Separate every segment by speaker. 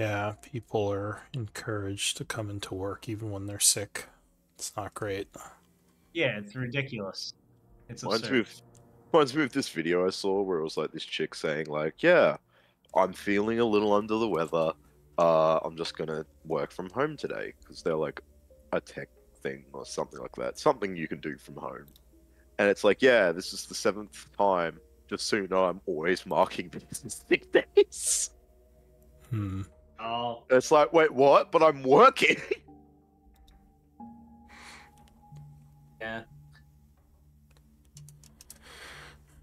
Speaker 1: Yeah, people are encouraged to come into work even when they're sick. It's not great.
Speaker 2: Yeah, it's ridiculous. It's
Speaker 3: Reminds
Speaker 2: absurd.
Speaker 3: me of reminds me of this video I saw where it was like this chick saying like, "Yeah, I'm feeling a little under the weather. I'm just gonna work from home today because they're like a tech thing or something like that. Something you can do from home." And it's like, yeah, this is the seventh time. Just so you know, I'm always marking these as sick days.
Speaker 1: Hmm.
Speaker 2: Oh,
Speaker 3: It's like, wait, what? But I'm working.
Speaker 2: yeah.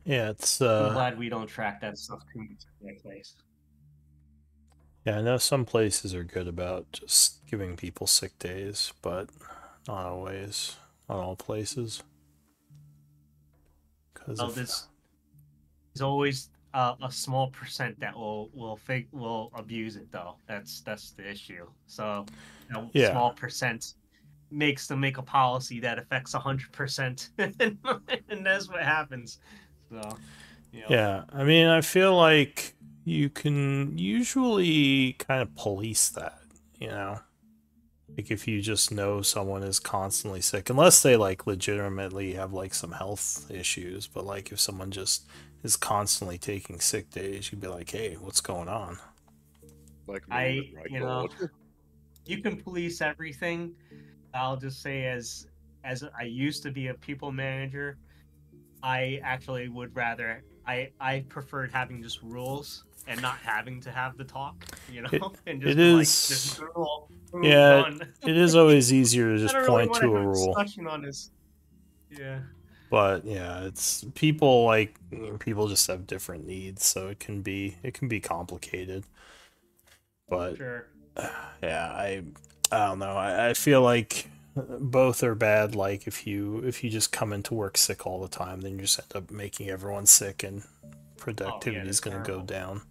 Speaker 1: Yeah, it's
Speaker 2: I'm glad we don't track that stuff too much in that place.
Speaker 1: yeah, I know some places are good about just giving people sick days, but not always, not all places. Because
Speaker 2: Oh, there's always a small percent that will abuse it though. That's the issue. So,
Speaker 1: yeah,
Speaker 2: small percent makes them make a policy that affects 100%, and that's what happens. So,
Speaker 1: yeah. I mean, I feel like you can usually kind of police that, you know? Like if you just know someone is constantly sick, unless they like legitimately have like some health issues, but like if someone just is constantly taking sick days, you'd be like, hey, what's going on?
Speaker 3: Like me with my god.
Speaker 2: you can police everything. I'll just say as I used to be a people manager, I actually would rather I preferred having just rules and not having to have the talk,
Speaker 1: It,
Speaker 2: and just
Speaker 1: it
Speaker 2: be like, this is
Speaker 1: is,
Speaker 2: the rule,
Speaker 1: yeah,
Speaker 2: done.
Speaker 1: it is always easier to
Speaker 2: I
Speaker 1: just
Speaker 2: don't really
Speaker 1: point
Speaker 2: want to
Speaker 1: to a
Speaker 2: have a
Speaker 1: rule.
Speaker 2: discussion on this. Yeah.
Speaker 1: But yeah, it's people like people just have different needs, so it can be complicated. But
Speaker 2: Sure.
Speaker 1: yeah, I don't know. I feel like both are bad. Like if you just come into work sick all the time, then you just end up making everyone sick, and
Speaker 2: Oh yeah,
Speaker 1: productivity is
Speaker 2: that's
Speaker 1: going to go
Speaker 2: terrible.
Speaker 1: down.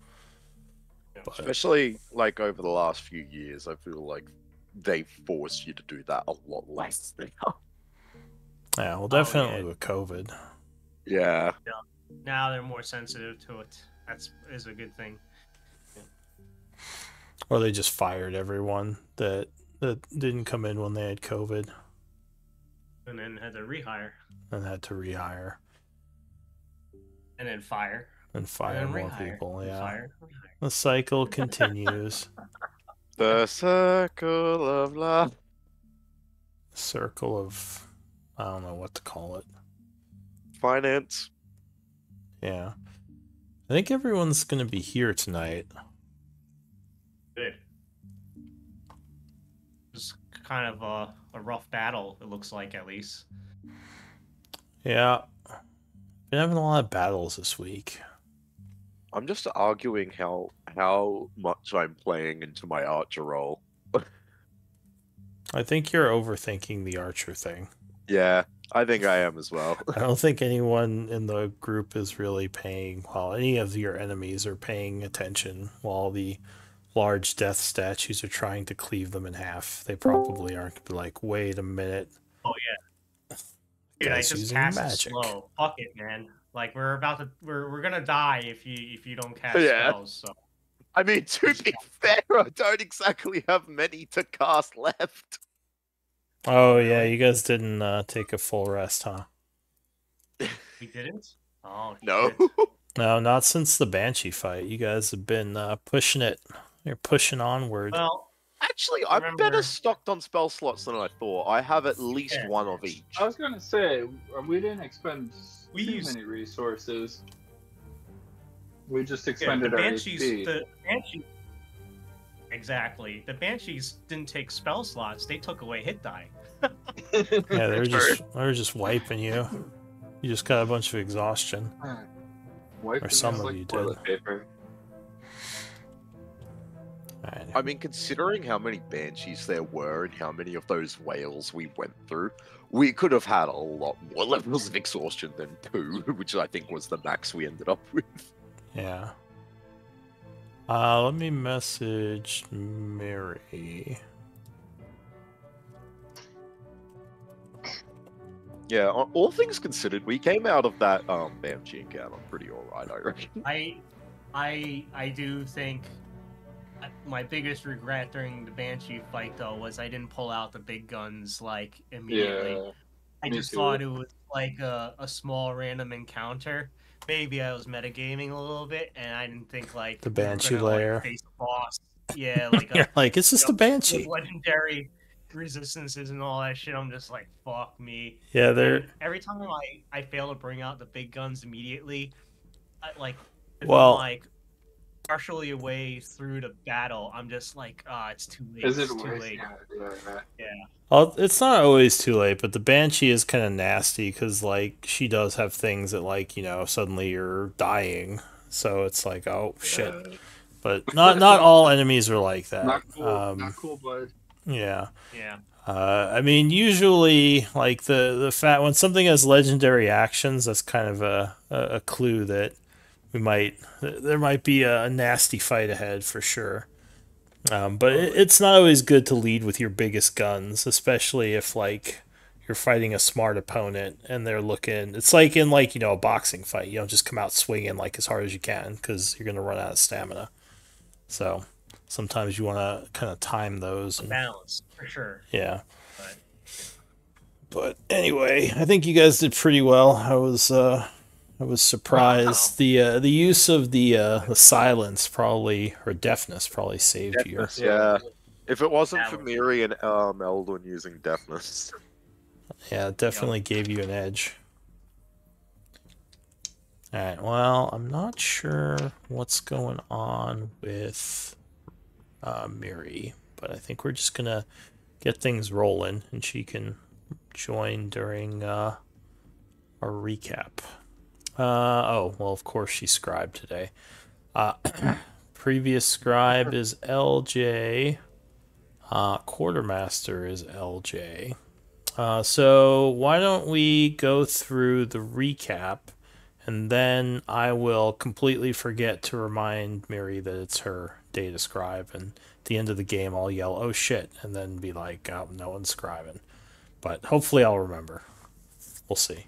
Speaker 2: Yeah.
Speaker 1: But
Speaker 3: Especially like over the last few years, I feel like they force you to do that a lot less now.
Speaker 1: yeah, well,
Speaker 2: Oh yeah.
Speaker 1: definitely with COVID.
Speaker 3: Yeah.
Speaker 2: Yeah. Now they're more sensitive to it. That's is a good thing. Yeah.
Speaker 1: Or they just fired everyone that didn't come in when they had COVID
Speaker 2: And then had to rehire,
Speaker 1: and had to rehire
Speaker 2: and then fire,
Speaker 1: and
Speaker 2: and
Speaker 1: fire
Speaker 2: then
Speaker 1: more
Speaker 2: rehire,
Speaker 1: people.
Speaker 2: and
Speaker 1: Yeah,
Speaker 2: fire, rehire.
Speaker 1: the cycle continues.
Speaker 3: The circle of life.
Speaker 1: Circle of I don't know what to call it.
Speaker 3: Finance.
Speaker 1: Yeah. I think everyone's going to be here tonight.
Speaker 2: Good. Just kind of a rough battle. It looks like, at least.
Speaker 1: Yeah. Been having a lot of battles this week.
Speaker 3: I'm just arguing how much I'm playing into my archer role.
Speaker 1: I think you're overthinking the archer thing.
Speaker 3: Yeah, I think I am as well.
Speaker 1: I don't think anyone in the group is really paying, while any of your enemies are paying attention, while the large death statues are trying to cleave them in half. They probably aren't like, wait a minute.
Speaker 2: Oh yeah. Dude, I
Speaker 1: Guy's
Speaker 2: just
Speaker 1: using
Speaker 2: cast it
Speaker 1: magic.
Speaker 2: slow. Fuck it, man. Like we're gonna die if you don't cast
Speaker 3: Yeah.
Speaker 2: spells. So
Speaker 3: I mean, to be fair, I don't exactly have many to cast left.
Speaker 1: Oh, yeah, you guys didn't take a full rest, huh?
Speaker 2: we didn't. Oh
Speaker 3: No.
Speaker 2: shit.
Speaker 1: No, not since the Banshee fight. You guys have been pushing it. You're pushing onward.
Speaker 2: Well,
Speaker 3: Actually, I'm
Speaker 2: remember,
Speaker 3: better stocked on spell slots than I thought. I have at least
Speaker 2: Yeah.
Speaker 3: one of each.
Speaker 4: I was gonna say we didn't expend
Speaker 2: We
Speaker 4: too
Speaker 2: used-
Speaker 4: many resources. We just
Speaker 2: yeah,
Speaker 4: expended
Speaker 2: the
Speaker 4: our
Speaker 2: banshees.
Speaker 4: HP.
Speaker 2: The banshee. Exactly. The banshees didn't take spell slots. They took away hit die.
Speaker 1: Yeah, they're just wiping you. You just got a bunch of exhaustion.
Speaker 4: Wiping
Speaker 1: Or some
Speaker 4: us
Speaker 1: of
Speaker 4: like
Speaker 1: you
Speaker 4: toilet paper.
Speaker 1: Right.
Speaker 3: I mean, considering how many banshees there were and how many of those whales we went through, we could have had a lot more levels of exhaustion than 2, which I think was the max we ended up with.
Speaker 1: Yeah. Let me message Mary.
Speaker 3: Yeah, all things considered, we came out of that banshee encounter pretty alright, I reckon.
Speaker 2: I do think my biggest regret during the Banshee fight though was I didn't pull out the big guns like immediately.
Speaker 4: Yeah.
Speaker 2: I
Speaker 4: me
Speaker 2: just
Speaker 4: too.
Speaker 2: thought it was like a small random encounter. Maybe I was metagaming a little bit, and I didn't think like
Speaker 1: The
Speaker 2: we were
Speaker 1: Banshee
Speaker 2: gonna
Speaker 1: layer.
Speaker 2: like face a boss. Yeah, like
Speaker 1: You're like, it's just a
Speaker 2: with
Speaker 1: Banshee.
Speaker 2: legendary resistances and all that shit. I'm just like, fuck me.
Speaker 1: Yeah, they're
Speaker 2: And every time I fail to bring out the big guns immediately, like if
Speaker 1: Well-
Speaker 2: I'm like partially away through the battle, I'm just like, it's too late.
Speaker 4: Is it
Speaker 2: It's too
Speaker 4: worth?
Speaker 2: late.
Speaker 4: Yeah.
Speaker 1: well, it's not always too late, but the Banshee is kind of nasty because like she does have things that like suddenly you're dying, so it's like oh shit. But not all enemies are like that.
Speaker 4: Not cool. Not cool, bud.
Speaker 1: Yeah.
Speaker 2: Yeah.
Speaker 1: I mean, usually, like the fact when something has legendary actions, that's kind of a clue that there might be a nasty fight ahead for sure. But it's not always good to lead with your biggest guns, especially if like you're fighting a smart opponent and they're looking. It's like in like a boxing fight. You don't just come out swinging like as hard as you can because you're gonna run out of stamina. So sometimes you want to kind of time those. And,
Speaker 2: Balance for sure.
Speaker 1: yeah.
Speaker 2: But
Speaker 1: But anyway, I think you guys did pretty well. I was surprised. The use of the silence probably or deafness probably saved you.
Speaker 3: Deafness, yeah. If it wasn't
Speaker 2: That
Speaker 3: for
Speaker 2: would-
Speaker 3: Miri and Eldwin using deafness,
Speaker 1: Yeah, it definitely gave you an edge. Alright, well, I'm not sure what's going on with Miri, but I think we're just gonna get things rolling and she can join during our recap. Oh, well, of course she scribed today. Previous scribe is LJ. Quartermaster is LJ. So why don't we go through the recap, and then I will completely forget to remind Miri that it's her day to scribe, and at the end of the game I'll yell, oh shit, and then be like, oh, no one's scribing. But hopefully I'll remember. We'll see.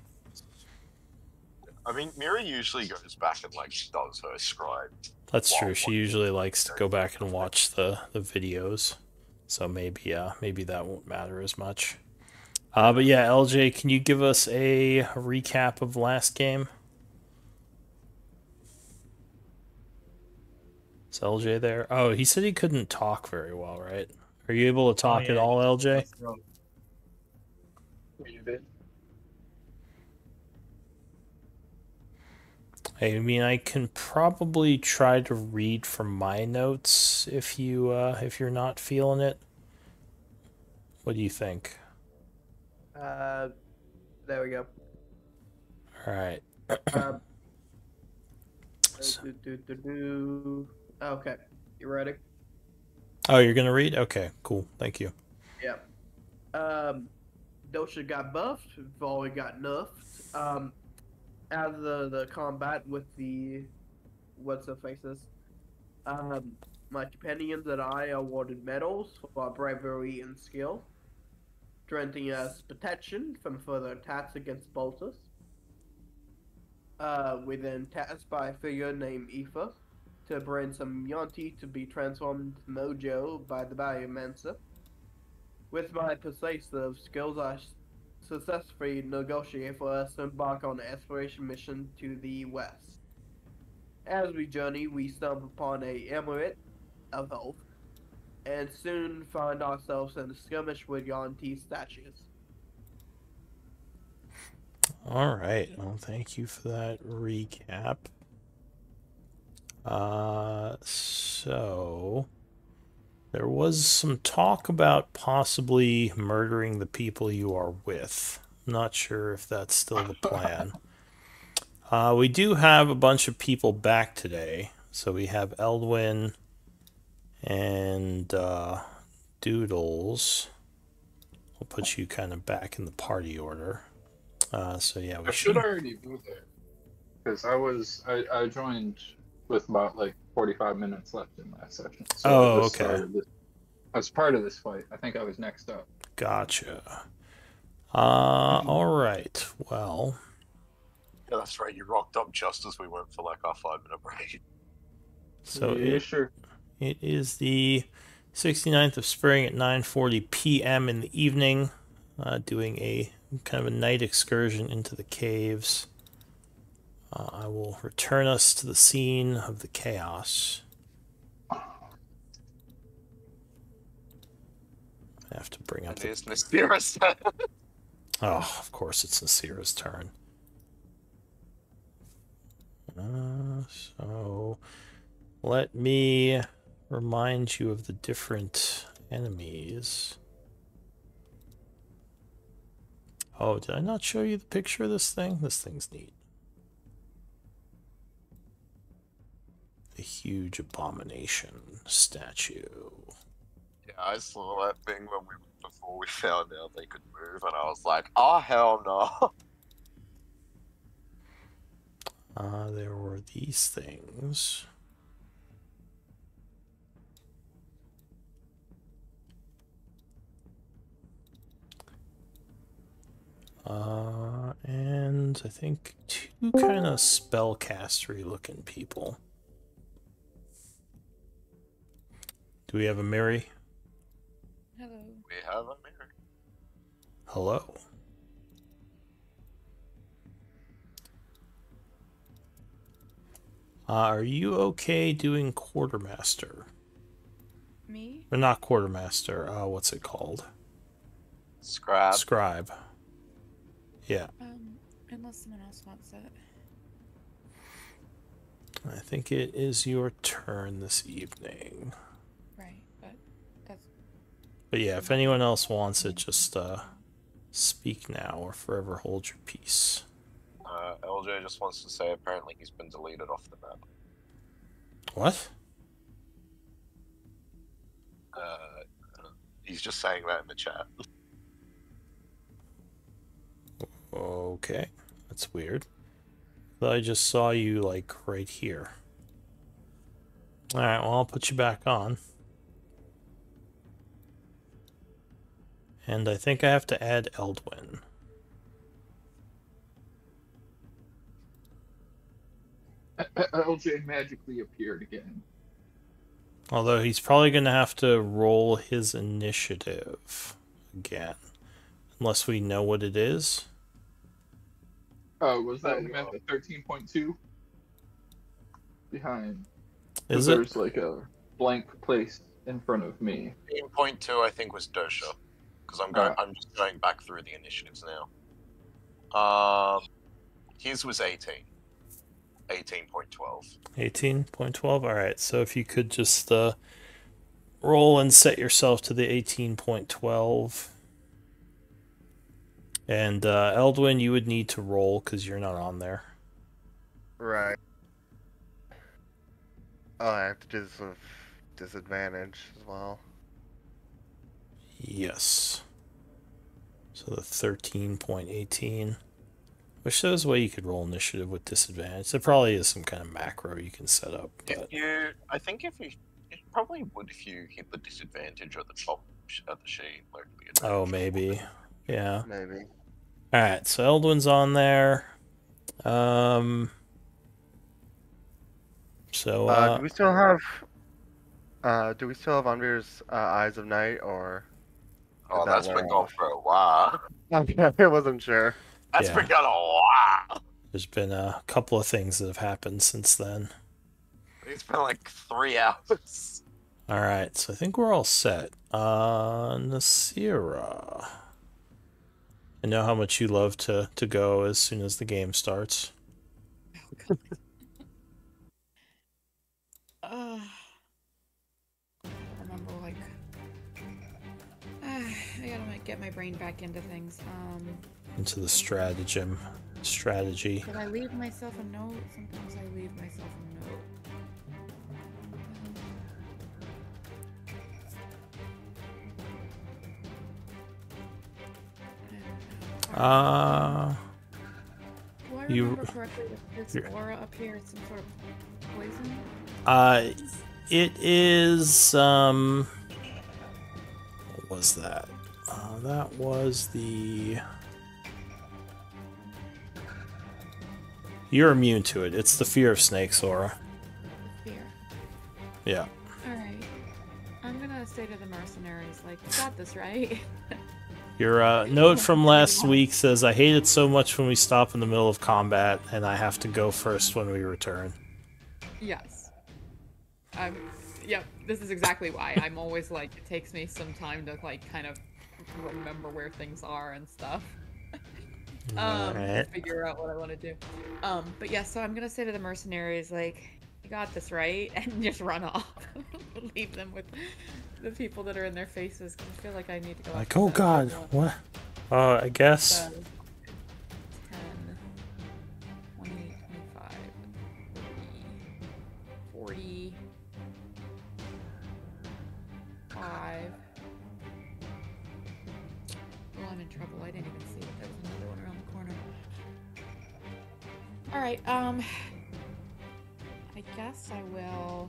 Speaker 5: I mean, Miri usually goes back and like does her scribe.
Speaker 1: That's true. She usually likes to go back and watch the videos. So maybe that won't matter as much. But yeah, LJ, can you give us a recap of last game? Is LJ there? Oh, he said he couldn't talk very well, right? Are you able to talk
Speaker 2: yeah.
Speaker 1: at all, LJ?
Speaker 4: Muted.
Speaker 1: I mean, I can probably try to read from my notes if you're not feeling it. What do you think?
Speaker 6: There we go.
Speaker 1: All right.
Speaker 6: Okay, you ready?
Speaker 1: Oh, you're gonna read? Okay, cool. Thank you.
Speaker 6: Yeah. Dosha got buffed. Volley got nerfed. As the combat with the what's the faces. My companions and I awarded medals for our bravery and skill, granting us protection from further attacks against bolters. We then tasked by a figure named Aoife to bring some Yuan-ti to be transformed into Mojo by the Biomancer. With my persuasive skills, I successfully negotiate for us to embark on an exploration mission to the west. As we journey, we stumble upon a amulet of health, and soon find ourselves in a skirmish with Yuan-ti statues.
Speaker 1: All right. Well, thank you for that recap. So there was some talk about possibly murdering the people you are with. I'm not sure if that's still the plan. We do have a bunch of people back today. So we have Eldwin and Doodles. We'll put you kind of back in the party order. So yeah, we
Speaker 4: I should already be there because I joined with about like 45 minutes left in last session. So
Speaker 1: Oh,
Speaker 4: I just
Speaker 1: okay.
Speaker 4: I was part of this fight. I think I was next up.
Speaker 1: Gotcha. All right. Well,
Speaker 5: Yeah, that's right. You rocked up just as we went for like our 5-minute break.
Speaker 1: so
Speaker 4: yeah, sure.
Speaker 1: It is the 69th of spring at 9:40 p.m. in the evening, doing a kind of a night excursion into the caves. I will return us to the scene of the chaos. I have to bring up
Speaker 5: It is Nasira's turn.
Speaker 1: Oh, of course it's Nasira's turn. So let me remind you of the different enemies. Oh, did I not show you the picture of this thing? This thing's neat. The huge abomination statue.
Speaker 5: Yeah, I saw that thing before we found out they could move, and I was like, oh hell no.
Speaker 1: There were these things. And I think two kind of spellcastery looking people. Do we have a Mary?
Speaker 7: Hello.
Speaker 5: We have a mirror.
Speaker 1: Hello. Are you okay doing quartermaster?
Speaker 7: Me?
Speaker 1: Or not quartermaster, what's it called?
Speaker 5: Scrap.
Speaker 1: Scribe. Yeah.
Speaker 7: Unless someone else wants it.
Speaker 1: I think it is your turn this evening.
Speaker 7: Right, but that's...
Speaker 1: But yeah, if anyone else wants it, just speak now or forever hold your peace.
Speaker 5: LJ just wants to say apparently he's been deleted off the map.
Speaker 1: What?
Speaker 5: He's just saying that in the chat.
Speaker 1: Okay, that's weird. I just saw you, like, right here. Alright, well, I'll put you back on. And I think I have to add Eldwin.
Speaker 4: LJ magically appeared again.
Speaker 1: Although he's probably going to have to roll his initiative again. Unless we know what it is.
Speaker 4: Oh, was that him at the 13.2? Behind.
Speaker 1: Is
Speaker 4: There's like a blank place in front of me.
Speaker 5: 18.2 I think was Dosha. Because I'm just going back through the initiatives now. His was 18. 18.12.
Speaker 1: 18.12? Alright, so if you could just roll and set yourself to the 18.12. And Eldwin, you would need to roll because you're not on there.
Speaker 8: Right. Oh, I have to do this with disadvantage as well.
Speaker 1: Yes. So the 13.18. Wish there was a way you could roll initiative with disadvantage. There probably is some kind of macro you can set up. But...
Speaker 5: I think it probably would if you hit the disadvantage at the top of the sheet. Like
Speaker 1: oh, maybe. Yeah.
Speaker 8: Maybe.
Speaker 1: Alright, so Eldwin's on there. So
Speaker 8: do we still have Unvir's Eyes of Night, or
Speaker 5: oh, that's been gone for a while.
Speaker 8: Okay, I wasn't sure.
Speaker 5: That's been gone a while.
Speaker 1: There's been a couple of things that have happened since then.
Speaker 5: It's been like 3 hours.
Speaker 1: Alright, so I think we're all set. Nasira. I know how much you love to go as soon as the game starts.
Speaker 7: I remember, like... I gotta get my brain back into things.
Speaker 1: Into the strategy.
Speaker 7: Did I leave myself a note? Sometimes I leave myself a note. Do I remember correctly that this aura up here is some sort of poison?
Speaker 1: It is, what was that? That was the... You're immune to it. It's the fear of snakes aura.
Speaker 7: Fear.
Speaker 1: Yeah.
Speaker 7: Alright. say to the mercenaries, like, you got this, right?
Speaker 1: Your note from last week says, I hate it so much when we stop in the middle of combat, and I have to go first when we return.
Speaker 7: Yes. Yep, this is exactly why. I'm always like, it takes me some time to, like, kind of remember where things are and stuff. To figure out what I want to do. But yeah, so I'm gonna say to the mercenaries, like, you got this, right? And just run off. Leave them with the people that are in their faces, because I feel like I need to go.
Speaker 1: Like, oh god, what? I guess.
Speaker 7: 10, 20, 25, 40, 45. Oh, I'm in trouble. I didn't even see that there was another one around the corner. Alright, I guess I will...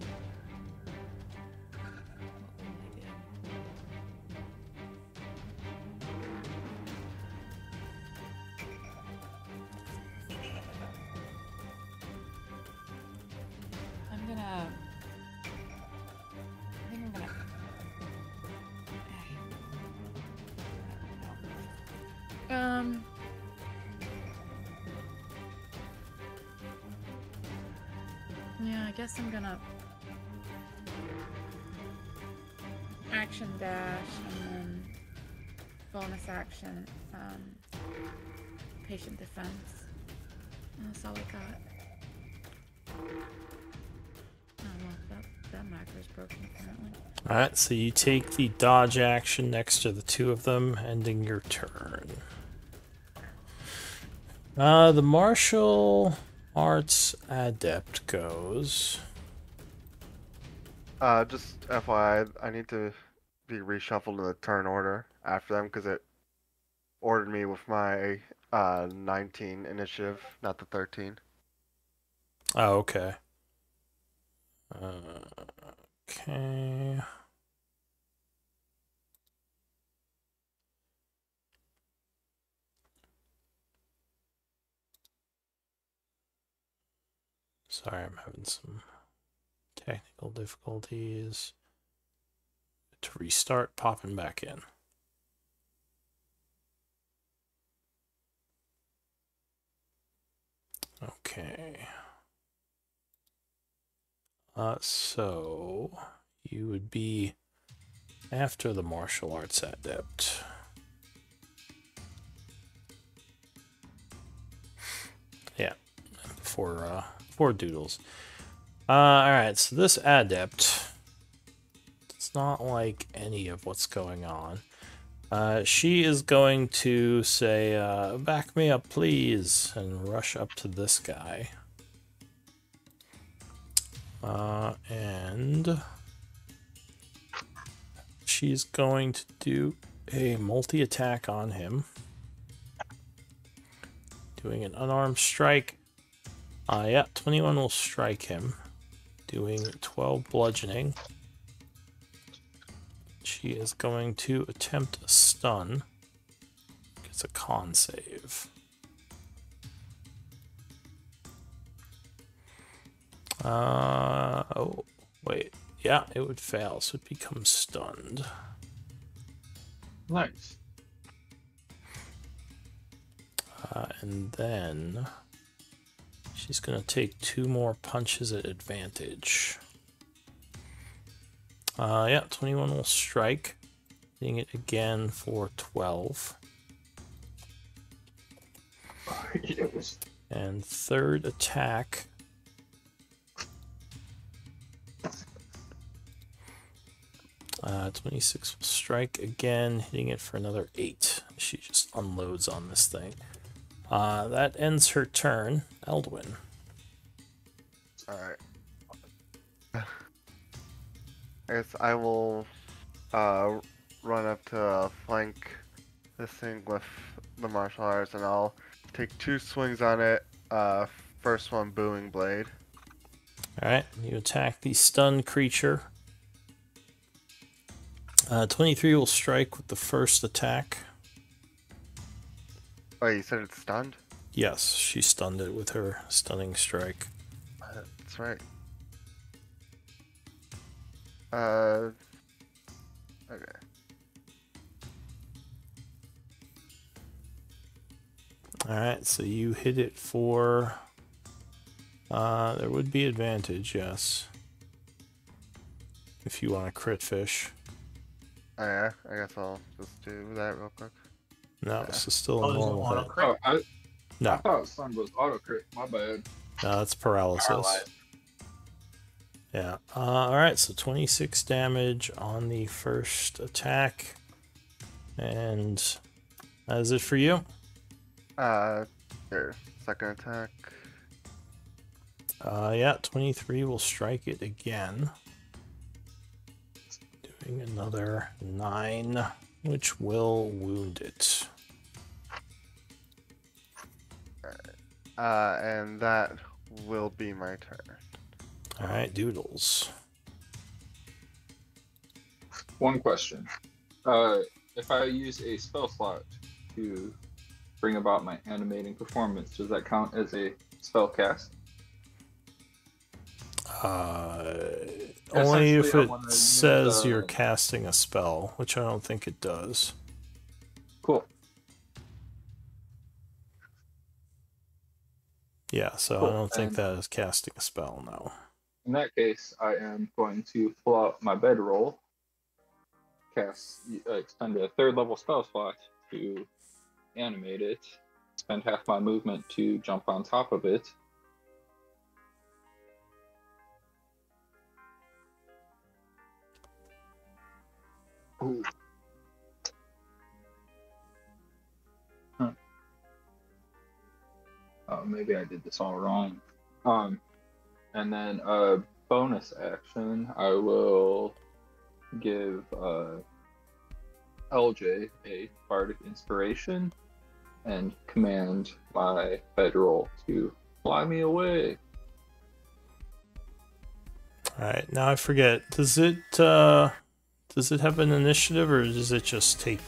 Speaker 7: Yeah, I guess I'm gonna action dash and then bonus action, patient defense. And that's all I got. Oh well, that macro is broken apparently.
Speaker 1: Alright, so you take the dodge action next to the two of them, ending your turn. The martial arts adept goes.
Speaker 8: Just FYI, I need to be reshuffled in the turn order after them because it ordered me with my 19 initiative, not the 13.
Speaker 1: Oh, okay. Okay. Sorry, I'm having some technical difficulties. To restart, popping back in. Okay. So you would be after the martial arts adept. Yeah, before Doodles. Alright, so this adept, it's not like any of what's going on. She is going to say, back me up, please, and rush up to this guy. And she's going to do a multi-attack on him. Doing an unarmed strike. Yeah, 21 will strike him. Doing 12 bludgeoning. She is going to attempt a stun. It's a con save. Oh, wait. Yeah, it would fail, so it becomes stunned.
Speaker 4: Nice.
Speaker 1: And then she's going to take 2 more punches at advantage. Yeah, 21 will strike. Hitting it again for 12. And third attack. 26 will strike again, hitting it for another 8. She just unloads on this thing. That ends her turn. Eldwin.
Speaker 8: Alright. I guess I will run up to flank this thing with the martial arts, and I'll take 2 swings on it. First one, Booming Blade.
Speaker 1: Alright, you attack the stunned creature. 23 will strike with the first attack.
Speaker 8: Oh, you said it's stunned?
Speaker 1: Yes, she stunned it with her stunning strike.
Speaker 8: That's right. Okay.
Speaker 1: Alright, so you hit it for... there would be advantage, yes. If you want to crit fish.
Speaker 8: Oh, yeah, I guess I'll just do that real quick.
Speaker 1: No, this is still
Speaker 2: Oh,
Speaker 1: a
Speaker 2: there's an
Speaker 1: normal
Speaker 2: auto
Speaker 1: hit.
Speaker 2: crit.
Speaker 4: I
Speaker 1: No,
Speaker 4: thought Sun was auto crit. My bad.
Speaker 1: no, that's paralysis.
Speaker 5: Paralyzed.
Speaker 1: Yeah. Alright, so 26 damage on the first attack. And that is it for you.
Speaker 8: Here, second attack.
Speaker 1: Yeah, 23 will strike it again. Doing another 9, which will wound it.
Speaker 8: And that will be my turn.
Speaker 1: Alright, Doodles.
Speaker 4: One question. If I use a spell slot to bring about my animating performance, does that count as a spell cast?
Speaker 1: Only if
Speaker 4: Essentially, I
Speaker 1: it
Speaker 4: wanna use,
Speaker 1: says you're casting a spell, which I don't think it does.
Speaker 4: Cool.
Speaker 1: Yeah, so
Speaker 4: Cool,
Speaker 1: I don't think
Speaker 4: and-
Speaker 1: that is casting a spell, no.
Speaker 4: In that case, I am going to pull out my bedroll, expend a third level spell slot to animate it, spend half my movement to jump on top of it. Ooh. Huh. Oh, maybe I did this all wrong. And then bonus action, I will give LJ a bardic inspiration and command my bedroll to fly me away.
Speaker 1: Alright, now I forget. Does it have an initiative, or does it just take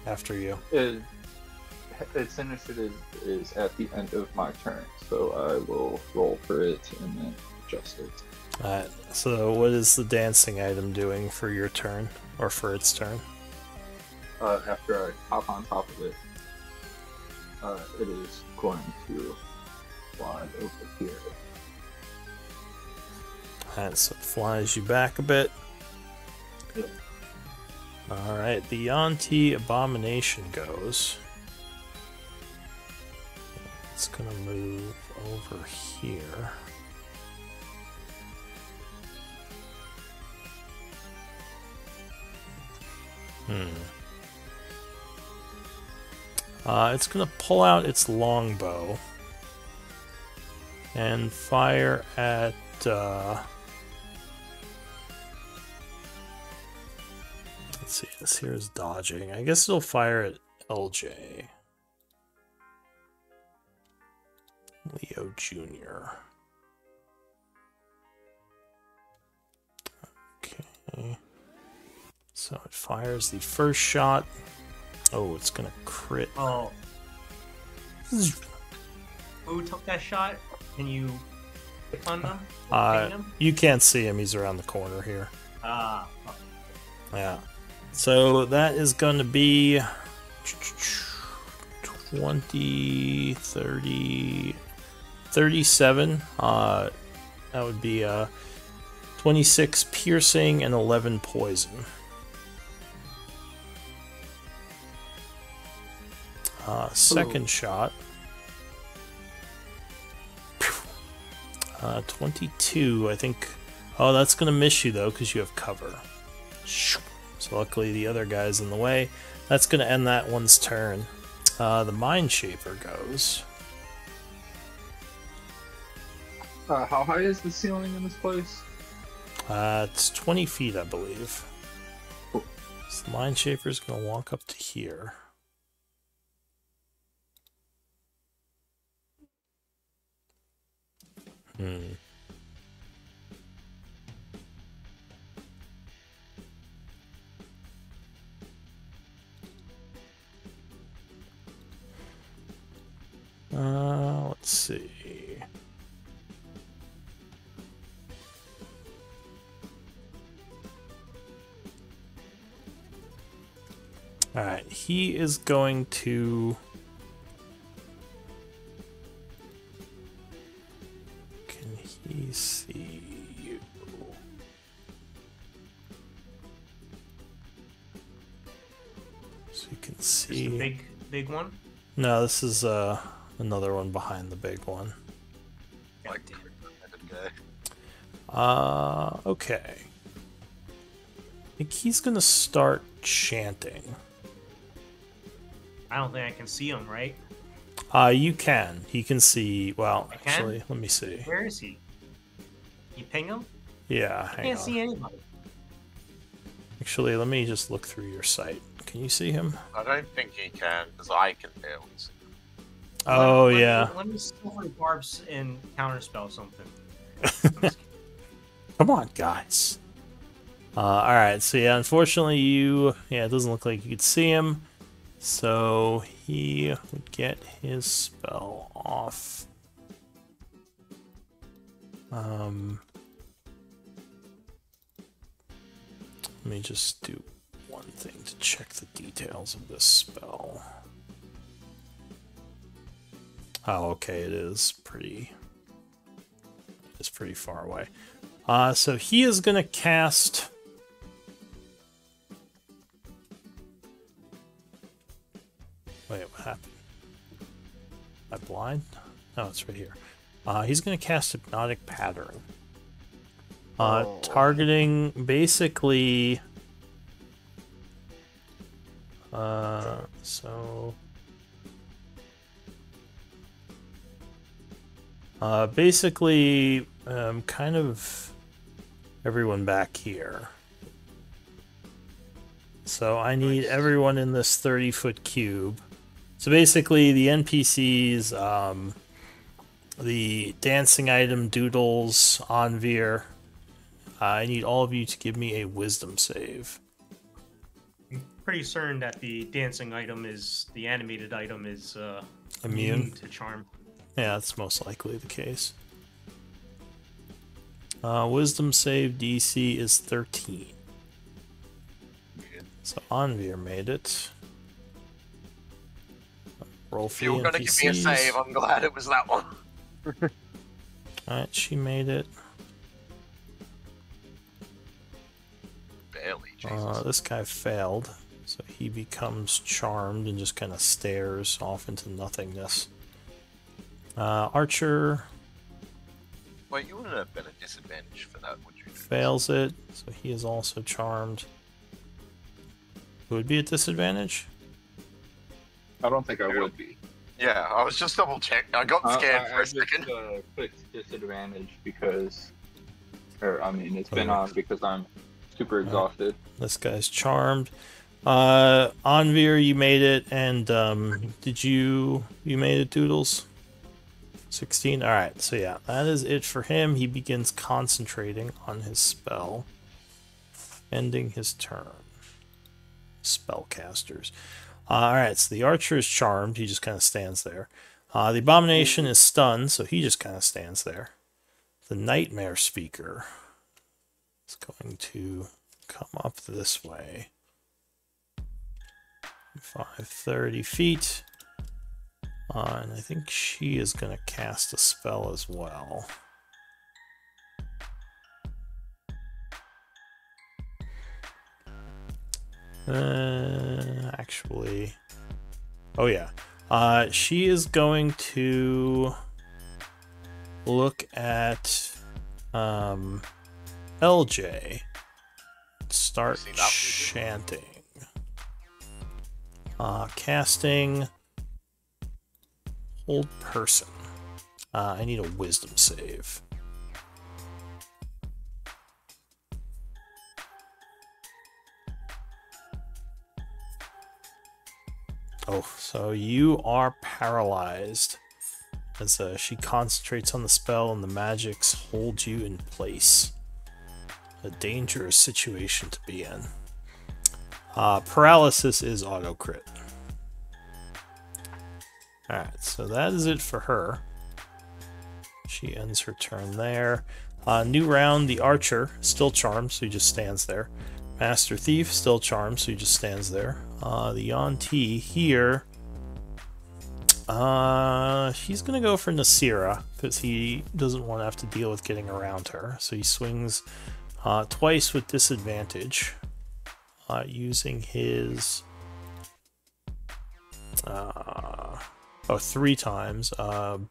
Speaker 1: after you?
Speaker 4: Its initiative is at the end of my turn, so I will roll for it and then adjust it.
Speaker 1: Alright, so what is the dancing item doing for your turn, or for its turn?
Speaker 4: After I hop on top of it, it is going to fly over here.
Speaker 1: Alright, so it flies you back a bit.
Speaker 4: Yep.
Speaker 1: Alright, the Yuan-ti Abomination goes. It's gonna move over here. It's gonna pull out its longbow and fire at let's see, this here is dodging. I guess it'll fire at LJ. Leo Jr. Okay. So it fires the first shot. Oh, it's gonna crit.
Speaker 2: Oh. Who took that shot? Can you pick on them? Ping them?
Speaker 1: You can't see him, he's around the corner here.
Speaker 2: Ah.
Speaker 1: Yeah. So that is going to be 20, 30, 37. That would be 26 piercing and 11 poison. Second shot. 22, I think. Oh, that's going to miss you, though, because you have cover. So luckily the other guy's in the way. That's going to end that one's turn. The Mind Shaper goes.
Speaker 4: How high is the ceiling in this place?
Speaker 1: It's 20 feet, I believe.
Speaker 4: Cool.
Speaker 1: So the Mind Shaper's going to walk up to here. Let's see. Alright, he is going to... Can he see you? So you can
Speaker 2: Just
Speaker 1: see...
Speaker 2: the big one.
Speaker 1: No, this is another one behind the big one.
Speaker 5: Like, okay.
Speaker 1: Okay. I think he's gonna start chanting.
Speaker 2: I don't think I can see him, right?
Speaker 1: You can. He can see. Well,
Speaker 2: I can?
Speaker 1: actually, let me see.
Speaker 2: Where is he? You ping him?
Speaker 1: Yeah,
Speaker 2: I
Speaker 1: hang
Speaker 2: can't
Speaker 1: on.
Speaker 2: see anybody.
Speaker 1: Actually, let me just look through your site. Can you see him?
Speaker 5: I don't think he can, because I can barely see.
Speaker 1: Oh,
Speaker 2: Let me-
Speaker 1: yeah.
Speaker 2: Let me silver barbs and counterspell something.
Speaker 1: Come on, guys. Alright, so yeah, unfortunately it doesn't look like you could see him. So he would get his spell off. Let me just do one thing to check the details of this spell. Oh, okay, it's pretty far away. So he is gonna cast... Wait, what happened? Am I blind? No, it's right here. He's gonna cast Hypnotic Pattern. Targeting basically... basically, kind of everyone back here. So I need everyone in this 30-foot cube. So basically, the NPCs, the dancing item, Doodles, Anvir. I need all of you to give me a Wisdom save.
Speaker 2: Pretty certain that the dancing item is the animated item is
Speaker 1: Immune?
Speaker 2: to charm.
Speaker 1: Yeah, that's most likely the case. Wisdom save DC is 13. So Anvir made it. Roll
Speaker 5: If
Speaker 1: for
Speaker 5: you
Speaker 1: the
Speaker 5: were gonna give me a
Speaker 1: NPCs.
Speaker 5: save, I'm glad it was that one.
Speaker 1: Alright, she made it.
Speaker 5: Barely, Jesus.
Speaker 1: This guy failed, so he becomes charmed and just kind of stares off into nothingness. Archer
Speaker 5: Wait, you wouldn't have been a disadvantage for that, would you?
Speaker 1: fails it, so he is also charmed. Who would be at disadvantage?
Speaker 4: I don't think I would be.
Speaker 5: Yeah, I was just double checking. I got scared for a
Speaker 4: I
Speaker 5: second.
Speaker 4: just clicked disadvantage because, it's been on because I'm super exhausted.
Speaker 1: This guy's charmed. Anvir, you made it, and you made it, Doodles? 16? Alright, so yeah, that is it for him. He begins concentrating on his spell, ending his turn. Spellcasters. Alright, so the archer is charmed. He just kind of stands there. The abomination is stunned, so he just kind of stands there. The nightmare speaker is going to come up this way. 30 feet. And I think she is going to cast a spell as well. Actually... Oh yeah. She is going to look at LJ. Start chanting. Casting Hold Person. I need a Wisdom save. Oh, so you are paralyzed as she concentrates on the spell and the magics hold you in place. A dangerous situation to be in. Paralysis is auto crit. Alright, so that is it for her. She ends her turn there. New round, the archer, still charmed, so he just stands there. Master Thief, still charmed, so he just stands there. The Yuan-Ti here, he's gonna go for Nasira because he doesn't want to have to deal with getting around her. So he swings twice with disadvantage, using his 3 times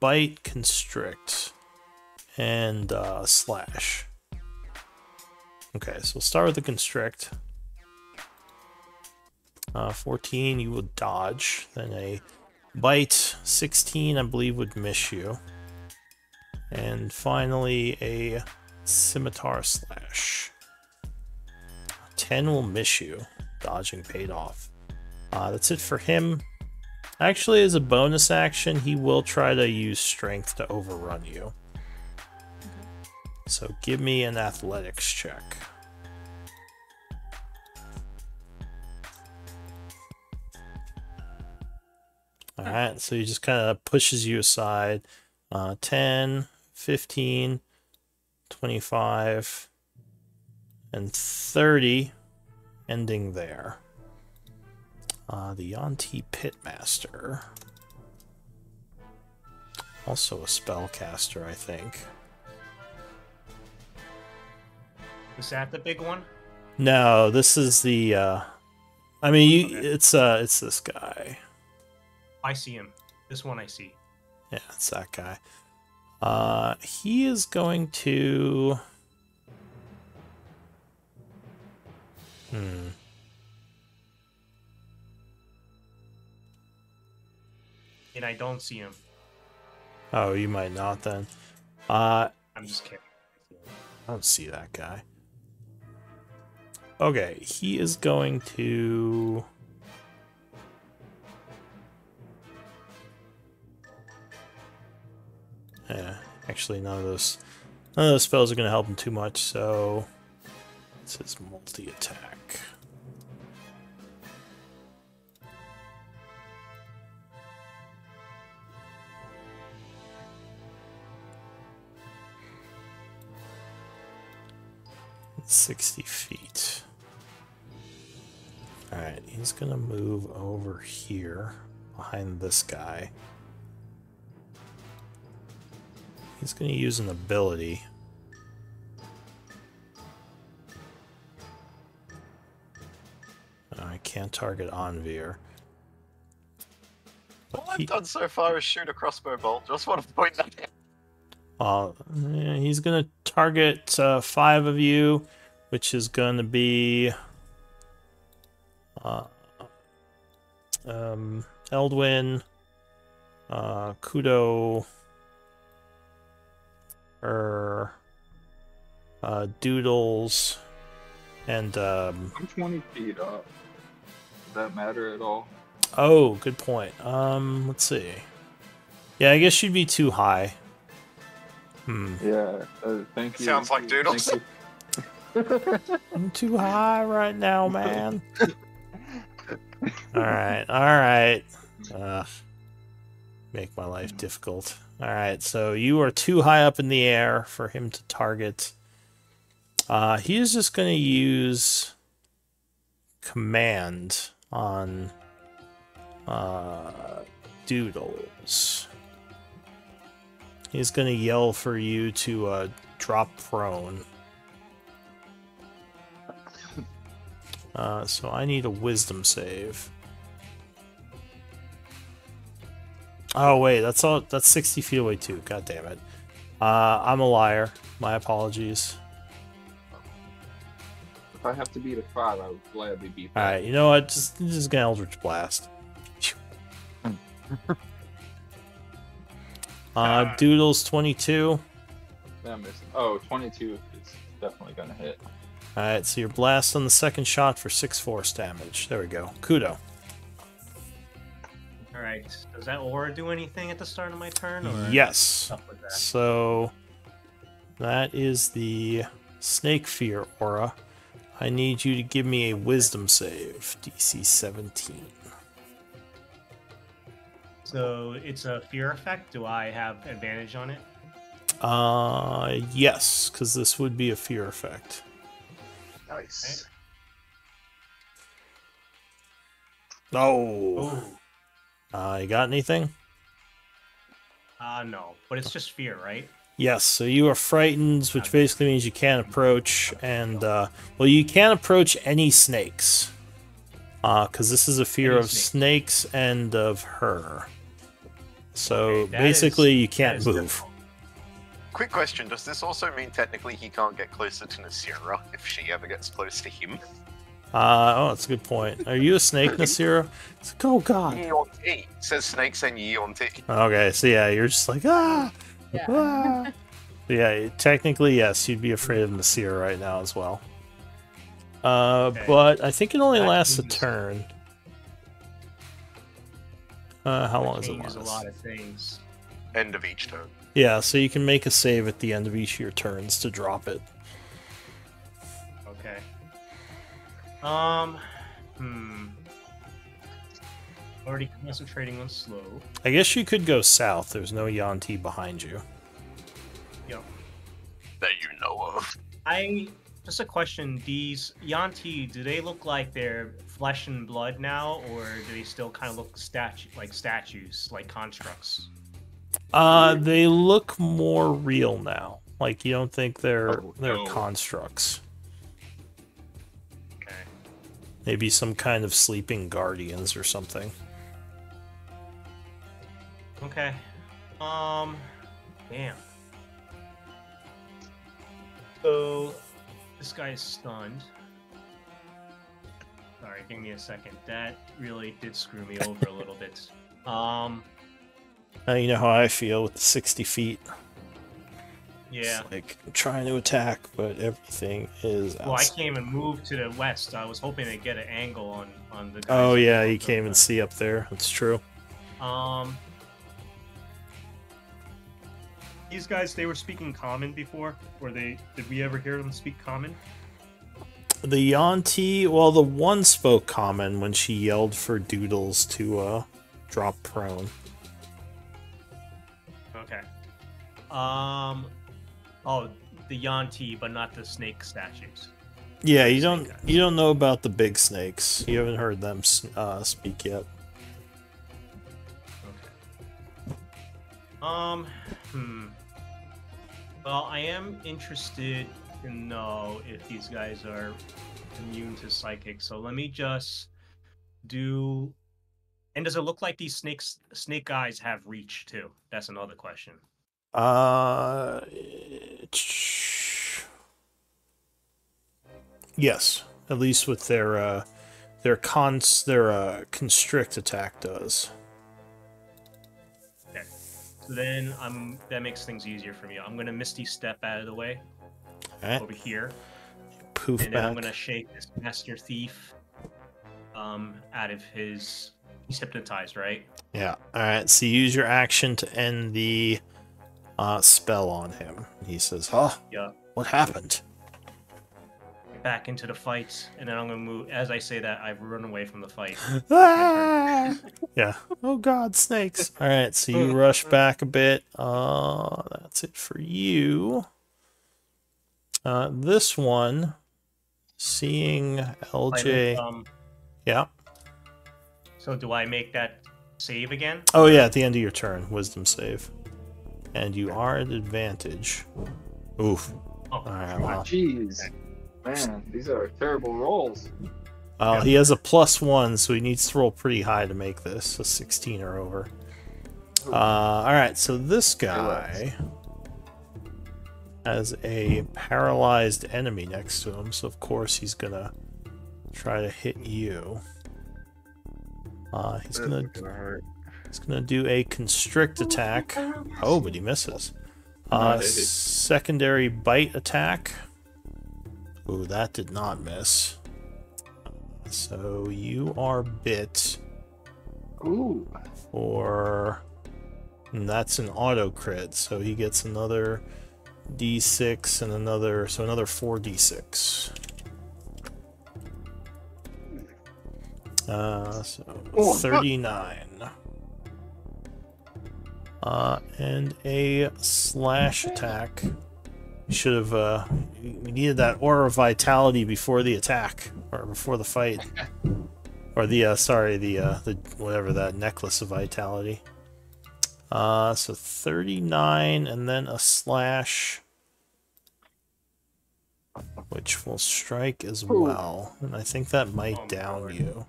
Speaker 1: bite, constrict, and slash. Okay, so we'll start with the constrict. 14, you will dodge. Then a bite, 16, I believe, would miss you. And finally, a scimitar slash. 10 will miss you. Dodging paid off. That's it for him. Actually, as a bonus action, he will try to use strength to overrun you. So give me an athletics check. Alright, so he just kind of pushes you aside. 10, 15, 25, and 30, ending there. The Yuan-Ti Pitmaster. Also a spellcaster, I think.
Speaker 2: Is that the big one?
Speaker 1: No, this is the I mean,
Speaker 2: Okay.
Speaker 1: it's this guy.
Speaker 2: I see him. This one I see.
Speaker 1: Yeah, it's that guy. He is going to
Speaker 2: And I don't see him.
Speaker 1: Oh, you might not then. I
Speaker 2: I'm just kidding.
Speaker 1: don't see that guy. Okay, he is going to actually none of those spells are going to help him too much, so it's his multi-attack. It's 60 feet. Alright, he's gonna move over here behind this guy. He's gonna use an ability. I can't target Anvir.
Speaker 5: All I've done so far is shoot a crossbow bolt. Just want to point that out.
Speaker 1: He's gonna target 5 of you, which is gonna be Eldwin, Kudo, Doodles, and
Speaker 4: I'm 20 feet up. Does that matter at all?
Speaker 1: oh, good point. Let's see. Yeah, I guess you'd be too high.
Speaker 4: Yeah, thank you.
Speaker 5: Sounds like Doodles.
Speaker 4: Thank
Speaker 1: I'm too high right now, man. Alright. Make my life difficult. Alright, so you are too high up in the air for him to target. He is just going to use command on Doodles. He's going to yell for you to drop prone. So I need a wisdom save. Oh wait, that's 60 feet away too. God damn it. I'm a liar. My apologies.
Speaker 4: If I have to beat a 5, I would gladly beat that.
Speaker 1: Alright, you know what? Just gonna Eldritch Blast. Doodles 22.
Speaker 4: That missed. Oh, 22 is definitely gonna hit.
Speaker 1: Alright, so your blast on the second shot for 6 force damage. There we go. Kudo.
Speaker 2: Alright. Does that aura do anything at the start of my turn? Or
Speaker 1: Yes.
Speaker 2: stuff like that?
Speaker 1: So that is the Snake Fear aura. I need you to give me a wisdom save. DC 17.
Speaker 2: So it's a fear effect. Do I have advantage on it?
Speaker 1: Yes, because this would be a fear effect.
Speaker 5: Nice.
Speaker 1: Oh. You got anything?
Speaker 2: No, but it's just fear, right?
Speaker 1: Yes, so you are frightened, which basically means you can't approach, and, well, you can't approach any snakes. Because this is a fear
Speaker 2: Any
Speaker 1: of snakes and of her. So,
Speaker 2: Okay, that
Speaker 1: basically,
Speaker 2: is-
Speaker 1: you can't
Speaker 2: that is
Speaker 1: move.
Speaker 5: Quick question: does this also mean technically he can't get closer to Nasira if she ever gets close to him?
Speaker 1: Oh, that's a good point. Are you a snake, Nasira? It's like, oh, God.
Speaker 5: Yeonti. It says snakes and Yeonti.
Speaker 1: Okay, so yeah, you're just like, ah!
Speaker 7: Yeah.
Speaker 1: Ah. Yeah, technically, yes, you'd be afraid of Nasir right now as well. But I think it only
Speaker 2: That
Speaker 1: lasts a
Speaker 2: means-
Speaker 1: turn. How long does it
Speaker 2: Changes
Speaker 1: last?
Speaker 2: a lot of things.
Speaker 5: End of each turn.
Speaker 1: Yeah, so you can make a save at the end of each of your turns to drop it.
Speaker 2: Okay. Already concentrating on slow.
Speaker 1: I guess you could go south. There's no Yanti behind you.
Speaker 2: Yep.
Speaker 5: That you know of.
Speaker 2: Just a question. These Yanti, do they look like they're flesh and blood now, or do they still kind of look like statues, like constructs?
Speaker 1: They look more real now. Like, you don't think they're
Speaker 5: no.
Speaker 1: constructs.
Speaker 2: Okay.
Speaker 1: Maybe some kind of sleeping guardians or something.
Speaker 2: Okay. Damn. So, this guy is stunned. Sorry, give me a second. That really did screw me over a little bit.
Speaker 1: You know how I feel with the 60 feet.
Speaker 2: Yeah.
Speaker 1: It's like, I'm trying to attack, but everything is
Speaker 2: Well, I
Speaker 1: outside.
Speaker 2: came and moved to the west. I was hoping to get an angle on the guys.
Speaker 1: Oh, yeah, you can't even see up there. That's true.
Speaker 2: These guys, they were speaking common before, or did we ever hear them speak common?
Speaker 1: The Yanti, well, the one spoke common when she yelled for Doodles to drop prone.
Speaker 2: Okay. Oh, the Yanti, but not the snake statues.
Speaker 1: Yeah, you
Speaker 2: Snake
Speaker 1: don't
Speaker 2: guys.
Speaker 1: know about the big snakes. You haven't heard them speak yet.
Speaker 2: Well, I am interested to know if these guys are immune to psychic. So let me just do. And does it look like these snake guys have reach too? That's another question.
Speaker 1: Yes, at least with their constrict attack does.
Speaker 2: Okay. So then that makes things easier for me. I'm gonna Misty Step out of the way
Speaker 1: Alright,
Speaker 2: over here,
Speaker 1: poof
Speaker 2: and then I'm
Speaker 1: back.
Speaker 2: gonna shake this Master Thief out of his. He's hypnotized, right?
Speaker 1: Yeah. Alright, so you use your action to end the spell on him. He says, "Oh,
Speaker 2: Yeah.
Speaker 1: what happened?"
Speaker 2: Back into the fight, and then I'm gonna move. As I say that, I've run away from the fight.
Speaker 1: Ah! Yeah. Oh God, snakes. All right, so you rush back a bit. That's it for you. This one, seeing LJ. Yeah.
Speaker 2: So do I make that save again?
Speaker 1: Oh yeah, at the end of your turn, wisdom save, and you are at advantage. Oof.
Speaker 2: Oh,
Speaker 1: All right. Well,
Speaker 4: Jeez. Man, these are terrible rolls.
Speaker 1: he has a +1, so he needs to roll pretty high to make this a 16 or over. All right, so this guy has a paralyzed enemy next to him, so of course he's gonna try to hit you. He's gonna do a constrict attack. Oh, but he misses. Secondary bite attack. Ooh, that did not miss. So you are bit
Speaker 4: Ooh.
Speaker 1: for... and that's an auto crit, so he gets another d6 and another 4d6. So 39. And a slash attack. Should have, we needed that aura of vitality before the attack, or before the fight. Or the sorry, the whatever that necklace of vitality. So 39 and then a slash, which will strike as well. And I think that might down you.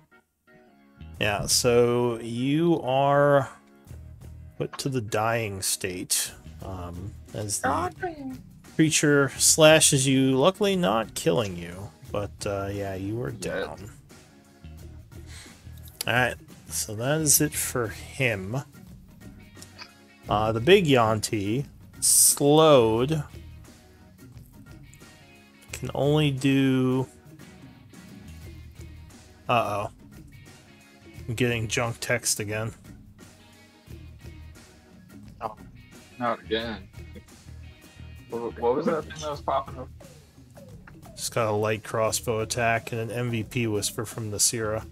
Speaker 1: Yeah, so you are put to the dying state as the creature slashes you, luckily not killing you, but yeah, you are down. Alright, so that is it for him. The big Yuan-ti, slowed, can only do... Uh-oh. I'm getting junk text again.
Speaker 4: Oh, not again. What was that thing that was popping up?
Speaker 1: Just got a light crossbow attack and an MVP whisper from the Sierra.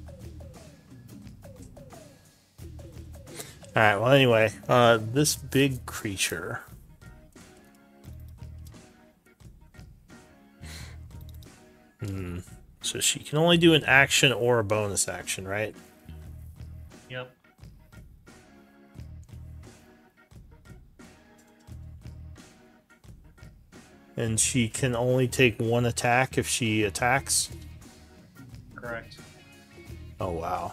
Speaker 1: Alright, well anyway, this big creature. So she can only do an action or a bonus action, right?
Speaker 2: Yep.
Speaker 1: And she can only take one attack if she attacks?
Speaker 2: Correct.
Speaker 1: Oh, wow.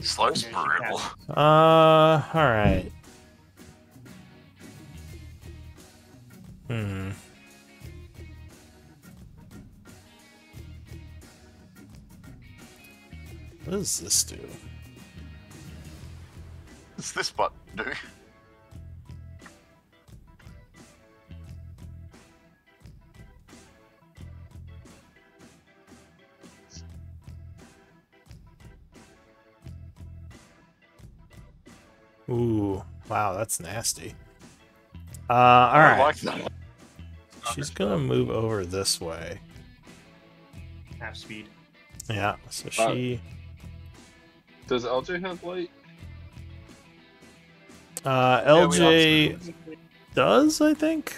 Speaker 5: Slow's brutal.
Speaker 1: Alright. What does this do?
Speaker 5: What's this button do?
Speaker 1: Ooh, wow, that's nasty.
Speaker 5: I
Speaker 1: Alright.
Speaker 5: like that.
Speaker 1: She's gonna move over this way.
Speaker 2: Half speed.
Speaker 1: Yeah, so she...
Speaker 4: Does LJ have light?
Speaker 1: LJ does, I think?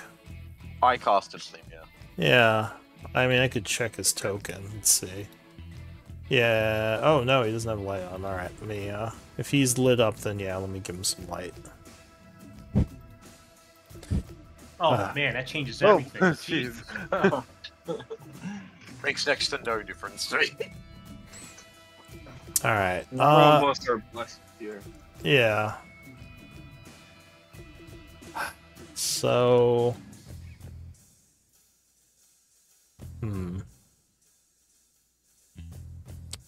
Speaker 5: I casted him, yeah.
Speaker 1: Yeah. I mean, I could check his token. Let's see. Yeah. Oh, no, he doesn't have light on. Alright, let me, if he's lit up, then yeah, let me give him some light.
Speaker 2: Oh man, that changes
Speaker 8: Oh,
Speaker 2: everything.
Speaker 8: jeez.
Speaker 5: Makes next to no difference to me.
Speaker 1: Alright.
Speaker 4: We're almost are blessed here.
Speaker 1: Yeah. So...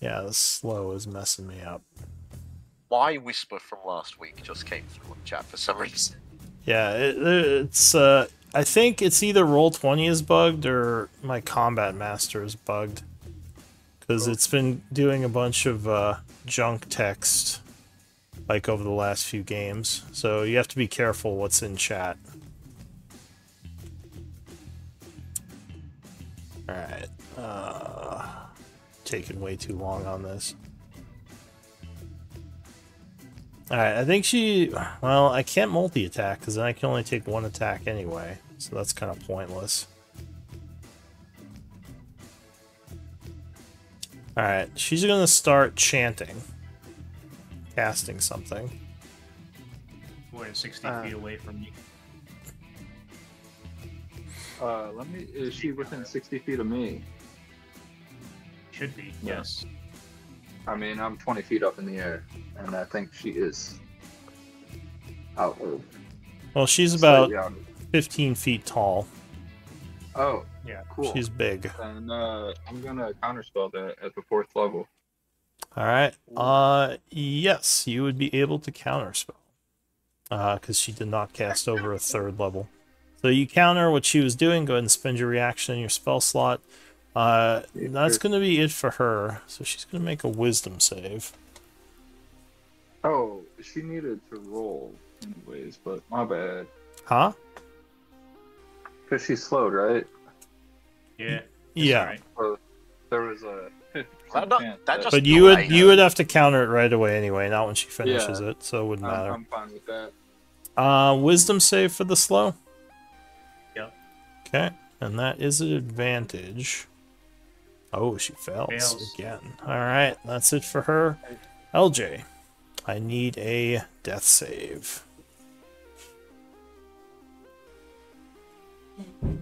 Speaker 1: Yeah, the slow is messing me up.
Speaker 5: My whisper from last week just came through on chat for some reason.
Speaker 1: Yeah, it's I think it's either Roll20 is bugged or my Combat Master is bugged. Because it's been doing a bunch of junk text like over the last few games. So you have to be careful what's in chat. Alright. Taking way too long on this. Alright, I think she... Well, I can't multi-attack, because then I can only take one attack anyway. So that's kind of pointless. Alright, she's gonna start chanting. Casting something.
Speaker 2: More than 60 feet away from me.
Speaker 4: Is she within 60 feet of me?
Speaker 2: Should be,
Speaker 4: Yeah.
Speaker 2: yes.
Speaker 4: I mean, I'm 20 feet up in the air, and I think she is out of.
Speaker 1: Well, she's about
Speaker 4: slightly out of-
Speaker 1: 15 feet tall.
Speaker 4: Oh,
Speaker 2: Yeah.
Speaker 4: cool.
Speaker 1: She's big.
Speaker 4: And I'm gonna counterspell that at the 4th level.
Speaker 1: Alright. Yes, you would be able to counterspell. Because she did not cast over a 3rd level. So you counter what she was doing, go ahead and spend your reaction in your spell slot. That's going to be it for her. So she's going to make a wisdom save.
Speaker 4: Oh, she needed to roll anyways, but my bad.
Speaker 1: Huh?
Speaker 4: Because she's slowed, right?
Speaker 2: Yeah.
Speaker 1: Yeah.
Speaker 2: Right.
Speaker 4: Or there was a 50% chance
Speaker 5: that just-
Speaker 1: But you would have to counter it right away anyway, not when she finishes
Speaker 4: Yeah.
Speaker 1: it, so it wouldn't matter.
Speaker 4: I'm fine with that.
Speaker 1: Wisdom save for the slow?
Speaker 2: Yep.
Speaker 1: Okay, and that is an advantage. Oh, she fails
Speaker 2: Fails.
Speaker 1: again. Alright, that's it for her. LJ, I need a death save.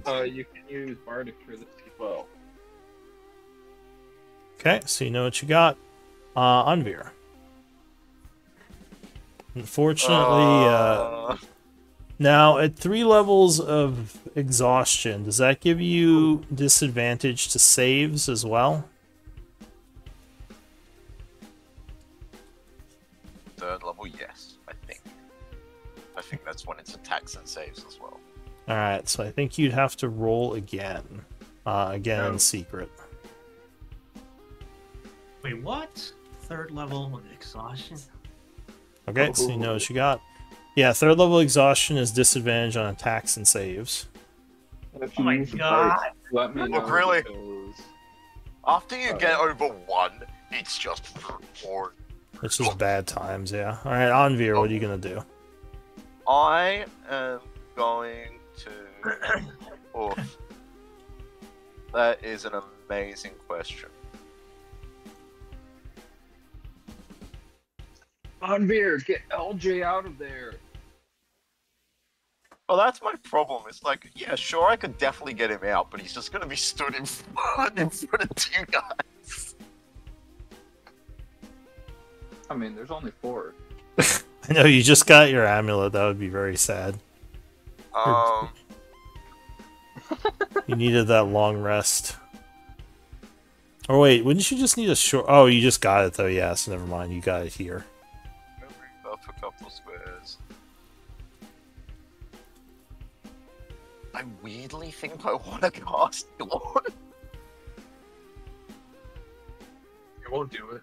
Speaker 4: You can use Bardic for this as well.
Speaker 1: Okay, so you know what you got. Anvir. Unfortunately, now at 3 levels of exhaustion, does that give you disadvantage to saves as well?
Speaker 5: Third level, yes, I think. I think that's when it's attacks and saves as well.
Speaker 1: Alright, so I think you'd have to roll again. Again in
Speaker 4: No.
Speaker 1: secret.
Speaker 2: Wait, what? Third level of exhaustion?
Speaker 1: Okay, so you know what you got. Yeah, 3rd level exhaustion is disadvantage on attacks and saves.
Speaker 4: If
Speaker 2: Oh
Speaker 4: you
Speaker 2: my
Speaker 4: use the
Speaker 2: god!
Speaker 4: Bardic, let me know.
Speaker 5: Look, really?
Speaker 4: because-
Speaker 5: After you get over 1, it's just more.
Speaker 1: It's just bad times, yeah. Alright, Anvir, what are you gonna do?
Speaker 5: I am going to. Oof. That is an amazing question.
Speaker 4: Anvir, get LJ out of there.
Speaker 5: Well, that's my problem. It's like, yeah, sure, I could definitely get him out, but he's just gonna be stood in front of 2 guys.
Speaker 4: I mean, there's only 4.
Speaker 1: I know you just got your amulet, that would be very sad. You needed that long rest. Or wait, wouldn't you just need a short... Oh, you just got it though, yeah, so never mind, you got it here.
Speaker 5: Move up a couple squares. I weirdly think I want to cast Dawn.
Speaker 4: It won't do it.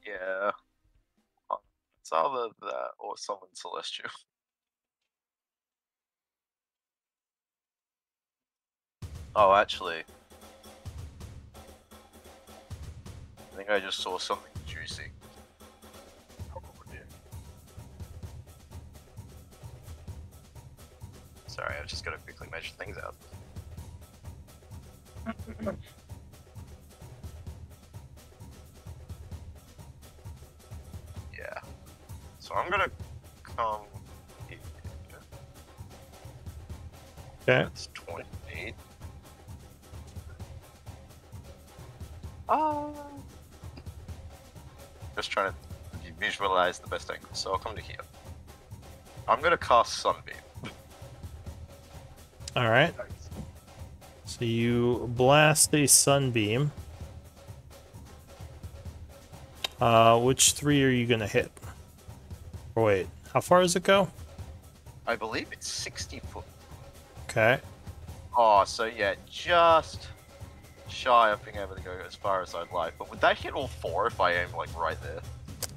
Speaker 5: Yeah. It's either that or summon Celestial. Oh, actually. I think I just saw something juicy. Sorry, I've just got to quickly measure things out. Yeah. So I'm gonna come here.
Speaker 1: Okay.
Speaker 5: That's 28. Just trying to visualize the best angle. So I'll come to here. I'm gonna cast Sunbeam.
Speaker 1: Alright. So you blast a sunbeam. Which 3 are you gonna hit? Or wait, how far does it go?
Speaker 5: I believe it's 60 foot.
Speaker 1: Okay.
Speaker 5: Oh, so yeah, just shy of being able to go as far as I'd like. But would that hit all 4 if I aim like right there?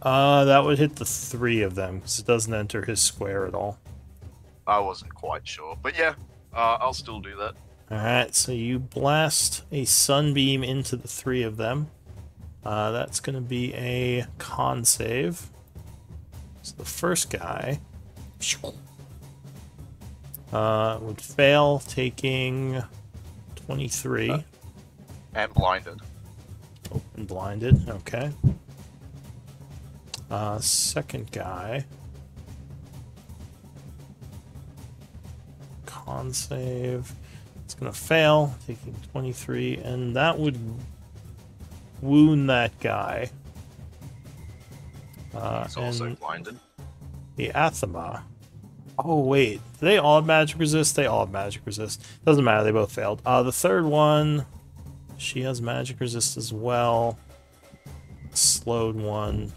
Speaker 1: That would hit the 3 of them, because it doesn't enter his square at all.
Speaker 5: I wasn't quite sure, but yeah, I'll still do that.
Speaker 1: Alright, so you blast a sunbeam into the 3 of them. That's going to be a con save. So the first guy would fail, taking 23.
Speaker 5: And blinded.
Speaker 1: Open blinded, okay. Second guy. Con save. It's gonna fail, taking 23, and that would wound that guy.
Speaker 5: He's also
Speaker 1: And
Speaker 5: blinded.
Speaker 1: the Athema. Oh wait, do they all have magic resist? They all have magic resist. Doesn't matter, they both failed. The third one, she has magic resist as well. Slowed one.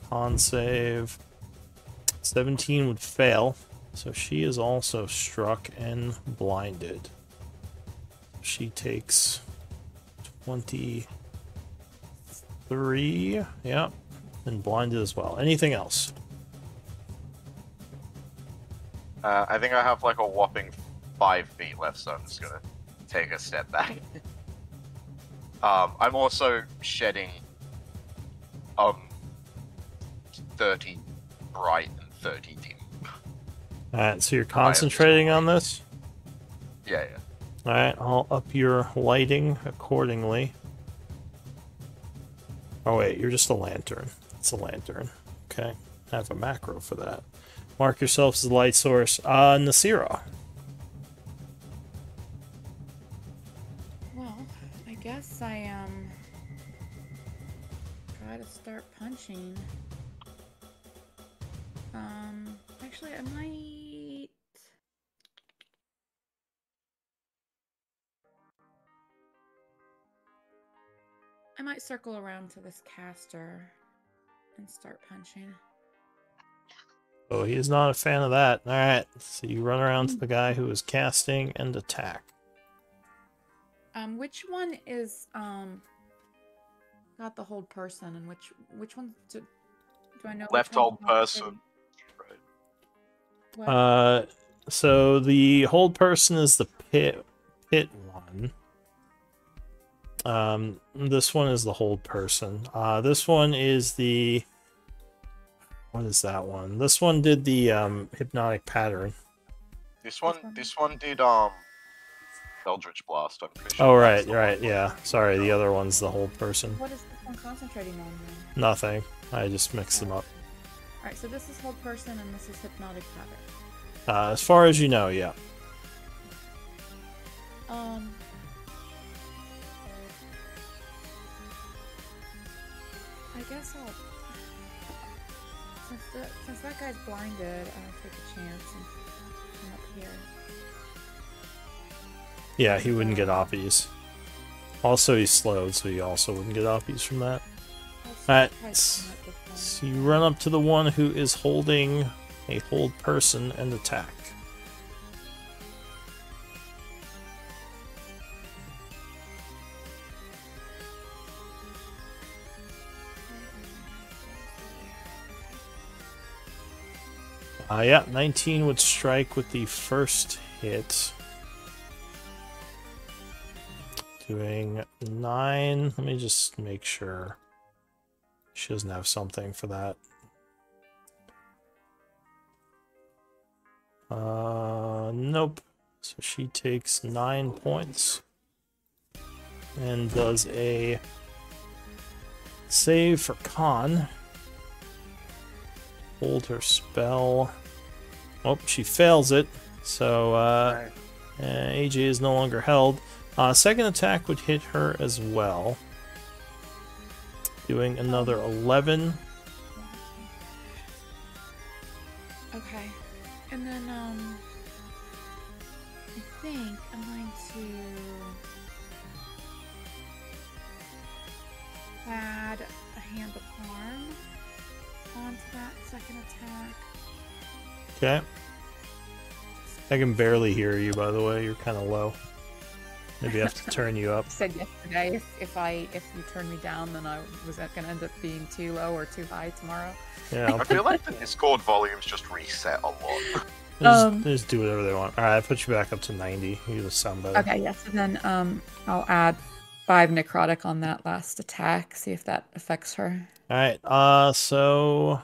Speaker 1: Con save. 17 would fail. So she is also struck and blinded. She takes 23. Yep. And blinded as well. Anything else?
Speaker 5: I think I have like a whopping 5 feet left, so I'm just gonna take a step back. I'm also shedding 30 bright and 30 dim.
Speaker 1: Alright, so you're concentrating on this?
Speaker 5: Yeah, yeah.
Speaker 1: Alright, I'll up your lighting accordingly. Oh wait, you're just a lantern. It's a lantern. Okay, I have a macro for that. Mark yourself as the light source. Nasira.
Speaker 7: Well, I guess I try to start punching. Actually, I might circle around to this caster and start punching.
Speaker 1: Oh, he is not a fan of that. Alright, so you run around to the guy who is casting and attack.
Speaker 7: Which one is got the hold person, and which one do I know?
Speaker 5: Left
Speaker 7: which one
Speaker 5: hold person.
Speaker 7: What?
Speaker 1: So the hold person is the pit one. This one is the hold person. This one is the... What is that one? This one did the hypnotic pattern.
Speaker 5: This one did Eldritch Blast. I'm pretty sure.
Speaker 1: Oh
Speaker 5: that's
Speaker 1: right,
Speaker 5: the one.
Speaker 1: yeah. Sorry, the other one's the hold person.
Speaker 7: What is this one concentrating on then?
Speaker 1: Nothing. I just mixed them up.
Speaker 7: Alright, so this is hold person and this is hypnotic pattern.
Speaker 1: As far as you know, yeah.
Speaker 7: I guess I'll... Since that guy's blinded, I'll take a chance and come up here.
Speaker 1: Yeah, he wouldn't get oppies. Also, he's slowed, so he also wouldn't get oppies from that. Alright, so you run up to the one who is holding a hold person and attack. Yeah, 19 would strike with the first hit. Doing 9. Let me just make sure she doesn't have something for that. Nope. So she takes 9 points and does a save for con. Hold her spell. Oh, she fails it. So AJ is no longer held. Second attack would hit her as well. Doing another 11.
Speaker 7: Okay. And then, I think I'm going to add a hand of harm onto that second attack.
Speaker 1: Okay. I can barely hear you, by the way. You're kind of low. Maybe I have to turn you up.
Speaker 7: I said yesterday if you turn me down, then I was going to end up being too low or too high tomorrow.
Speaker 1: Yeah.
Speaker 5: I feel like the Discord volumes just reset a lot.
Speaker 1: They just do whatever they want. Alright, I put you back up to 90. You just sound better.
Speaker 7: Okay, yes. And then I'll add 5 necrotic on that last attack. See if that affects her.
Speaker 1: Alright, so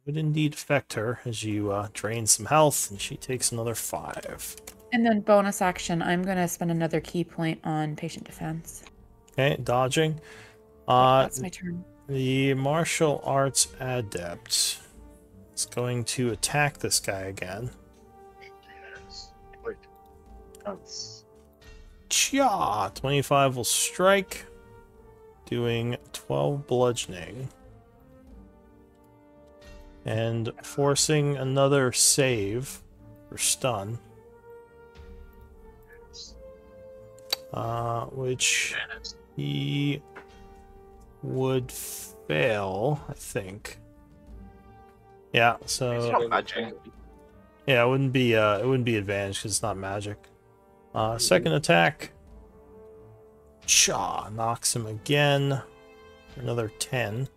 Speaker 1: it would indeed affect her as you drain some health, and she takes another 5.
Speaker 7: And then bonus action, I'm going to spend another key point on patient defense.
Speaker 1: Okay, dodging.
Speaker 7: That's my turn.
Speaker 1: The martial arts adept is going to attack this guy again.
Speaker 4: Wait.
Speaker 1: Chia! 25 will strike, doing 12 bludgeoning. And forcing another save for stun. Which he would fail, I think. Yeah, so
Speaker 5: It's not magic.
Speaker 1: yeah, it wouldn't be advantage because it's not magic. Second attack. Cha knocks him again. Another 10.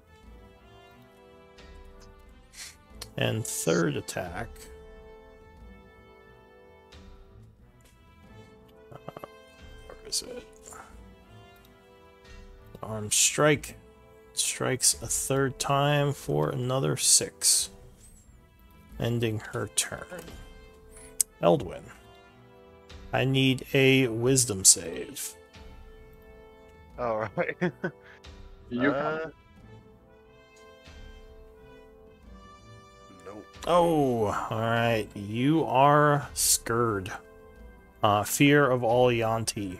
Speaker 1: And third attack. Where is it? Arm strike. Strikes a third time for another 6. Ending her turn. Eldwin. I need a wisdom save.
Speaker 8: All right.
Speaker 4: You
Speaker 8: Nope.
Speaker 1: Oh, alright. You are scared. Fear of all Yanti.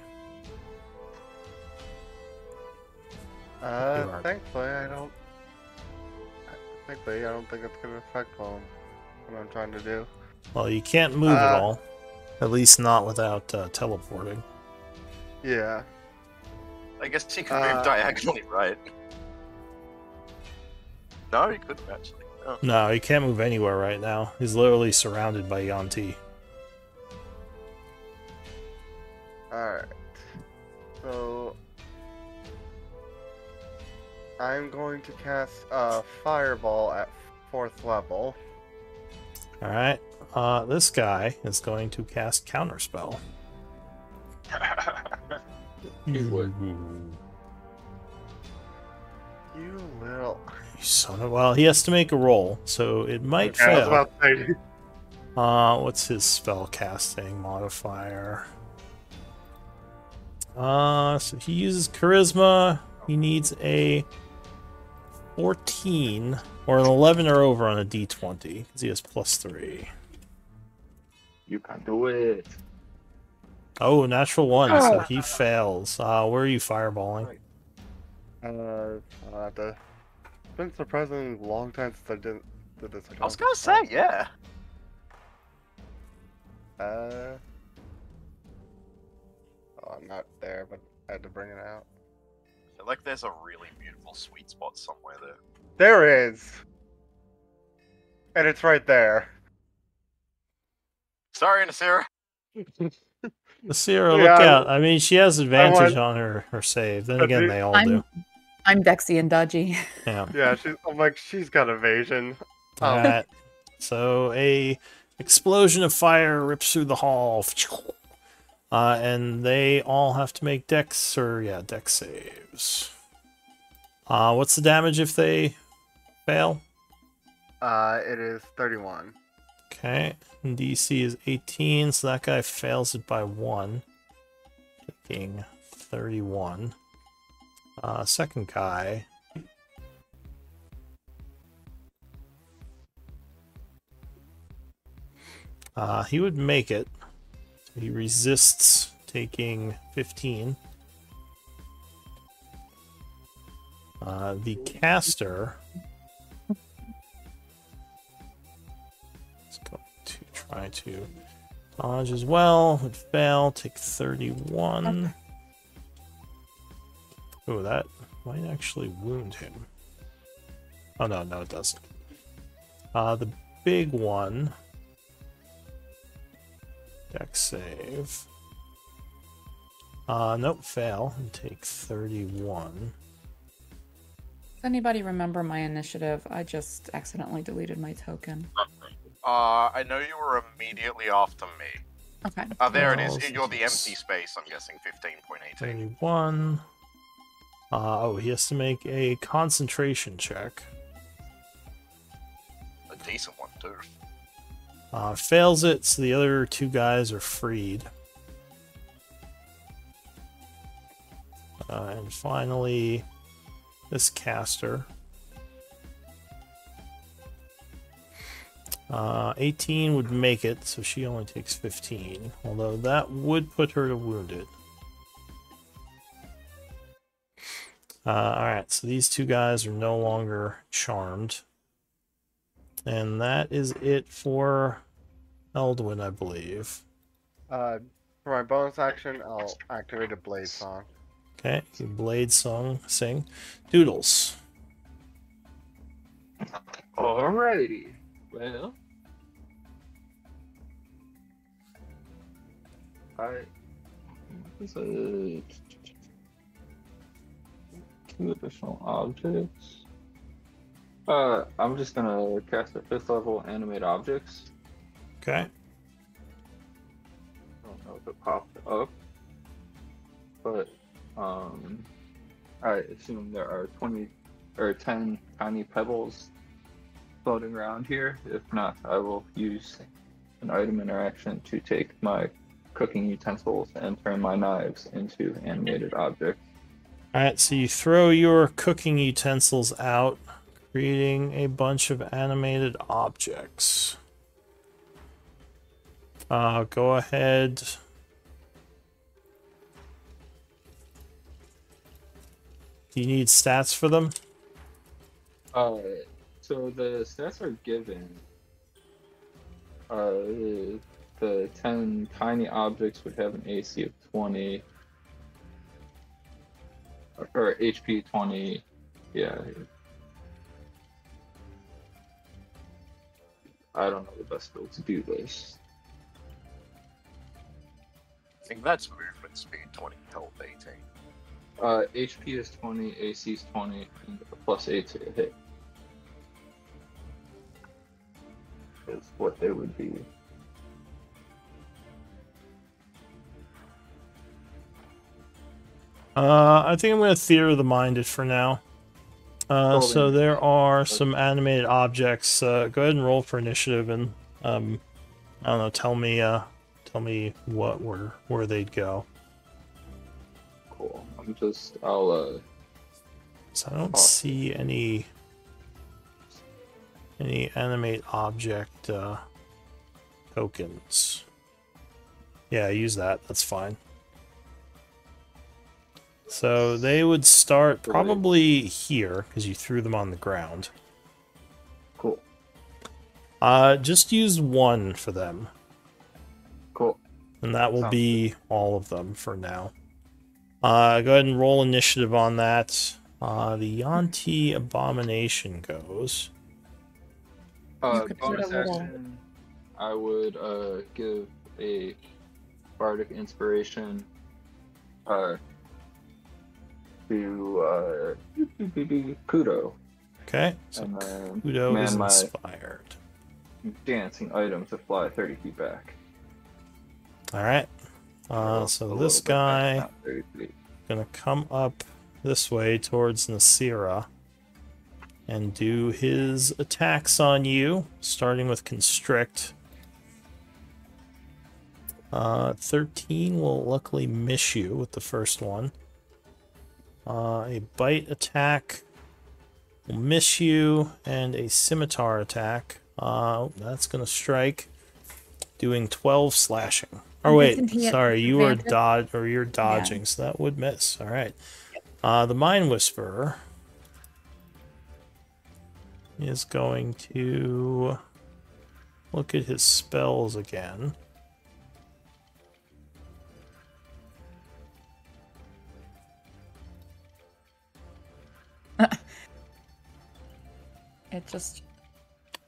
Speaker 1: are.
Speaker 8: Thankfully, I don't. Thankfully, I don't think it's gonna affect what I'm trying to do.
Speaker 1: Well, you can't move at all. At least not without teleporting.
Speaker 8: Yeah.
Speaker 5: I guess he could move diagonally, right? No, he couldn't actually. Oh.
Speaker 1: No, he can't move anywhere right now. He's literally surrounded by Yanti.
Speaker 8: Alright. So I'm going to cast a fireball at 4th level.
Speaker 1: Alright. This guy is going to cast Counterspell.
Speaker 4: He would.
Speaker 8: You little.
Speaker 1: You son of... Well, he has to make a roll, so it might
Speaker 8: I was
Speaker 1: fail.
Speaker 8: about to say.
Speaker 1: What's his spell casting modifier? So he uses Charisma. He needs a 14 or an 11 or over on a D20 because he has +3.
Speaker 4: You can do it.
Speaker 1: Oh, natural 1, so he fails. Where are you fireballing?
Speaker 8: I'll have to. It's been surprisingly long time since I did this.
Speaker 5: I was gonna say, yeah.
Speaker 8: Oh, I'm not there, but I had to bring it out.
Speaker 5: I feel like there's a really beautiful sweet spot somewhere there.
Speaker 8: There is! And it's right there.
Speaker 5: Sorry, Nasira.
Speaker 1: Sierra, look
Speaker 8: Yeah,
Speaker 1: out. I mean, she has advantage on her save. Then again, they all do.
Speaker 9: I'm Dexy and Dodgy.
Speaker 1: Yeah.
Speaker 8: Yeah, I'm like, she's got evasion.
Speaker 1: Alright. So a explosion of fire rips through the hall. And they all have to make dex saves. What's the damage if they fail?
Speaker 8: It is 31.
Speaker 1: Okay. And DC is 18, so that guy fails it by 1. Taking 31. Second guy. He would make it. So he resists taking 15. The caster is going to try to dodge as well. Would fail. Take 31. Oh, that might actually wound him. Oh, no, it doesn't. The big one. Dex save. Nope, fail. And take 31.
Speaker 9: Does anybody remember my initiative? I just accidentally deleted my token.
Speaker 5: I know you were immediately after me.
Speaker 9: Okay.
Speaker 5: There it is. You're the empty space, I'm guessing. 15.18.
Speaker 1: 31. Oh, he has to make a concentration check.
Speaker 5: A decent one, too.
Speaker 1: Fails it, so the other two guys are freed. And finally, this caster. 18 would make it, so she only takes 15. Although that would put her to wounded. Alright, so these two guys are no longer charmed. And that is it for Eldwin, I believe.
Speaker 8: For my bonus action, I'll activate a Blade Song.
Speaker 1: Okay, you Blade Song, sing. Doodles.
Speaker 4: Alrighty. Well, two additional objects. I'm just gonna cast a 5th level animate objects.
Speaker 1: Okay.
Speaker 4: I don't know if it popped up, but I assume there are 20 or 10 tiny pebbles floating around here. If not, I will use an item interaction to take my cooking utensils and turn my knives into animated objects.
Speaker 1: Alright, so you throw your cooking utensils out, creating a bunch of animated objects. Go ahead. Do you need stats for them?
Speaker 4: So the stats are given. The 10 tiny objects would have an AC of 20. Or HP 20. Yeah. I don't know the best build to do this.
Speaker 5: I think that's movement speed 20, health 18.
Speaker 4: HP is 20, AC is 20, and plus 8 to hit. Is what they would be.
Speaker 1: I think I'm going to Theater of the Minded for now. So there are some animated objects. Go ahead and roll for initiative, and I don't know. Tell me what where they'd go.
Speaker 4: Cool.
Speaker 1: So I don't see any animate object tokens. Yeah, use that. That's fine. So they would start probably here, because you threw them on the ground.
Speaker 4: Cool.
Speaker 1: Just use one for them.
Speaker 4: Cool.
Speaker 1: And that will be all of them for now. Go ahead and roll initiative on that. The Yuan-ti Abomination goes.
Speaker 4: Bonus action, I would give a bardic inspiration to Kudo.
Speaker 1: Okay, so Kudo is inspired.
Speaker 4: Dancing item to fly 30 feet back.
Speaker 1: Alright. So this guy gonna come up this way towards Nasira and do his attacks on you, starting with Constrict. 13 will luckily miss you with the first one. A bite attack will miss you, and a scimitar attack. That's gonna strike, doing 12 slashing. Oh wait, sorry, you are you're dodging, so that would miss. All right. The Mind Whisperer is going to look at his spells again.
Speaker 9: It just...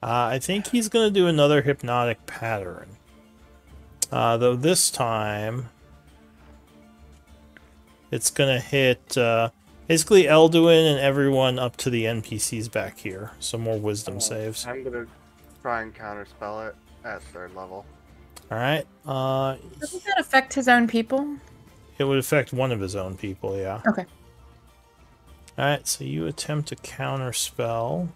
Speaker 1: I think he's going to do another hypnotic pattern. Though this time, it's going to hit basically Elduin and everyone up to the NPCs back here. Some more wisdom saves.
Speaker 8: I'm going to try and counterspell it at 3rd level.
Speaker 1: Alright.
Speaker 9: Doesn't that affect his own people?
Speaker 1: It would affect one of his own people, yeah.
Speaker 9: Okay.
Speaker 1: Alright, so you attempt to counterspell.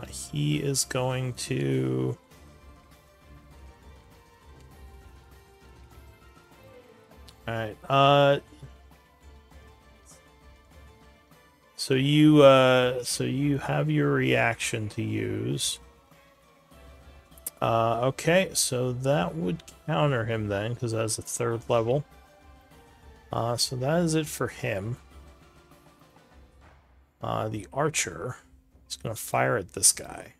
Speaker 1: He is going to... Alright, so you have your reaction to use. Okay, so that would counter him then, because that's a 3rd level. So that is it for him. The archer is going to fire at this guy.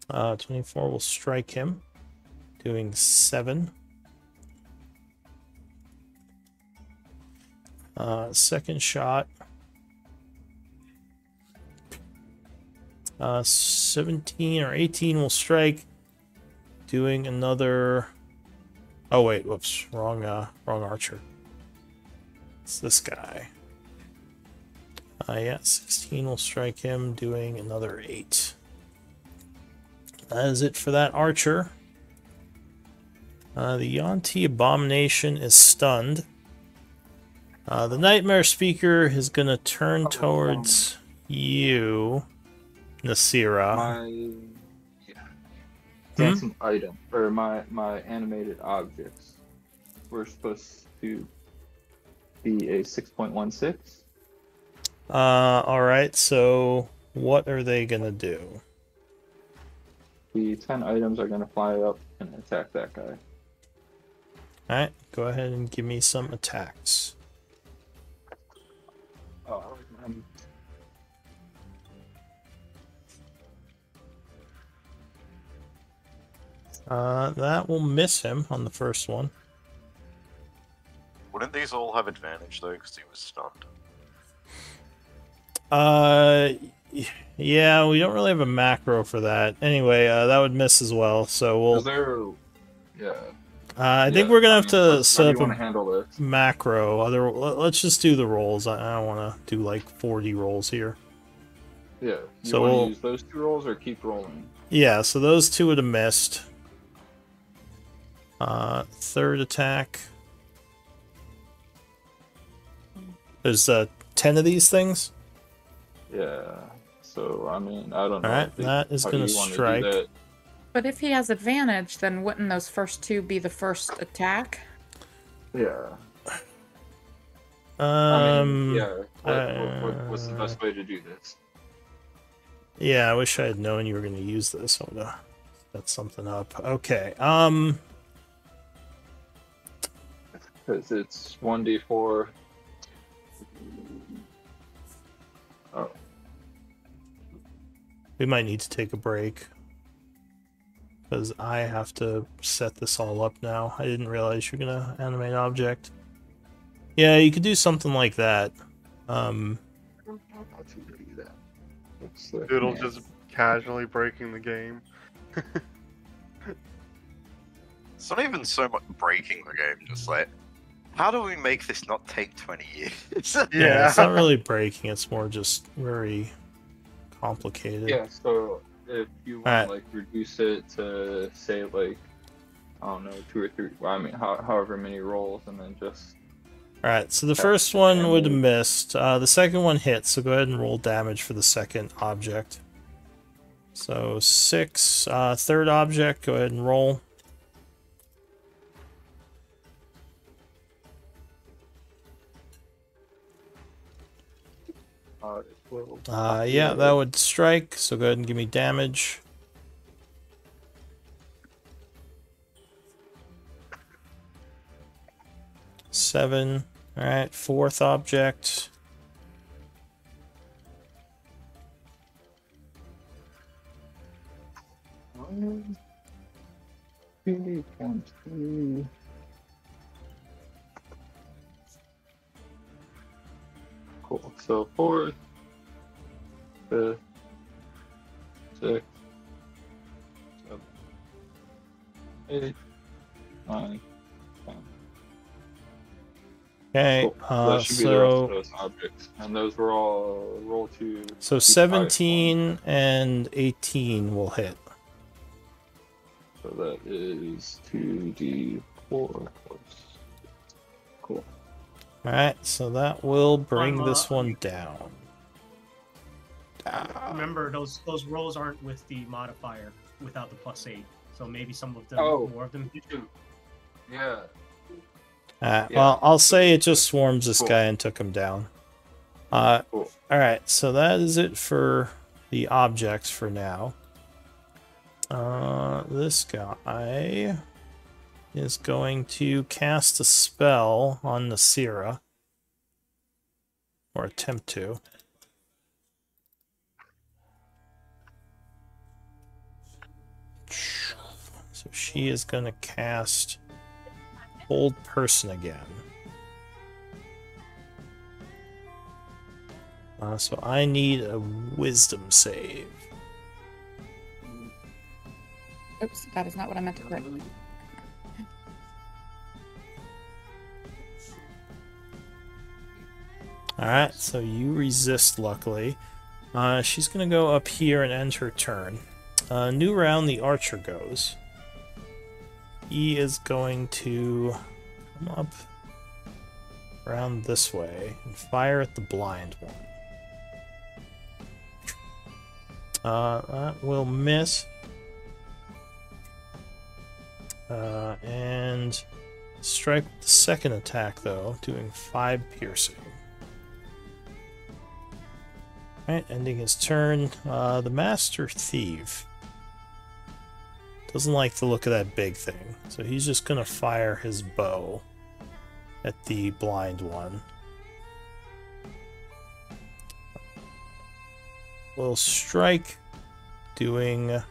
Speaker 1: 24 will strike him, doing 7. Second shot. 17 or 18 will strike, doing another... Oh wait, whoops, wrong archer. It's this guy. Yeah, 16 will strike him, doing another 8. That is it for that archer. The Yuan-ti Abomination is stunned. The Nightmare Speaker is going to turn towards you. Nasira.
Speaker 4: My dancing item or my animated objects were supposed to be a 6.16.
Speaker 1: Alright, so what are they gonna do?
Speaker 4: The 10 items are gonna fly up and attack that guy.
Speaker 1: Alright, go ahead and give me some attacks.
Speaker 4: Oh,
Speaker 1: That will miss him on the first one.
Speaker 5: Wouldn't these all have advantage though, because he was stunned?
Speaker 1: Yeah, we don't really have a macro for that. Anyway, that would miss as well, so we'll...
Speaker 4: Is there... Yeah.
Speaker 1: I think we're gonna have to
Speaker 4: how
Speaker 1: set
Speaker 4: do
Speaker 1: up
Speaker 4: you want to
Speaker 1: a
Speaker 4: handle this?
Speaker 1: macro. Let's just do the rolls. I don't want to do like 40 rolls here.
Speaker 4: Yeah. You
Speaker 1: So
Speaker 4: want
Speaker 1: we'll-
Speaker 4: to use those 2 rolls or keep rolling?
Speaker 1: Yeah, so those 2 would have missed. Third attack. There's 10 of these things.
Speaker 4: Yeah. So, I mean, I don't know.
Speaker 1: Alright,
Speaker 4: if they-
Speaker 1: that is
Speaker 4: how
Speaker 1: gonna
Speaker 4: you wanna do
Speaker 1: strike.
Speaker 4: that.
Speaker 9: But if he has advantage, then wouldn't those first 2 be the first attack?
Speaker 4: Yeah. I mean, yeah. What's the
Speaker 1: uh,
Speaker 4: best way to do this?
Speaker 1: Yeah, I wish I had known you were going to use this. I would have set something up. Okay.
Speaker 4: Because it's 1d4. Oh.
Speaker 1: We might need to take a break. Because I have to set this all up now. I didn't realize you're going to animate object. Yeah, you could do something like that.
Speaker 8: Doodle just casually breaking the game.
Speaker 5: It's not even so much breaking the game, just like, how do we make this not take 20 years?
Speaker 1: Yeah, it's not really breaking. It's more just very complicated.
Speaker 4: Yeah, so if you want to like reduce it to say like, I don't know, 2 or 3, well, I mean however many rolls, and then just
Speaker 1: Alright, so the first one would have missed. The second one hit, so go ahead and roll damage for the second object. So 6, third object, go ahead and roll. Yeah, that would strike, so go ahead and give me damage. Seven. Alright, fourth object.
Speaker 4: Cool. So 4th, 5th, 6th, 7th, 8th, 9th, 10th.
Speaker 1: Okay,
Speaker 4: Cool. That should be the rest of those objects, and those were all roll 2.
Speaker 1: So 17 and 18 will hit.
Speaker 4: So that is 2d4 plus. Cool.
Speaker 1: Alright, so that will bring this one down.
Speaker 2: Remember, those rolls aren't with the modifier, without the +8. So maybe some of them,
Speaker 4: Oh.
Speaker 2: more of them.
Speaker 4: Yeah.
Speaker 1: Alright,
Speaker 4: Yeah.
Speaker 1: well, I'll say it just swarms this
Speaker 4: Cool.
Speaker 1: guy and took him down.
Speaker 4: Cool.
Speaker 1: Alright, so that is it for the objects for now. This guy is going to cast a spell on Nasira. Or attempt to. So she is going to cast Hold Person again. So I need a wisdom save.
Speaker 9: Oops, that is not what I meant to click.
Speaker 1: Alright, so you resist, luckily. She's going to go up here and end her turn. New round, the archer goes. He is going to come up around this way and fire at the blind one. That will miss. And strike with the second attack, though, doing 5 piercing. Alright, ending his turn. The Master Thief doesn't like the look of that big thing, so he's just gonna fire his bow at the blind one. Will strike, doing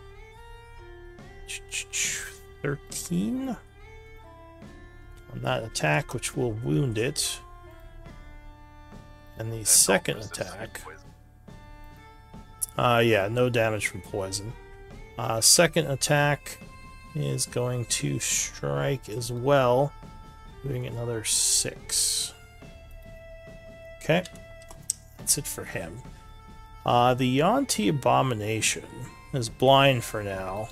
Speaker 1: 13 on that attack, which will wound it. And the second attack, yeah, no damage from poison. Second attack is going to strike as well, doing another 6. Okay, that's it for him. The Yuan-ti Abomination is blind for now.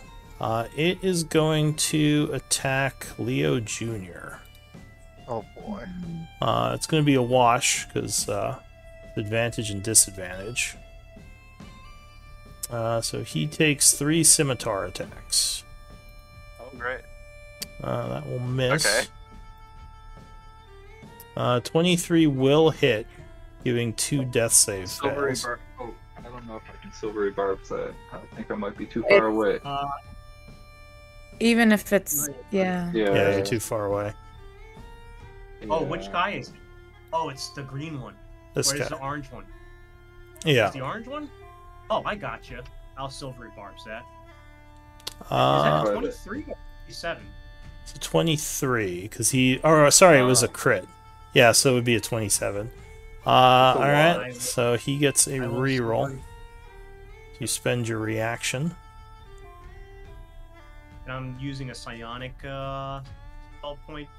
Speaker 1: It is going to attack Leo Jr.
Speaker 8: Oh boy.
Speaker 1: It's going to be a wash, because advantage and disadvantage. So he takes 3 scimitar attacks.
Speaker 5: Oh, great.
Speaker 1: That will miss.
Speaker 5: Okay.
Speaker 1: 23 will hit, giving 2 death save
Speaker 4: Silvery
Speaker 1: fails.
Speaker 4: barb. Oh, I don't know if I can silvery barbs that. I think I might be too far away.
Speaker 9: Even if it's yeah.
Speaker 1: Yeah, you're too far away.
Speaker 2: Oh, which guy is it? Oh, it's the green one.
Speaker 1: This
Speaker 2: or
Speaker 1: guy.
Speaker 2: is the orange one?
Speaker 1: Yeah.
Speaker 2: Is the orange one? Oh, I gotcha. I'll silvery barbs that. Is
Speaker 1: Uh,
Speaker 2: that 23 or 27?
Speaker 1: so 23, because he... Oh, sorry, it was a crit. Yeah, so it would be a 27. Alright, so he gets a reroll. You spend your reaction.
Speaker 2: And I'm using a psionic spell point,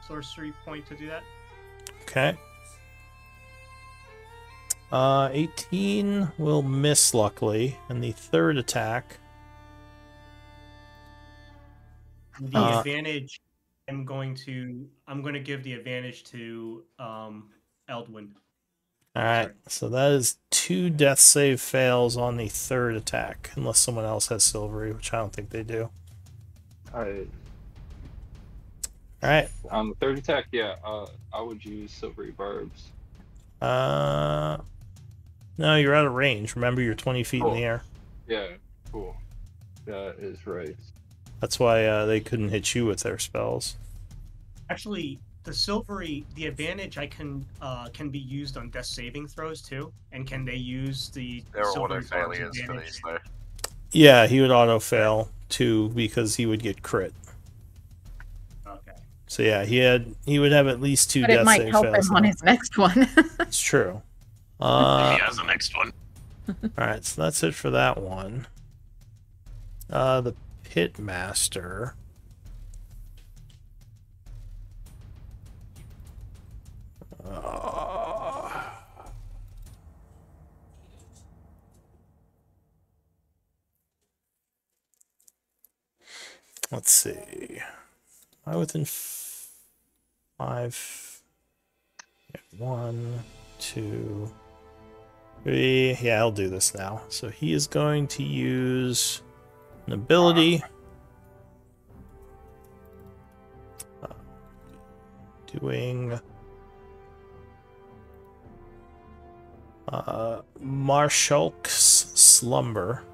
Speaker 2: sorcery point to do that.
Speaker 1: Okay. 18 will miss, luckily, and the third attack.
Speaker 2: The advantage, I'm going to give the advantage to Eldwin.
Speaker 1: Alright, so that is 2 death save fails on the third attack, unless someone else has silvery, which I don't think they do. Alright.
Speaker 4: On the third attack, yeah, I would use silvery barbs.
Speaker 1: No, you're out of range. Remember, you're 20 feet in the air.
Speaker 4: Yeah, cool. That is right.
Speaker 1: That's why they couldn't hit you with their spells.
Speaker 2: Actually, the advantage I can be used on death saving throws too. And can they use the
Speaker 5: There are
Speaker 2: silvery
Speaker 5: auto
Speaker 2: barbs
Speaker 5: failures for
Speaker 2: advantage?
Speaker 5: these, though.
Speaker 1: Yeah, he would auto fail too, because he would get crit.
Speaker 2: Okay.
Speaker 1: So yeah, he would have at least 2
Speaker 9: But
Speaker 1: death
Speaker 9: it might
Speaker 1: save
Speaker 9: help
Speaker 1: fails.
Speaker 9: him on his next one.
Speaker 1: It's true.
Speaker 5: He has the next one.
Speaker 1: Alright, so that's it for that one. The Pitmaster. Let's see. Am I within 5? 1, 2, 3. Yeah, I'll do this now. So he is going to use an ability. Doing Marshalk's Slumber.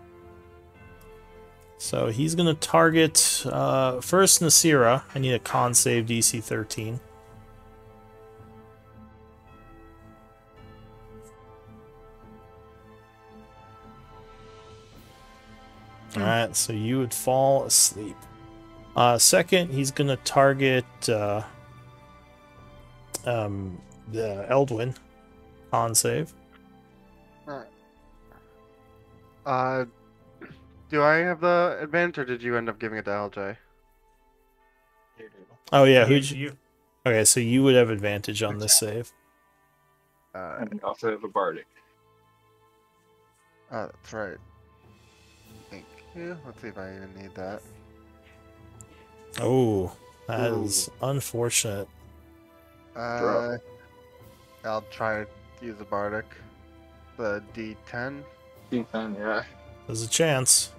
Speaker 1: So he's going to target first Nasira. I need a con save DC 13. Alright, so you would fall asleep. Second, he's going to target the Eldwin. Con save.
Speaker 8: Do I have the advantage, or did you end up giving it to LJ?
Speaker 1: Oh yeah,
Speaker 2: Here's
Speaker 1: who'd you...
Speaker 2: you.
Speaker 1: Okay, so you would have advantage on this save.
Speaker 4: And we also have a bardic.
Speaker 8: Oh, that's right. Thank you. Let's see if I even need that.
Speaker 1: Oh, that is unfortunate.
Speaker 8: I'll try to use a bardic. The D10.
Speaker 4: D10, yeah.
Speaker 1: There's a chance.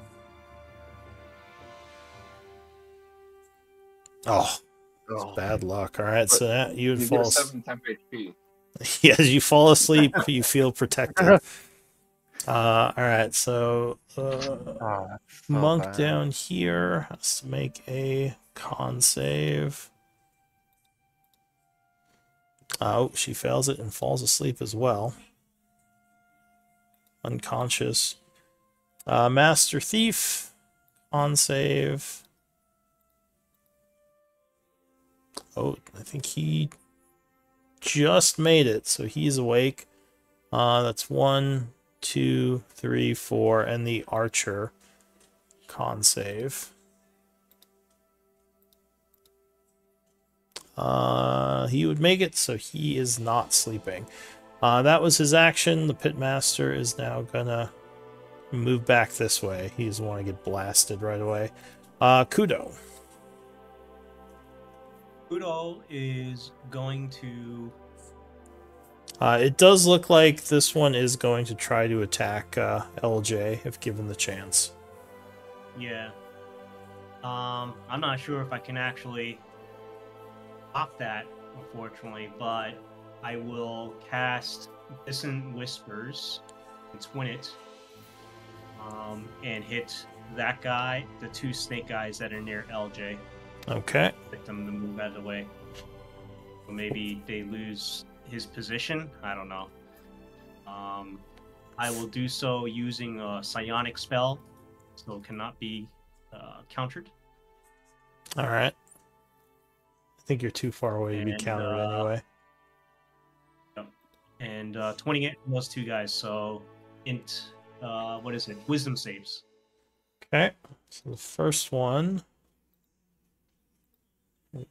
Speaker 1: Oh, it's bad luck. All right, so that you would
Speaker 4: You
Speaker 1: fall.
Speaker 4: get 7 temp HP.
Speaker 1: Yeah, as you fall asleep, you feel protected. All right, so
Speaker 8: Oh, that's so
Speaker 1: monk
Speaker 8: bad.
Speaker 1: down here has to make a con save. Oh, she fails it and falls asleep as well. Unconscious. Master Thief, con save. Oh, I think he just made it, so he's awake. That's 1, 2, 3, 4, and the archer con save. He would make it, so he is not sleeping. That was his action. The pitmaster is now gonna move back this way. He doesn't want to get blasted right away. Kudo.
Speaker 2: Kudo is going to.
Speaker 1: It does look like this one is going to try to attack LJ if given the chance.
Speaker 2: Yeah. I'm not sure if I can actually stop that, unfortunately, but I will cast Dissonant Whispers and twin it, and hit that guy, the 2 snake guys that are near LJ.
Speaker 1: Okay.
Speaker 2: Get them to move out of the way. So maybe they lose his position. I don't know. I will do so using a psionic spell, so it cannot be countered.
Speaker 1: All right. I think you're too far away to be
Speaker 2: And,
Speaker 1: countered anyway.
Speaker 2: And 20 it from those 2 guys. So what is it? Wisdom saves.
Speaker 1: Okay. So the first one,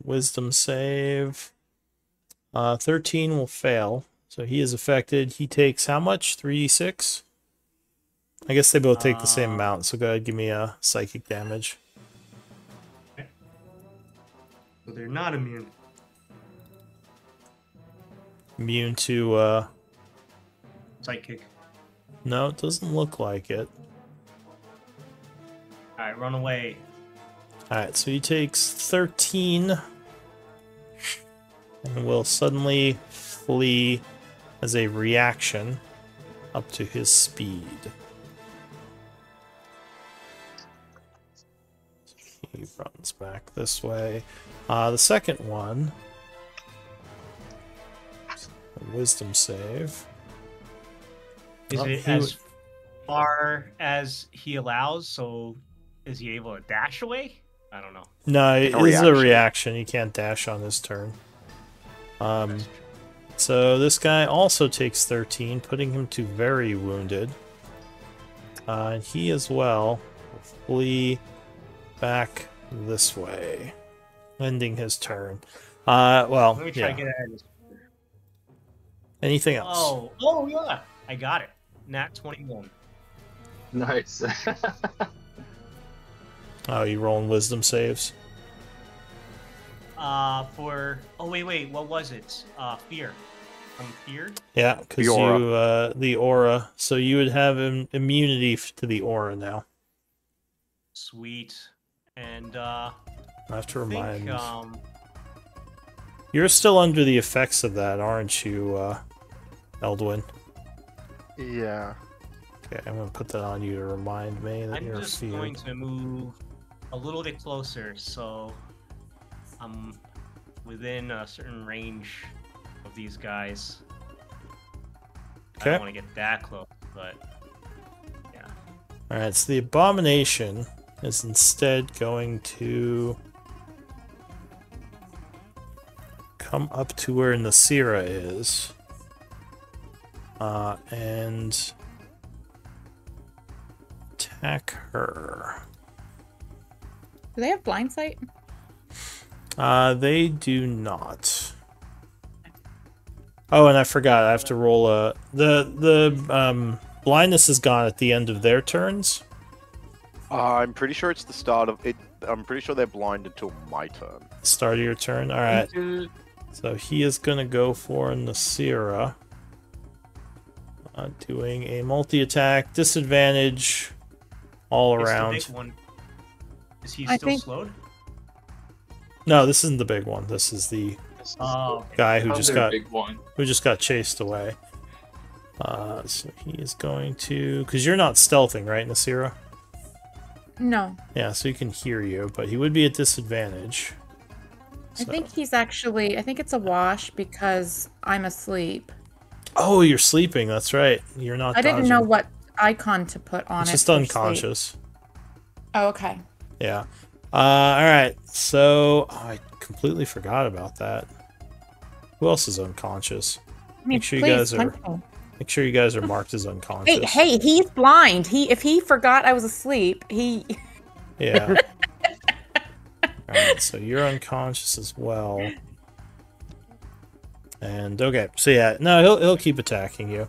Speaker 1: wisdom save. 13 will fail. So he is affected. He takes how much? 3d6? I guess they both take the same amount, so go ahead, give me a psychic damage.
Speaker 2: So they're not immune.
Speaker 1: Immune to,
Speaker 2: Psychic.
Speaker 1: no, it doesn't look like it.
Speaker 2: Alright, run away.
Speaker 1: Alright, so he takes 13 and will suddenly flee as a reaction up to his speed. He runs back this way. The second one, a wisdom save.
Speaker 2: Is
Speaker 1: Oh,
Speaker 2: it
Speaker 1: he
Speaker 2: as far as he allows? So is he able to dash away? I don't know.
Speaker 1: No, it
Speaker 3: A
Speaker 1: is a
Speaker 3: reaction.
Speaker 1: reaction. He can't dash on his turn. So this guy also takes 13, putting him to very wounded. He as well will flee back this way, ending his turn. Well,
Speaker 2: Let me try
Speaker 1: yeah.
Speaker 2: to get ahead of this.
Speaker 1: Anything else?
Speaker 2: Oh yeah, I got it. Nat 21.
Speaker 4: Nice.
Speaker 1: Oh, you rolling wisdom saves?
Speaker 2: Wait, what was it? Fear. I'm feared.
Speaker 1: Yeah, because
Speaker 3: The aura.
Speaker 1: you the aura. So you would have immunity to the aura now.
Speaker 2: Sweet. And
Speaker 1: I have to
Speaker 2: I
Speaker 1: remind.
Speaker 2: think
Speaker 1: You're still under the effects of that, aren't you, Eldwin?
Speaker 8: Yeah.
Speaker 1: Okay, I'm gonna put that on you to remind me that
Speaker 2: I'm
Speaker 1: you're
Speaker 2: just
Speaker 1: feared.
Speaker 2: going to move a little bit closer, so I'm within a certain range of these guys. I
Speaker 1: Okay.
Speaker 2: don't want to get that close, but yeah.
Speaker 1: Alright, so the abomination is instead going to come up to where Nasira is. And attack her.
Speaker 9: Do they have blind sight?
Speaker 1: They do not. Oh, and I forgot. I have to roll a the blindness is gone at the end of their turns.
Speaker 3: I'm pretty sure it's the start of it. I'm pretty sure they're blind until my turn.
Speaker 1: Start of your turn. All right. So he is gonna go for Nasira. Doing a multi-attack, disadvantage, all
Speaker 2: It's the
Speaker 1: around.
Speaker 2: big one. Is he
Speaker 9: I
Speaker 2: still
Speaker 9: think-
Speaker 2: slowed?
Speaker 1: No, this isn't the big one. This is the
Speaker 2: Oh,
Speaker 1: guy who just
Speaker 4: Other
Speaker 1: got
Speaker 4: big one.
Speaker 1: chased away. So he is going to, because you're not stealthing, right, Nasira?
Speaker 9: No.
Speaker 1: Yeah, so he can hear you, but he would be at disadvantage.
Speaker 9: I think he's actually. I think it's a wash because I'm asleep.
Speaker 1: Oh, you're sleeping. That's right. You're not.
Speaker 9: I didn't know
Speaker 1: dodging.
Speaker 9: what icon to put on
Speaker 1: It's
Speaker 9: it.
Speaker 1: just
Speaker 9: for sleep.
Speaker 1: unconscious.
Speaker 9: Oh, okay.
Speaker 1: Yeah. All right. So I completely forgot about that. Who else is unconscious?
Speaker 9: I mean,
Speaker 1: Make sure you
Speaker 9: please
Speaker 1: guys are.
Speaker 9: punch me.
Speaker 1: Make sure you guys are marked as unconscious.
Speaker 9: Hey, he's blind. If he forgot I was asleep, he.
Speaker 1: Yeah. Alright, so you're unconscious as well. And okay, so yeah, no, he'll keep attacking you.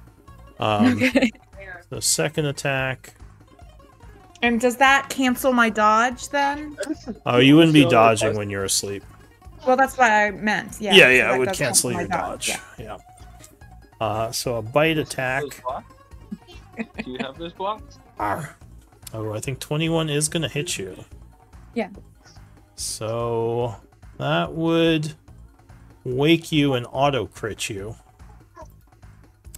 Speaker 9: Okay.
Speaker 1: So second attack.
Speaker 9: And does that cancel my dodge then?
Speaker 1: Oh, you wouldn't be dodging when you're asleep.
Speaker 9: Well, that's what I meant. Yeah.
Speaker 1: Yeah,
Speaker 9: so
Speaker 1: yeah,
Speaker 9: that
Speaker 1: it would
Speaker 9: does
Speaker 1: cancel
Speaker 9: my
Speaker 1: your dodge.
Speaker 9: Yeah.
Speaker 1: Yeah. So a bite attack.
Speaker 4: Do you have those blocks?
Speaker 1: Arr. Oh, I think 21 is gonna hit you.
Speaker 9: Yeah.
Speaker 1: So that would wake you and auto crit you.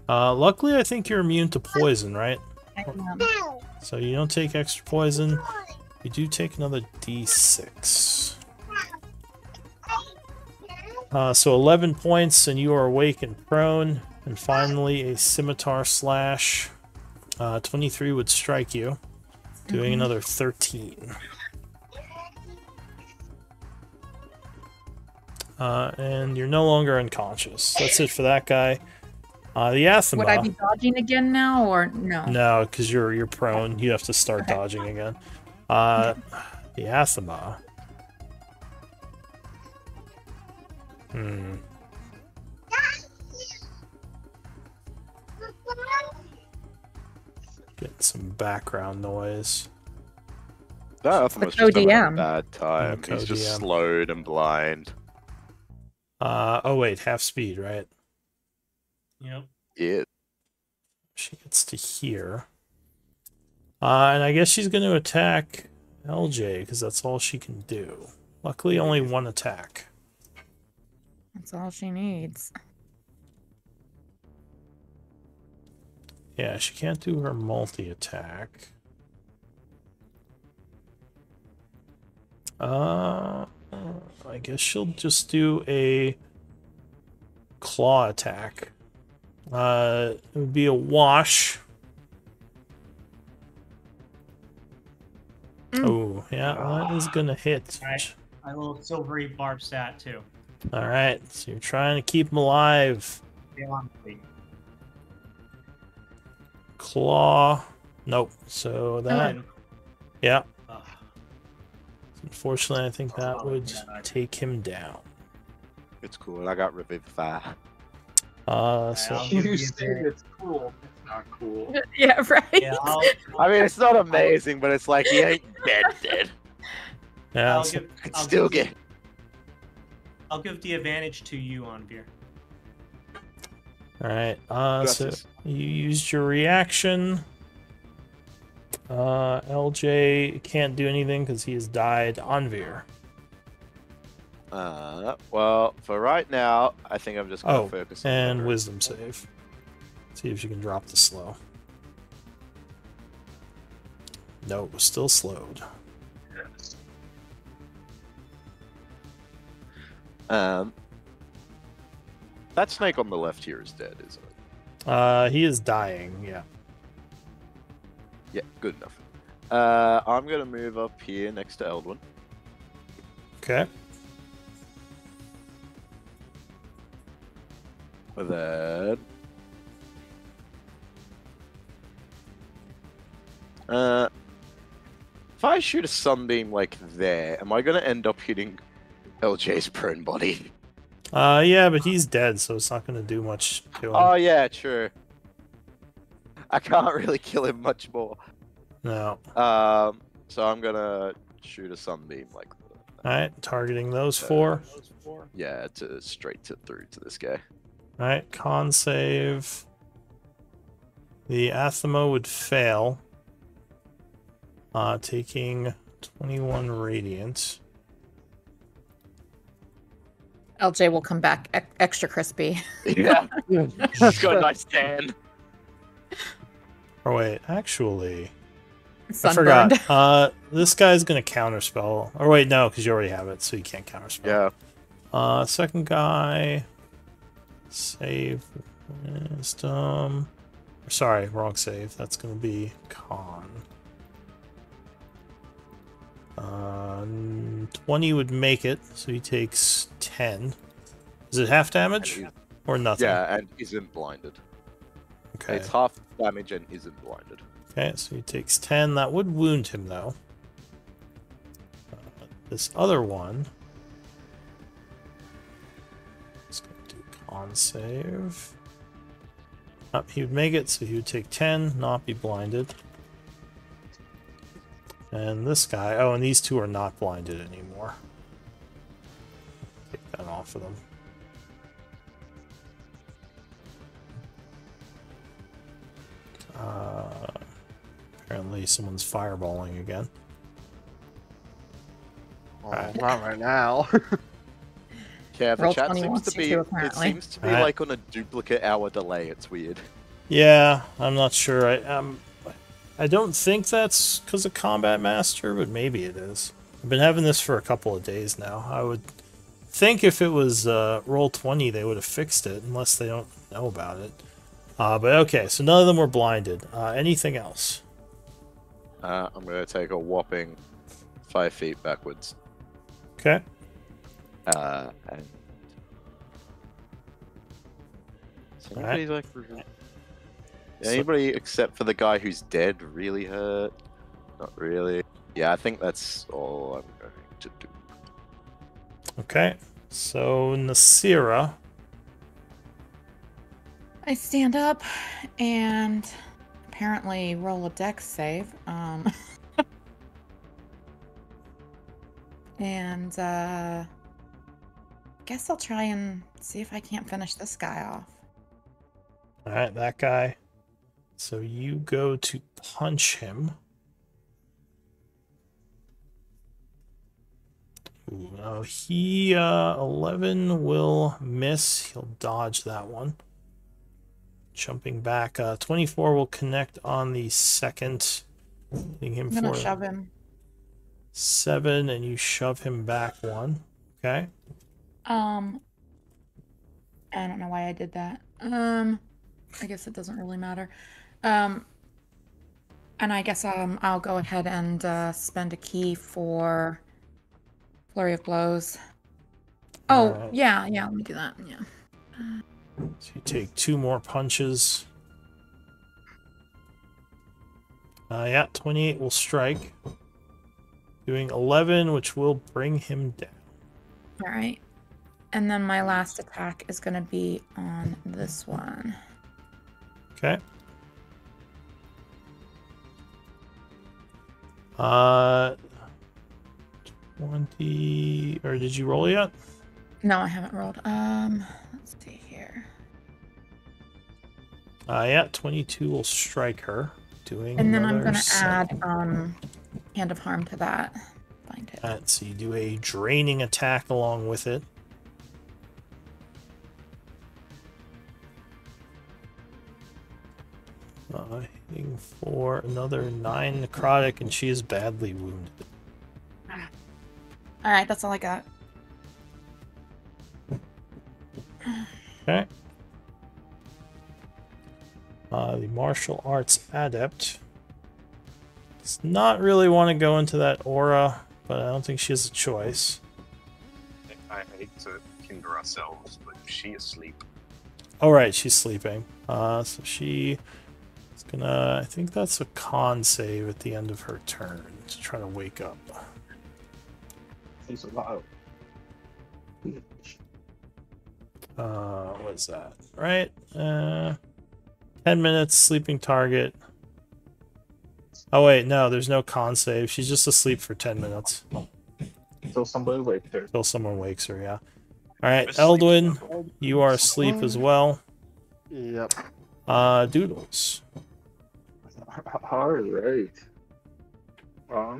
Speaker 1: Luckily, I think you're immune to poison, right?
Speaker 9: I am.
Speaker 1: So you don't take extra poison. You do take another d6. So 11 points, and you are awake and prone. And finally, a scimitar slash. 23 would strike you, doing another 13. And you're no longer unconscious. That's it for that guy. The Athema.
Speaker 9: Would I be dodging again now or no?
Speaker 1: No, because you're prone. You have to start
Speaker 9: Okay.
Speaker 1: dodging again. The Athema. Getting some background noise.
Speaker 3: That Athema's
Speaker 9: The
Speaker 3: just having a
Speaker 9: ODM.
Speaker 3: bad time.
Speaker 1: Yeah,
Speaker 3: He's just
Speaker 1: ODM.
Speaker 3: slowed and blind.
Speaker 1: Oh wait, half speed, right?
Speaker 2: yep.
Speaker 3: Yeah.
Speaker 1: She gets to here. And I guess she's going to attack LJ, because that's all she can do. Luckily, only one attack.
Speaker 9: That's all she needs.
Speaker 1: Yeah, she can't do her multi-attack. I guess she'll just do a claw attack. It would be a wash. Oh, yeah, that is gonna hit.
Speaker 2: Alright. My little silvery barb stat too.
Speaker 1: Alright, so you're trying to keep him alive.
Speaker 2: Honestly.
Speaker 1: Claw. Nope. So that, yeah.
Speaker 2: Ugh.
Speaker 1: Unfortunately, I think that
Speaker 2: Oh,
Speaker 1: would
Speaker 2: yeah.
Speaker 1: take him down.
Speaker 3: It's cool. I got Revivify.
Speaker 1: So
Speaker 2: I'll give
Speaker 4: You
Speaker 2: you
Speaker 4: say
Speaker 2: the-
Speaker 4: it's cool. It's not cool.
Speaker 9: Yeah, right.
Speaker 2: Yeah,
Speaker 3: I mean, it's not amazing, but it's like he ain't dead.
Speaker 1: yeah,
Speaker 2: I'll
Speaker 1: so-
Speaker 2: give,
Speaker 3: It's
Speaker 2: I'll
Speaker 3: still
Speaker 2: give,
Speaker 3: good.
Speaker 2: I'll give the advantage to you on beer.
Speaker 1: all right. So
Speaker 3: Gracias.
Speaker 1: you used your reaction. LJ can't do anything because he has died. Anvir.
Speaker 3: Well, for right now, I think I'm just gonna
Speaker 1: Oh,
Speaker 3: focus on
Speaker 1: and
Speaker 3: cover.
Speaker 1: wisdom save. See if you can drop the slow. No, still slowed.
Speaker 3: That snake on the left here is dead, isn't it?
Speaker 1: He is dying. Yeah.
Speaker 3: Yeah, good enough. I'm gonna move up here next to Eldwin.
Speaker 1: Okay.
Speaker 3: With that. If I shoot a sunbeam like there, am I gonna end up hitting LJ's prone body?
Speaker 1: Yeah, but he's dead, so it's not gonna do much to him.
Speaker 3: Oh yeah, true. I can't really kill him much more.
Speaker 1: No.
Speaker 3: So I'm gonna shoot a sunbeam like
Speaker 1: Alright, targeting those four.
Speaker 3: yeah, to straight to through to this guy.
Speaker 1: Alright, con save. The Athema would fail. taking 21 radiant.
Speaker 9: LJ will come back extra crispy.
Speaker 5: Yeah. She's got a nice tan.
Speaker 1: Oh wait, actually,
Speaker 9: Sunburned.
Speaker 1: I forgot. This guy's gonna counterspell. Or wait, no, because you already have it, so you can't counterspell.
Speaker 3: Yeah.
Speaker 1: Second guy, save wisdom. Sorry, wrong save. That's gonna be con. 20 would make it, so he takes 10. Is it half damage or nothing?
Speaker 3: Yeah, and isn't blinded.
Speaker 1: Okay.
Speaker 3: It's half damage and isn't blinded.
Speaker 1: Okay, so he takes 10. That would wound him, though. This other one is going to do con save. He would make it, so he would take 10, not be blinded. And this guy, oh, and these two are not blinded anymore. Take that off of them. Apparently someone's fireballing again.
Speaker 8: Well, not right now.
Speaker 3: Yeah, the
Speaker 9: Roll
Speaker 3: chat
Speaker 9: 20
Speaker 3: seems
Speaker 9: wants
Speaker 3: to
Speaker 9: you
Speaker 3: be.
Speaker 9: to,
Speaker 3: It
Speaker 9: apparently.
Speaker 3: seems to be
Speaker 1: Alright.
Speaker 3: like on a duplicate hour delay. It's weird.
Speaker 1: Yeah, I'm not sure. I don't think that's because of Combat Master, but maybe it is. I've been having this for a couple of days now. I would think if it was Roll20, they would have fixed it, unless they don't know about it. But okay, so none of them were blinded. Anything else?
Speaker 3: I'm gonna take a whopping 5 feet backwards.
Speaker 1: Okay.
Speaker 3: And is anybody like? Anybody except for the guy who's dead really hurt? Not really. Yeah, I think that's all I'm going to do.
Speaker 1: Okay. So Nasira.
Speaker 9: I stand up and apparently roll a dex save. And guess I'll try and see if I can't finish this guy off.
Speaker 1: All right, that guy. So you go to punch him. Ooh, no, he 11 will miss. He'll dodge that one. Jumping back, 24 will connect on the second, hitting him
Speaker 9: I'm gonna
Speaker 1: for
Speaker 9: shove him.
Speaker 1: 7, and you shove him back 1. Okay.
Speaker 9: I don't know why I did that. I guess it doesn't really matter. And I guess I'll go ahead and spend a key for Flurry of Blows. Oh,
Speaker 1: Alright.
Speaker 9: yeah, let me do that. Yeah.
Speaker 1: So you take 2 more punches. Yeah, 28 will strike. Doing 11, which will bring him down.
Speaker 9: All right. And then my last attack is going to be on this one.
Speaker 1: Okay. 20, or did you roll yet?
Speaker 9: No, I haven't rolled. Let's see here.
Speaker 1: Yeah, 22 will strike her. Doing
Speaker 9: And then I'm
Speaker 1: another
Speaker 9: going to
Speaker 1: 7.
Speaker 9: add Hand of Harm to that. Find it.
Speaker 1: Alright, so you do a draining attack along with it. Hitting for another 9 necrotic, and she is badly wounded.
Speaker 9: All right, that's all I got.
Speaker 1: Okay. The martial arts adept does not really want to go into that aura, but I don't think she has a choice.
Speaker 10: I hate to hinder ourselves, but she is asleep.
Speaker 1: Oh, right, she's sleeping. So she is gonna. I think that's a con save at the end of her turn to try to wake up.
Speaker 10: She's alive.
Speaker 1: What is that? Right? 10 minutes, sleeping target. Oh, wait, no, there's no con save. She's just asleep for 10 minutes.
Speaker 4: Until somebody wakes her.
Speaker 1: Until someone wakes her, yeah. Alright, Eldwin, you are asleep as well.
Speaker 8: Yep.
Speaker 1: Doodles.
Speaker 4: Alright. Well,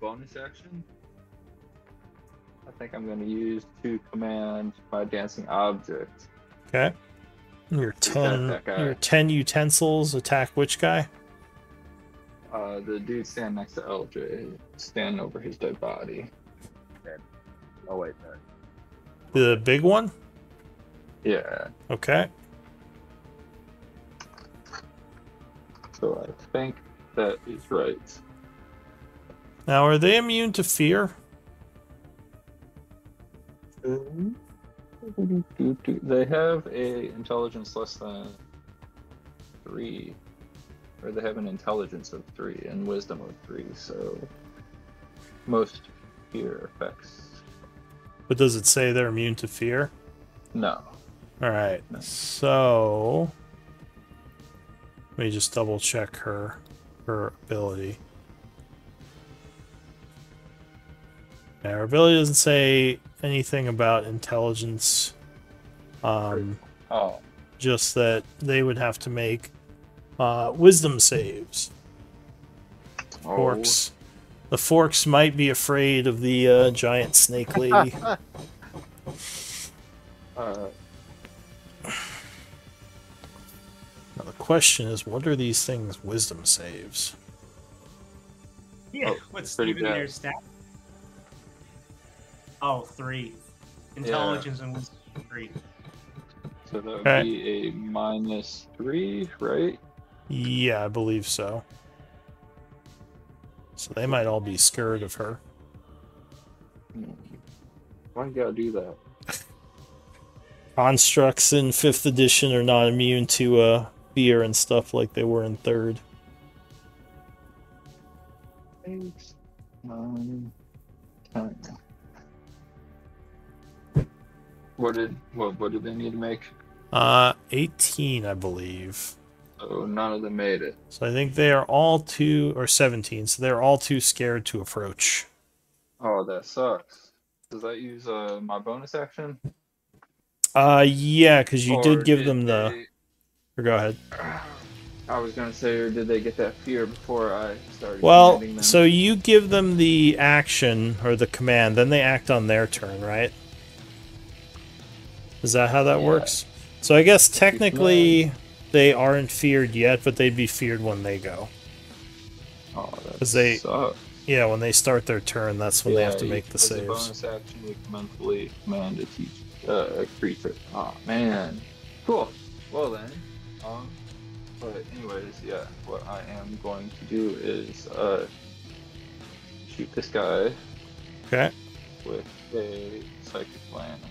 Speaker 4: bonus action. I think I'm going to use to command my dancing object.
Speaker 1: Okay. Your
Speaker 4: That guy.
Speaker 1: 10 utensils attack which guy?
Speaker 4: The dude standing next to LJ, standing over his dead body.
Speaker 3: Oh wait, no.
Speaker 1: The big one?
Speaker 4: Yeah.
Speaker 1: Okay.
Speaker 4: So I think that is right.
Speaker 1: Now, are they immune to fear?
Speaker 4: They have a intelligence less than 3, or they have an intelligence of 3 and wisdom of 3. So most fear effects.
Speaker 1: But does it say they're immune to fear?
Speaker 4: No.
Speaker 1: Alright, so let me just double check her ability. Yeah, her ability doesn't say anything about intelligence. Just that they would have to make wisdom saves. Forks. The Forks might be afraid of the giant snake lady. Now the question is, what are these things wisdom saves?
Speaker 2: Yeah, what's
Speaker 4: pretty
Speaker 2: even
Speaker 4: bad.
Speaker 2: their stat? Oh, 3. Intelligence and wisdom 3.
Speaker 4: So that would
Speaker 1: Okay.
Speaker 4: be a -3, right?
Speaker 1: Yeah, I believe so. So they might all be scared of her.
Speaker 4: Why you gotta do that?
Speaker 1: Constructs in 5th edition are not immune to fear and stuff like they were in 3rd.
Speaker 4: 8, 9, 10. What did they need to make?
Speaker 1: 18, I believe.
Speaker 4: So none of them made it.
Speaker 1: So I think they are all too, or 17, so they're all too scared to approach.
Speaker 4: Oh, that sucks. Does that use my bonus action?
Speaker 1: Yeah, because you
Speaker 4: Or
Speaker 1: did give
Speaker 4: did
Speaker 1: them the...
Speaker 4: they-
Speaker 1: Or go ahead.
Speaker 4: I was gonna say, or did they get that fear before I started
Speaker 1: Well,
Speaker 4: commanding them?
Speaker 1: so you give them the action, or the command, then they act on their turn, right? Is that how that
Speaker 4: Yeah.
Speaker 1: works? So I guess technically they aren't feared yet, but they'd be feared when they go.
Speaker 4: Oh, that
Speaker 1: 'Cause they-
Speaker 4: sucks.
Speaker 1: Yeah, when they start their turn, that's when they have to
Speaker 4: you-
Speaker 1: make the
Speaker 4: as a
Speaker 1: saves.
Speaker 4: bonus action, you can mentally command a creature. Oh man, cool. Well then, but anyways, yeah. What I am going to do is shoot this guy
Speaker 1: Okay.
Speaker 4: with a psychic lance,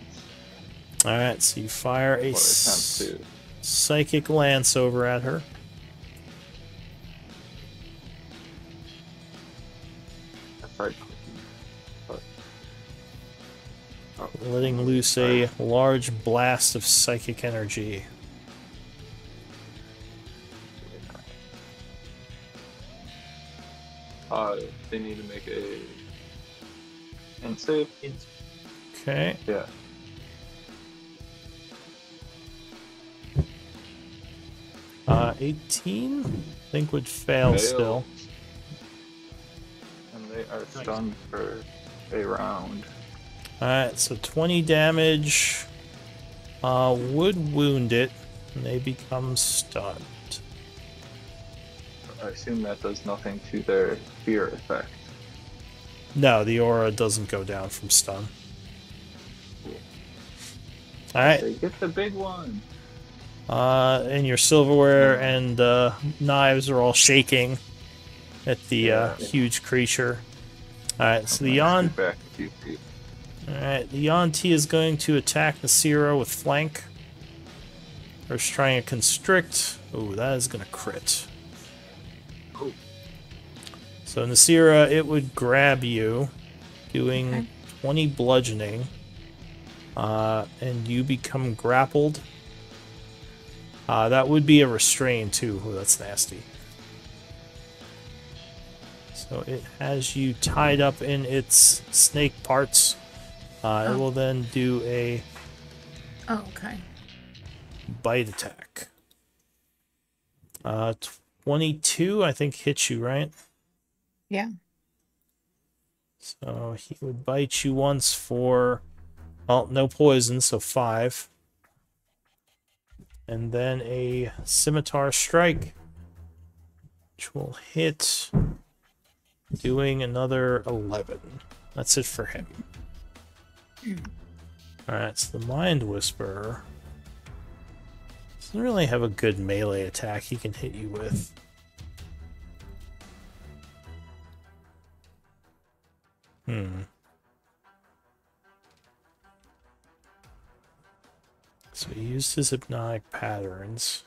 Speaker 1: Alright, so you fire
Speaker 4: or
Speaker 1: a
Speaker 4: attempt to.
Speaker 1: psychic lance over at her.
Speaker 4: I tried clicking, but
Speaker 1: Letting loose a large blast of psychic energy.
Speaker 4: they need to make a int save.
Speaker 1: Okay.
Speaker 4: Yeah.
Speaker 1: Uh, 18? I think would fail still.
Speaker 4: And they are stunned for a round.
Speaker 1: Alright, so 20 damage. Would wound it, and they become stunned.
Speaker 4: I assume that does nothing to their fear effect.
Speaker 1: No, the aura doesn't go down from stun. Alright,
Speaker 4: They get the big one.
Speaker 1: and your silverware and knives are all shaking at the huge creature. Alright, so the
Speaker 4: I'm gonna
Speaker 1: Yon.
Speaker 4: scoot back a few feet.
Speaker 1: Alright, the Yuan-Ti is going to attack Nasira with flank. First trying to constrict. Ooh, that is going to crit.
Speaker 4: Oh.
Speaker 1: So Nasira, it would grab you, doing
Speaker 9: Okay.
Speaker 1: 20 bludgeoning. And you become grappled. That would be a restrain too. Ooh, that's nasty. So it has you tied up in its snake parts. It will then do a
Speaker 9: Oh, okay.
Speaker 1: bite attack. Uh, 22, I think, hits you, right?
Speaker 9: Yeah.
Speaker 1: So he would bite you once for, well, no poison, so 5. And then a scimitar strike, which will hit, doing another 11. That's it for him. Alright, so the Mind Whisperer doesn't really have a good melee attack he can hit you with. So he used his hypnotic patterns.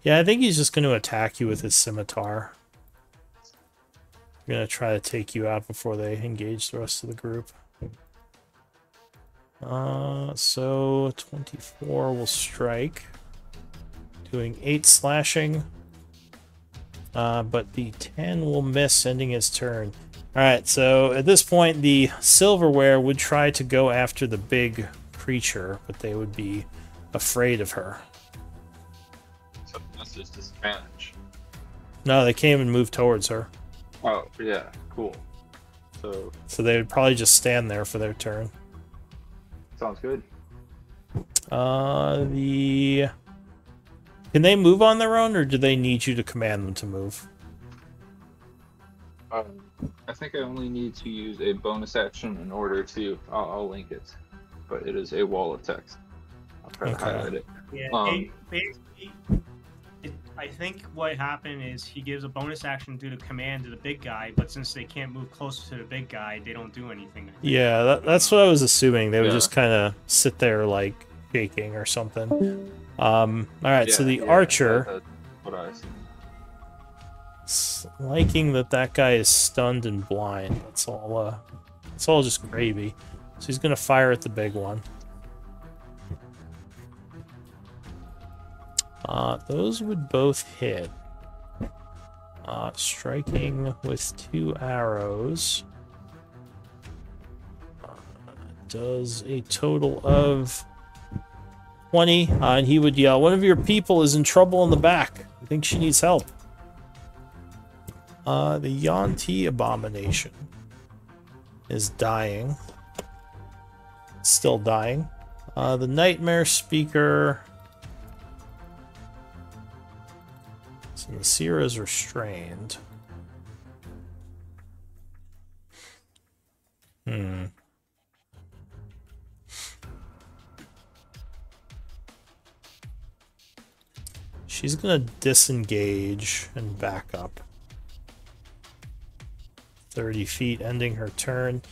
Speaker 1: Yeah, I think he's just going to attack you with his scimitar. Going to try to take you out before they engage the rest of the group. So 24 will strike, doing 8 slashing. But the 10 will miss, ending his turn. Alright, so at this point, the silverware would try to go after the big creature, but they would be afraid of her.
Speaker 4: So that's just disadvantage.
Speaker 1: No, they came and moved towards her.
Speaker 4: Oh, yeah, cool. So
Speaker 1: they would probably just stand there for their turn.
Speaker 4: sounds good.
Speaker 1: Can they move on their own, or do they need you to command them to move?
Speaker 4: I think I only need to use a bonus action in order to. I'll link it, but it is a wall of text. I'll try to highlight it.
Speaker 2: Yeah, basically, I think what happened is he gives a bonus action due to command to the big guy, but since they can't move closer to the big guy, they don't do anything.
Speaker 1: Yeah, that's what I was assuming. They would just kind of sit there, like, shaking or something. Alright, so the archer...
Speaker 4: That's what I see.
Speaker 1: Liking that guy is stunned and blind. It's all just gravy. So he's gonna fire at the big one. Those would both hit. Striking with 2 arrows. Does a total of 20. And he would yell, "One of your people is in trouble in the back. I think she needs help." The Yuan-ti Abomination is dying. Still dying. The Nightmare Speaker... So Nasira is restrained. She's gonna disengage and back up. 30 feet, ending her turn.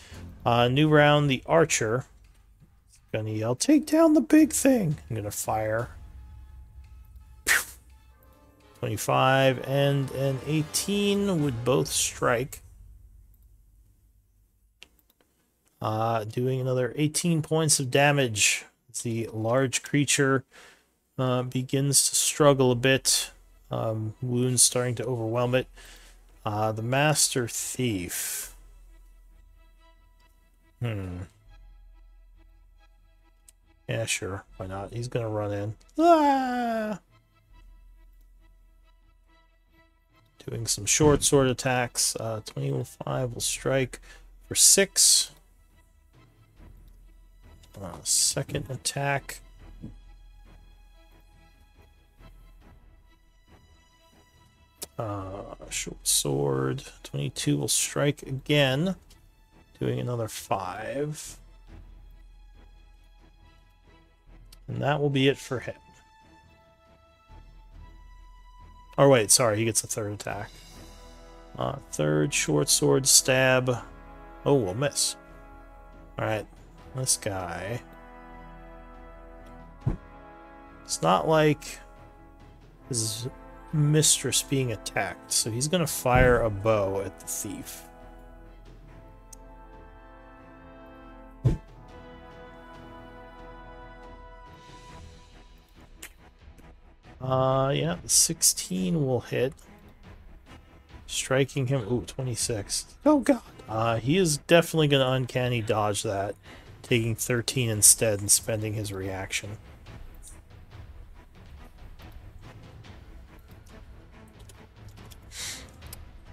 Speaker 1: New round, the archer. Gonna yell, "Take down the big thing!" I'm gonna fire. 25 and an 18 would both strike. Doing another 18 points of damage. The large creature begins to struggle a bit. Wounds starting to overwhelm it. The Master Thief. Yeah, sure. Why not? He's gonna run in. Doing some short sword attacks. 25 will strike for 6. Second attack. Short sword. 22 will strike again. Doing another 5. And that will be it for him. Oh wait, sorry, he gets a third attack. Third short sword stab. Oh, we'll miss. Alright, this guy. It's not like his mistress being attacked, so he's gonna fire a bow at the thief. Yeah, 16 will hit. Striking him, ooh, 26. Oh god. He is definitely gonna uncanny dodge that, taking 13 instead and spending his reaction.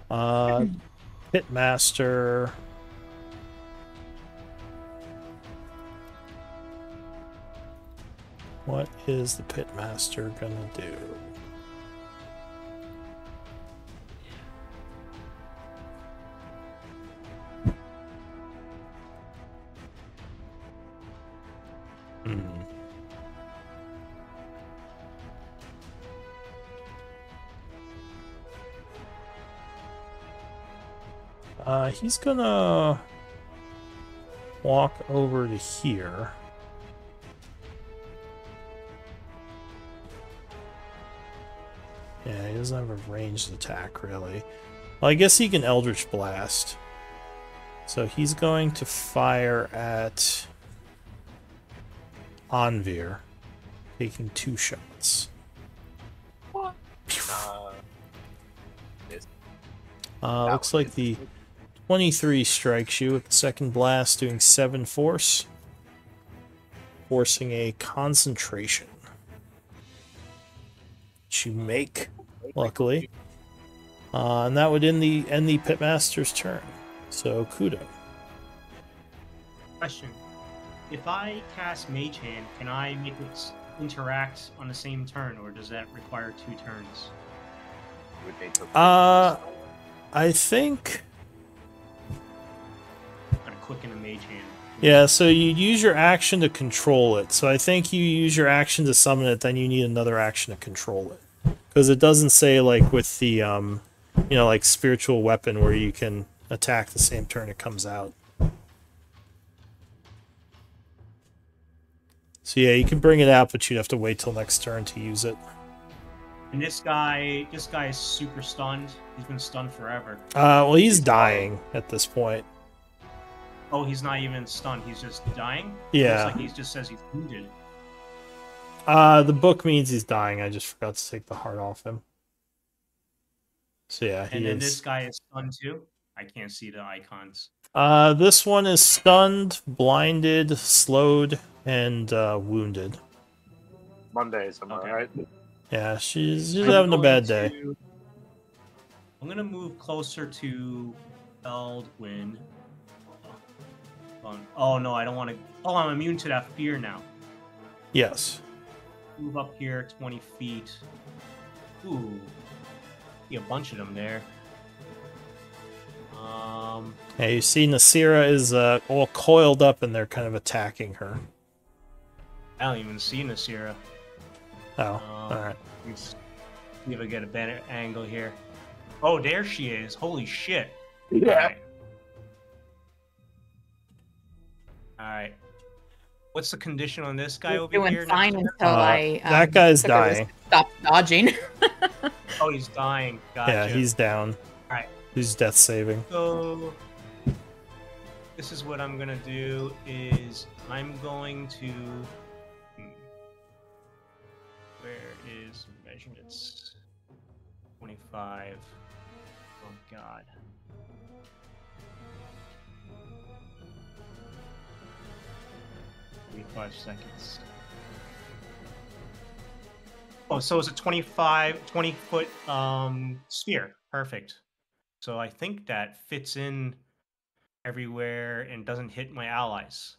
Speaker 1: Pitmaster. What is the Pitmaster gonna do? He's gonna walk over to here. Yeah, he doesn't have a ranged attack, really. Well, I guess he can Eldritch Blast. So he's going to fire at Anvir, taking 2 shots.
Speaker 10: What?
Speaker 1: Looks like the 23 strikes you with the second blast, doing 7 force, forcing a concentration. Which you make, luckily. And that would end the Pitmaster's turn. So, Kudo.
Speaker 2: Question. If I cast Mage Hand, can I make it interact on the same turn, or does that require 2 turns?
Speaker 1: I think...
Speaker 2: I'm quicken a Mage Hand.
Speaker 1: Yeah, so you use your action to control it. So I think you use your action to summon it, then you need another action to control it. Because it doesn't say, like, with the, like, spiritual weapon where you can attack the same turn it comes out. So yeah, you can bring it out, but you'd have to wait till next turn to use it.
Speaker 2: And this guy is super stunned. He's been stunned forever.
Speaker 1: Well, he's dying at this point.
Speaker 2: Oh, he's not even stunned. He's just dying?
Speaker 1: Yeah.
Speaker 2: Looks like he just says he's wounded.
Speaker 1: The book means he's dying. I just forgot to take the heart off him. So yeah, he
Speaker 2: And then
Speaker 1: is.
Speaker 2: this guy is stunned too? I can't see the icons.
Speaker 1: This one is stunned, blinded, slowed, and wounded.
Speaker 10: Mondays, am I right?
Speaker 1: Yeah, she's having a bad day.
Speaker 2: I'm gonna move closer to Eldwin. Oh no, I don't want to. Oh, I'm immune to that fear now.
Speaker 1: Yes.
Speaker 2: Move up here 20 feet. Ooh, see a bunch of them there.
Speaker 1: Yeah, you see Nasira is all coiled up and they're kind of attacking her.
Speaker 2: I don't even see Nasira.
Speaker 1: Oh, alright.
Speaker 2: Let's see if I get a better angle here. Oh, there she is. Holy shit.
Speaker 4: Yeah.
Speaker 2: Alright. What's the condition on this guy over
Speaker 7: Doing
Speaker 2: here?
Speaker 7: fine
Speaker 2: next to
Speaker 7: until
Speaker 2: her?
Speaker 7: I.
Speaker 1: That guy's
Speaker 7: took a risk
Speaker 1: dying.
Speaker 7: to Stop dodging.
Speaker 2: Oh, he's dying. Gotcha.
Speaker 1: Yeah, he's down.
Speaker 2: Alright.
Speaker 1: He's death saving.
Speaker 2: So this is what I'm gonna do is I'm going to where is measurements 25. Oh god. Five seconds. Oh, so it's a 20 foot sphere. Perfect. So I think that fits in everywhere and doesn't hit my allies.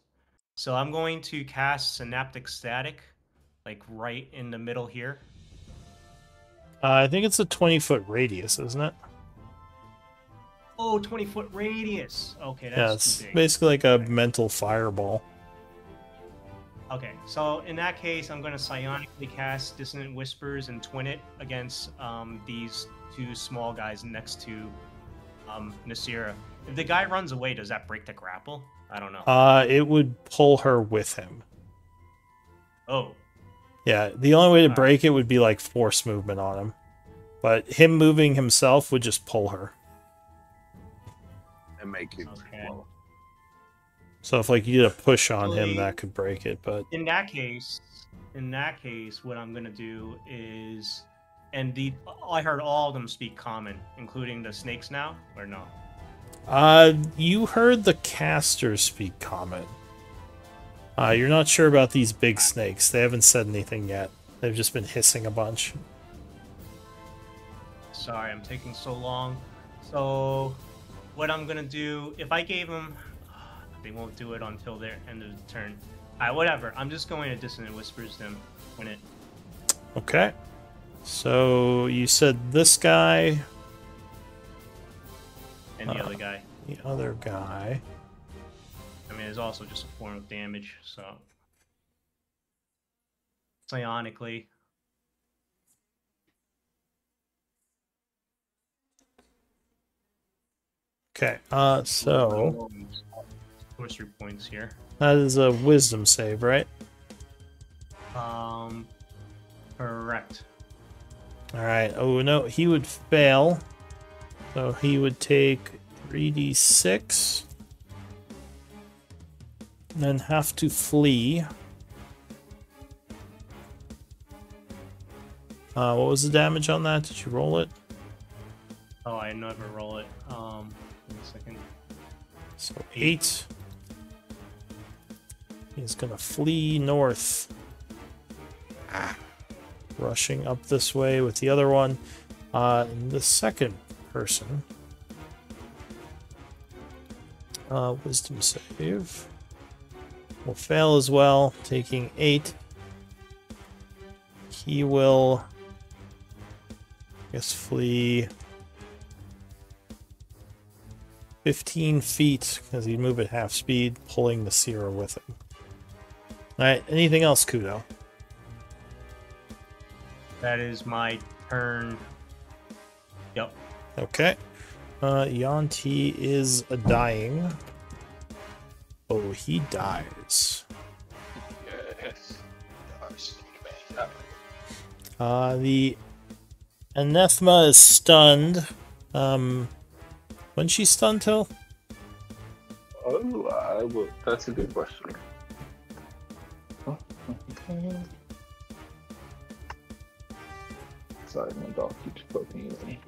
Speaker 2: So I'm going to cast Synaptic Static, like right in the middle here.
Speaker 1: I think it's a 20-foot radius, isn't it?
Speaker 2: Oh, 20-foot radius. Okay,
Speaker 1: Yeah,
Speaker 2: that's
Speaker 1: it's
Speaker 2: too big.
Speaker 1: basically like a mental fireball.
Speaker 2: Okay, so in that case, I'm going to psionically cast Dissonant Whispers and twin it against these 2 small guys next to Nasira. If the guy runs away, does that break the grapple? I don't know.
Speaker 1: It would pull her with him.
Speaker 2: Oh,
Speaker 1: Yeah, the only way to
Speaker 2: Alright.
Speaker 1: break it would be like force movement on him. But him moving himself would just pull her.
Speaker 10: And make it
Speaker 2: Okay.
Speaker 10: flow.
Speaker 1: So if like you did a push on him,
Speaker 2: Actually-
Speaker 1: that could break it. But
Speaker 2: in that case, what I'm going to do is, and I heard all of them speak common, including the snakes now, or no?
Speaker 1: you heard the casters speak common. You're not sure about these big snakes. They haven't said anything yet. They've just been hissing a bunch.
Speaker 2: Sorry, I'm taking so long. So, what I'm gonna do, if I gave them, they won't do it until their end of the turn. Alright, whatever. I'm just going to Dissonant Whispers them when it.
Speaker 1: Okay. So you said this guy.
Speaker 2: And the other guy.
Speaker 1: The other guy.
Speaker 2: I mean, it's also just a form of damage, so. Psionically.
Speaker 1: Okay, so
Speaker 2: Sorcery points here.
Speaker 1: that is a wisdom save, right?
Speaker 2: Correct.
Speaker 1: Alright, oh no, he would fail. So he would take 3d6. And then have to flee. What was the damage on that? Did you roll it?
Speaker 2: Oh, I never roll it. Give me a second.
Speaker 1: So 8. He's gonna flee north. Rushing up this way with the other one. And the second person. Wisdom save. Will fail as well, taking 8. He will, I guess, flee 15 feet because he'd move at half speed, pulling the Seer with him. Alright, anything else, Kudo?
Speaker 2: That is my turn. Yep.
Speaker 1: Okay. Yanti is dying. Oh, he dies.
Speaker 4: Yes.
Speaker 1: The Anathema is stunned. When's she stunned till?
Speaker 4: Oh, I will. That's a good question. Sorry, my dog keeps poking me.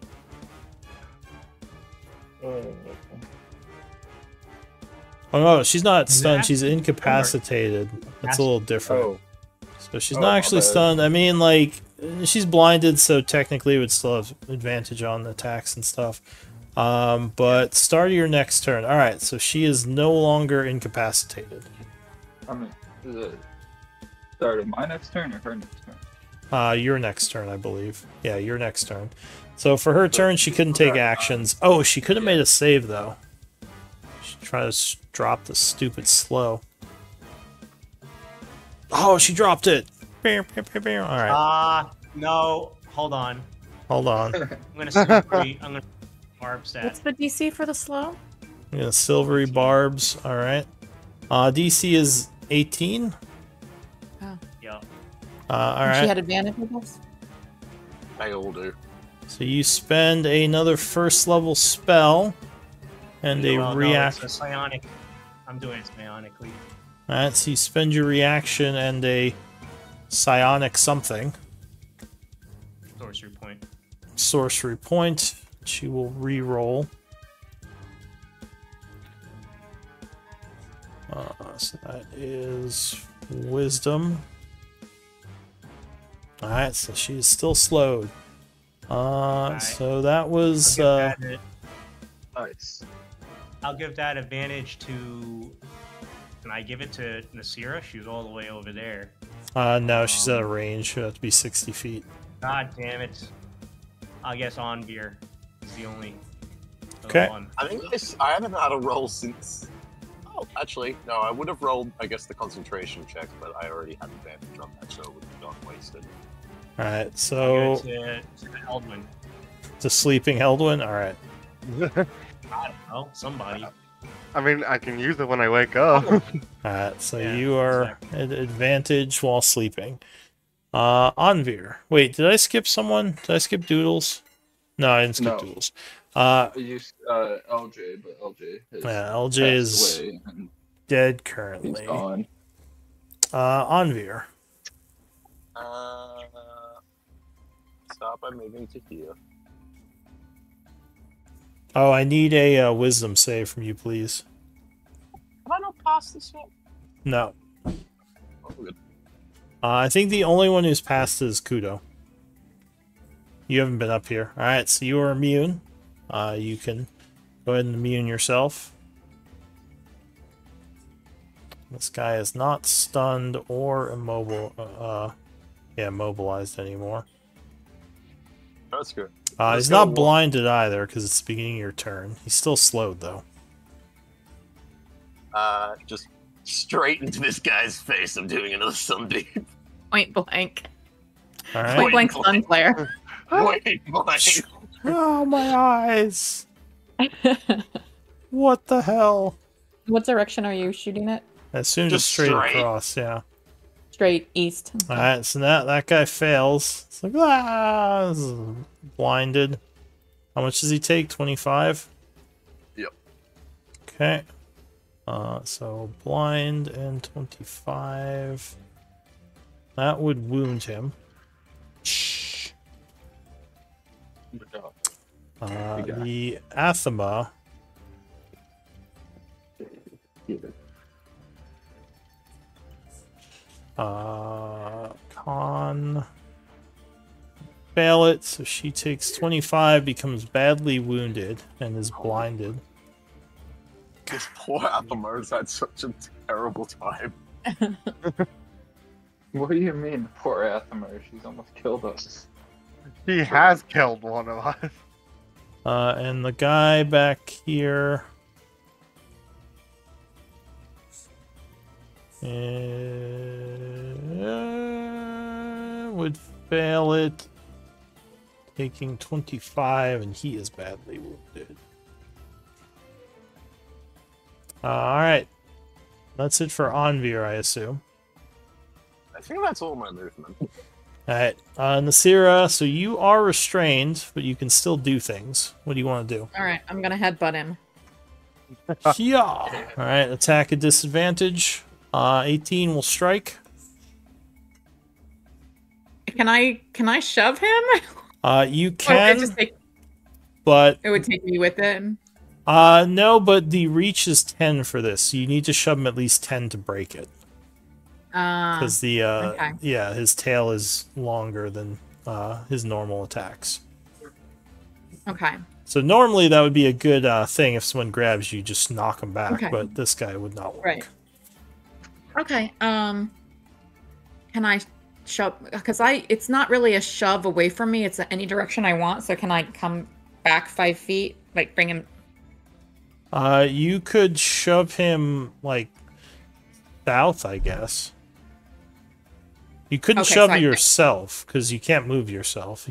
Speaker 1: Oh no, she's not stunned, she's incapacitated. That's a little different.
Speaker 4: Oh.
Speaker 1: So she's
Speaker 4: Oh,
Speaker 1: not
Speaker 4: my
Speaker 1: actually
Speaker 4: bad.
Speaker 1: stunned. I mean, like, she's blinded, so technically it would still have advantage on attacks and stuff. But start of your next turn. Alright, so she is no longer incapacitated.
Speaker 4: I mean, is it start of my next turn or her next turn?
Speaker 1: Your next turn, I believe. Yeah, your next turn. So for her turn, she couldn't take actions. Oh, she could have made a save, though. She tried to drop the stupid slow. Oh, she dropped it! Alright,
Speaker 2: No. Hold on.
Speaker 1: hold on.
Speaker 2: I'm gonna silvery. I'm gonna barb stat.
Speaker 9: What's the DC for the slow?
Speaker 1: Yeah, silvery barbs. Alright. DC is 18.
Speaker 2: Yep.
Speaker 9: She
Speaker 1: Alright.
Speaker 9: had advantage with this?
Speaker 10: They all do.
Speaker 1: So you spend another first level spell and a
Speaker 2: Well, no,
Speaker 1: react.
Speaker 2: it's a psionic. I'm doing it psionically.
Speaker 1: Alright, so you spend your reaction and a psionic something.
Speaker 2: Sorcery point.
Speaker 1: Sorcery point. She will re-roll. So that is wisdom. Alright, so she is still slowed. So that was
Speaker 4: Nice.
Speaker 2: I'll give that advantage to. Can I give it to Nasira? She's all the way over there.
Speaker 1: no, she's out of range. She'll have to be 60 feet.
Speaker 2: God damn it. I guess Onveer is the only
Speaker 1: Okay.
Speaker 2: one.
Speaker 10: I think I haven't had a roll since. Oh, actually, no. I would have rolled, I guess, the concentration check, but I already had advantage on that, so it would have gone wasted.
Speaker 1: Alright, so
Speaker 2: Give it to Eldwin.
Speaker 1: the sleeping Eldwin. Alright.
Speaker 2: I don't know. Somebody.
Speaker 8: I mean, I can use it when I wake up.
Speaker 1: Alright, so
Speaker 2: Yeah,
Speaker 1: you are at advantage while sleeping. Onveer. Wait, did I skip someone? Did I skip Doodles? No, I didn't skip
Speaker 4: No.
Speaker 1: Doodles.
Speaker 4: I used LJ, but LJ has
Speaker 1: LJ
Speaker 4: passed
Speaker 1: is
Speaker 4: away and
Speaker 1: dead
Speaker 4: he's
Speaker 1: currently.
Speaker 4: gone.
Speaker 1: Onveer.
Speaker 10: Stop by moving to here.
Speaker 1: Oh, I need a wisdom save from you, please.
Speaker 10: Have I not passed this yet?
Speaker 1: No.
Speaker 10: Oh, good.
Speaker 1: I think the only one who's passed is Kudo. You haven't been up here. Alright, so you are immune. You can go ahead and immune yourself. This guy is not stunned or immobilized anymore.
Speaker 10: That's good.
Speaker 1: He's not blinded either because it's the beginning of your turn. He's still slowed though.
Speaker 10: Just straight into this guy's face. I'm doing another sunbeam.
Speaker 7: Point blank.
Speaker 1: All right.
Speaker 7: Point blank stun flare.
Speaker 10: Point blank.
Speaker 1: Oh, my eyes! What the hell?
Speaker 7: What direction are you shooting it?
Speaker 1: I assume just straight across, yeah.
Speaker 7: Straight east. Okay.
Speaker 1: Alright, so that guy fails. It's like, this is blinded. How much does he take? 25?
Speaker 10: Yep.
Speaker 1: Okay. So blind and 25. That would wound him. Shh. The Athema. Con. Fail it, so she takes 25, becomes badly wounded, and is blinded.
Speaker 10: This poor Athelmar's had such a terrible time.
Speaker 4: What do you mean, poor Athelmar? She's almost killed us.
Speaker 8: He has killed one of us.
Speaker 1: And the guy back here would fail it, taking 25, and he is badly wounded. Alright. That's it for Anvir, I assume.
Speaker 10: I think that's all my movement.
Speaker 1: Alright, Nasira, so you are restrained, but you can still do things. What do you want to do?
Speaker 7: Alright, I'm gonna headbutt him.
Speaker 1: Yeah. Alright, attack at disadvantage. 18 will strike.
Speaker 7: Can I shove him?
Speaker 1: You
Speaker 7: Or
Speaker 1: can, but...
Speaker 7: it would take me with it.
Speaker 1: No, but the reach is 10 for this. So you need to shove him at least 10 to break it. Because
Speaker 7: okay.
Speaker 1: yeah, his tail is longer than his normal attacks.
Speaker 7: Okay.
Speaker 1: So normally that would be a good thing if someone grabs you, just knock him back.
Speaker 7: Okay.
Speaker 1: But this guy would not work.
Speaker 7: Right. Okay. Can I shove? Because it's not really a shove away from me. It's any direction I want. So can I come back 5 feet? Like bring him.
Speaker 1: You could shove him like south, I guess. You couldn't
Speaker 7: Okay,
Speaker 1: shove
Speaker 7: so
Speaker 1: yourself because you can't move yourself.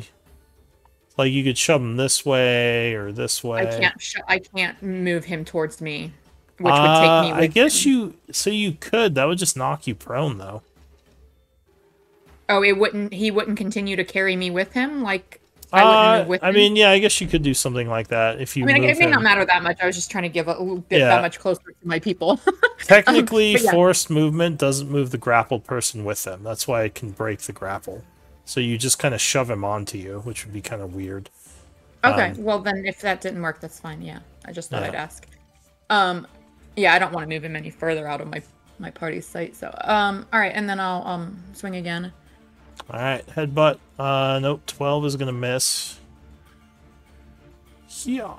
Speaker 1: Like you could shove him this way or this way.
Speaker 7: I can't move him towards me, which would take me.
Speaker 1: I guess you. So you could. That would just knock you prone, though.
Speaker 7: Oh, it wouldn't. He wouldn't continue to carry me with him. Like I wouldn't move with him.
Speaker 1: I mean, yeah, I guess you could do something like that if you.
Speaker 7: I mean,
Speaker 1: move
Speaker 7: it may
Speaker 1: him.
Speaker 7: not matter that much. I was just trying to give a little bit
Speaker 1: Yeah.
Speaker 7: that much closer to my people.
Speaker 1: Technically,
Speaker 7: But yeah.
Speaker 1: forced movement doesn't move the grappled person with them. That's why it can break the grapple. So you just kind of shove him onto you, which would be kind of weird.
Speaker 7: Okay, well then, if that didn't work, that's fine. Yeah, I just thought
Speaker 1: Yeah.
Speaker 7: I'd ask. Yeah, I don't want to move him any further out of my party's sight. So, all right, and then I'll swing again.
Speaker 1: All right, headbutt. Nope, 12 is gonna miss. Yeah.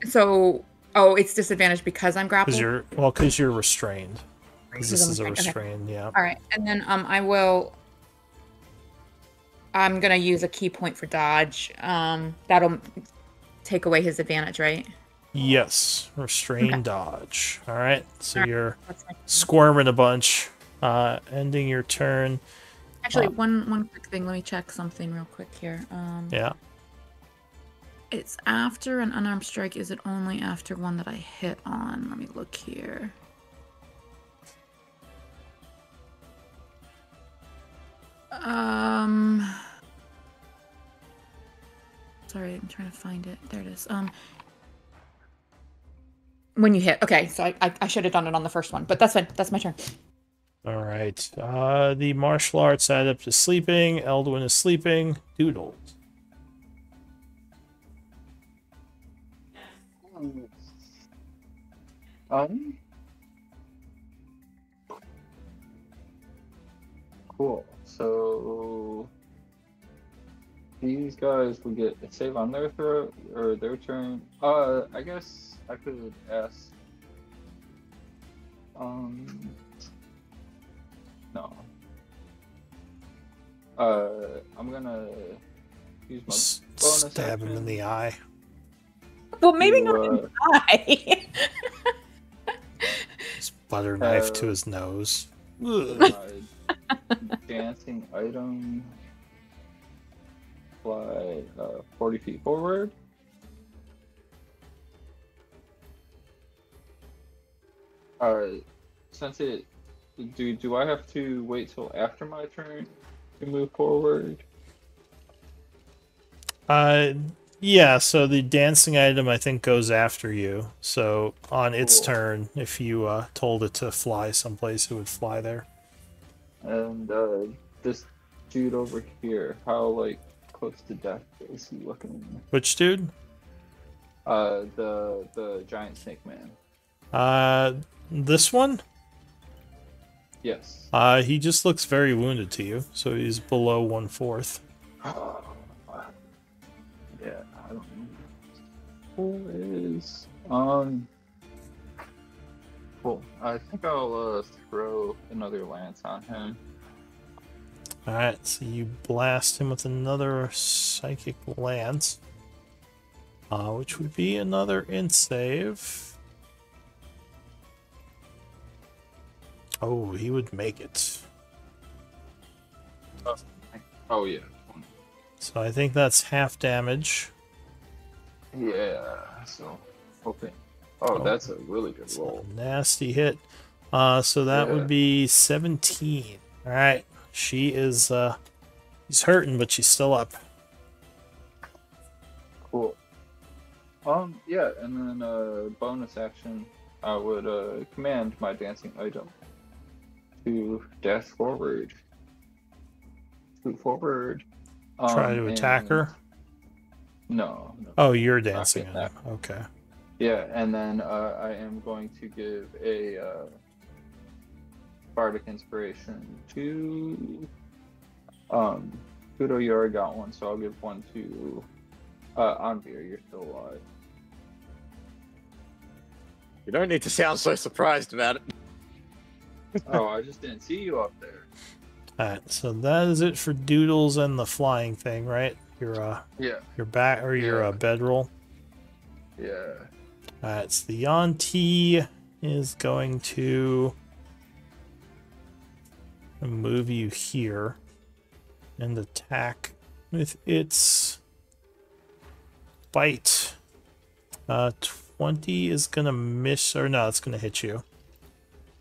Speaker 7: So, oh, it's disadvantage because I'm grappled.
Speaker 1: Because you're restrained. Because this is a
Speaker 7: Okay.
Speaker 1: restrained, yeah.
Speaker 7: All right, and then I'm gonna use a key point for dodge. That'll take away his advantage, right?
Speaker 1: Yes, restrain
Speaker 7: Okay.
Speaker 1: dodge. All right, so
Speaker 7: Alright,
Speaker 1: you're
Speaker 7: that's my turn.
Speaker 1: squirming a bunch, ending your turn.
Speaker 7: Actually, one quick thing. Let me check something real quick here.
Speaker 1: Yeah.
Speaker 9: It's after an unarmed strike. Is it only after one that I hit on? Let me look here. Sorry, I'm trying to find it. There it is.
Speaker 7: When you hit, okay. So I should have done it on the first one, but that's fine. That's my turn.
Speaker 1: All right. The martial arts adept is sleeping. Eldwin is sleeping. Doodles.
Speaker 4: Cool. So these guys will get a save on their throw or their turn. I guess I could ask. No. I'm gonna use my bonus
Speaker 1: Stab him in
Speaker 4: action
Speaker 1: the eye.
Speaker 9: Well, maybe
Speaker 4: to,
Speaker 9: not in the eye.
Speaker 1: Just butter knife to his nose. Ugh.
Speaker 4: dancing item. Fly 40 feet forward. Since it, do I have to wait till after my turn to move forward?
Speaker 1: Yeah, so the dancing item I think goes after you. So on its
Speaker 4: Cool.
Speaker 1: turn, if you told it to fly someplace, it would fly there.
Speaker 4: And this dude over here, how like close to death is he looking?
Speaker 1: Which dude?
Speaker 4: The giant snake man.
Speaker 1: This one?
Speaker 4: Yes.
Speaker 1: He just looks very wounded to you, so he's below 1/4.
Speaker 4: Yeah, I don't know. Who is cool. I think I'll throw another lance on him.
Speaker 1: Alright, so you blast him with another psychic lance. Which would be another int save. Oh, he would make it.
Speaker 4: Oh yeah.
Speaker 1: So I think that's half damage.
Speaker 4: Yeah. So okay. Oh, that's a really good roll.
Speaker 1: Nasty hit. So that
Speaker 4: Yeah.
Speaker 1: would be 17. Alright. She is she's hurting, but she's still up.
Speaker 4: Cool. Yeah, and then bonus action, I would command my dancing item to dash forward. Scoot forward.
Speaker 1: Try to attack
Speaker 4: and-
Speaker 1: her.
Speaker 4: No.
Speaker 1: Oh, you're dancing
Speaker 4: Not
Speaker 1: on
Speaker 4: attack.
Speaker 1: her. Okay.
Speaker 4: Yeah, and then I am going to give a bardic inspiration to Kudo. You already got one, so I'll give one to Anvir. You're still alive.
Speaker 10: You don't need to sound so surprised about it.
Speaker 4: Oh, I just didn't see you up there.
Speaker 1: Alright, so that is it for Doodles and the flying thing, right? Your
Speaker 4: Yeah.
Speaker 1: your back or your
Speaker 4: Yeah.
Speaker 1: bedroll.
Speaker 4: Yeah.
Speaker 1: Alright, so the Yanti is going to move you here and attack with its bite. 20 is gonna miss, or no, it's gonna hit you.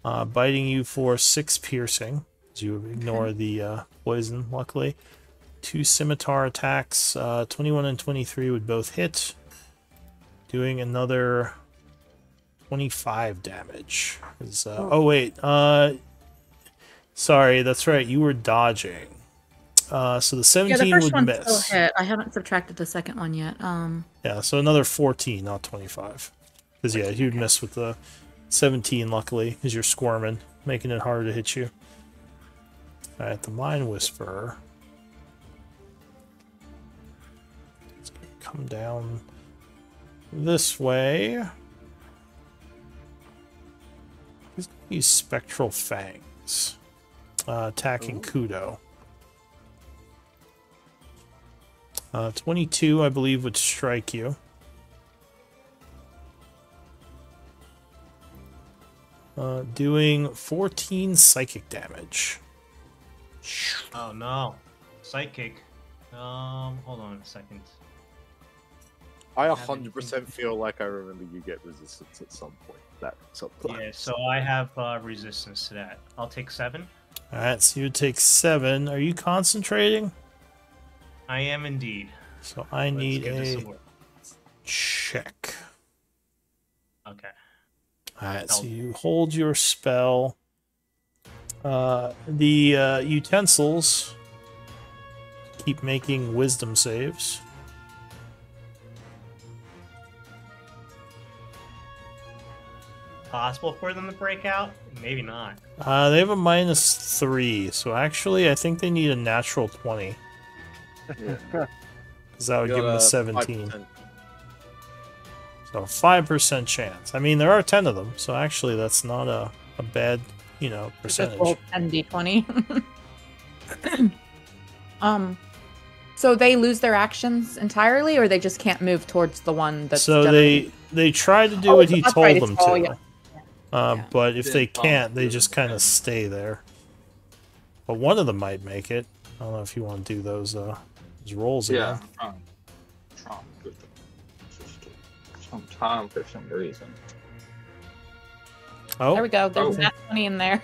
Speaker 1: Biting you for 6 piercing, as you ignore the poison, luckily. 2 scimitar attacks, 21 and 23 would both hit. Doing another 25 damage. Oh wait, sorry, that's right, you were dodging. So the 17
Speaker 9: Yeah, the first
Speaker 1: would
Speaker 9: one
Speaker 1: miss.
Speaker 9: still hit. I haven't subtracted the second one yet.
Speaker 1: Yeah, so another 14, not 25. Because yeah, you'd miss with the 17, luckily, because you're squirming, making it harder to hit you. Alright, the Mind Whisperer. It's gonna come down this way. He's gonna use Spectral Fangs. Attacking Kudo. 22, I believe, would strike you. Doing 14 psychic damage.
Speaker 2: Oh no, psychic. Hold on a second.
Speaker 3: I 100% feel like I remember you get resistance at some point.
Speaker 2: Yeah, so I have resistance to that. I'll take 7.
Speaker 1: Alright, so you take 7. Are you concentrating?
Speaker 2: I am indeed.
Speaker 1: So I
Speaker 2: Let's
Speaker 1: need
Speaker 2: give this
Speaker 1: a
Speaker 2: a whirl.
Speaker 1: check.
Speaker 2: Okay.
Speaker 1: Alright, so you hold your spell. The utensils keep making wisdom saves.
Speaker 2: Possible for them to break out? Maybe not.
Speaker 1: They have a -3, so actually I think they need a natural 20.
Speaker 4: Yeah.
Speaker 1: because that would
Speaker 10: You
Speaker 1: give him
Speaker 10: got
Speaker 1: a
Speaker 10: a
Speaker 1: 17.
Speaker 10: 5%.
Speaker 1: So 5% chance. I mean, there are 10 of them, so actually that's not a bad, you know,
Speaker 9: Just
Speaker 1: percentage.
Speaker 9: roll 10d20. So they lose their actions entirely, or they just can't move towards the one that's.
Speaker 1: So
Speaker 9: generating-
Speaker 1: they try to do
Speaker 9: Oh,
Speaker 1: what he
Speaker 9: that's
Speaker 1: told
Speaker 9: right,
Speaker 1: them
Speaker 9: it's all-
Speaker 1: to.
Speaker 9: yeah. Yeah.
Speaker 1: But if they
Speaker 4: Didn't follow
Speaker 1: can't, they
Speaker 4: through
Speaker 1: just
Speaker 4: and
Speaker 1: kind of
Speaker 4: then-
Speaker 1: stay there. But one of them might make it. I don't know if you want to do those rolls
Speaker 4: Yeah,
Speaker 1: again.
Speaker 4: trying to some time for some reason.
Speaker 1: Oh,
Speaker 9: There we go. There's
Speaker 4: Oh.
Speaker 9: nat 20 in there.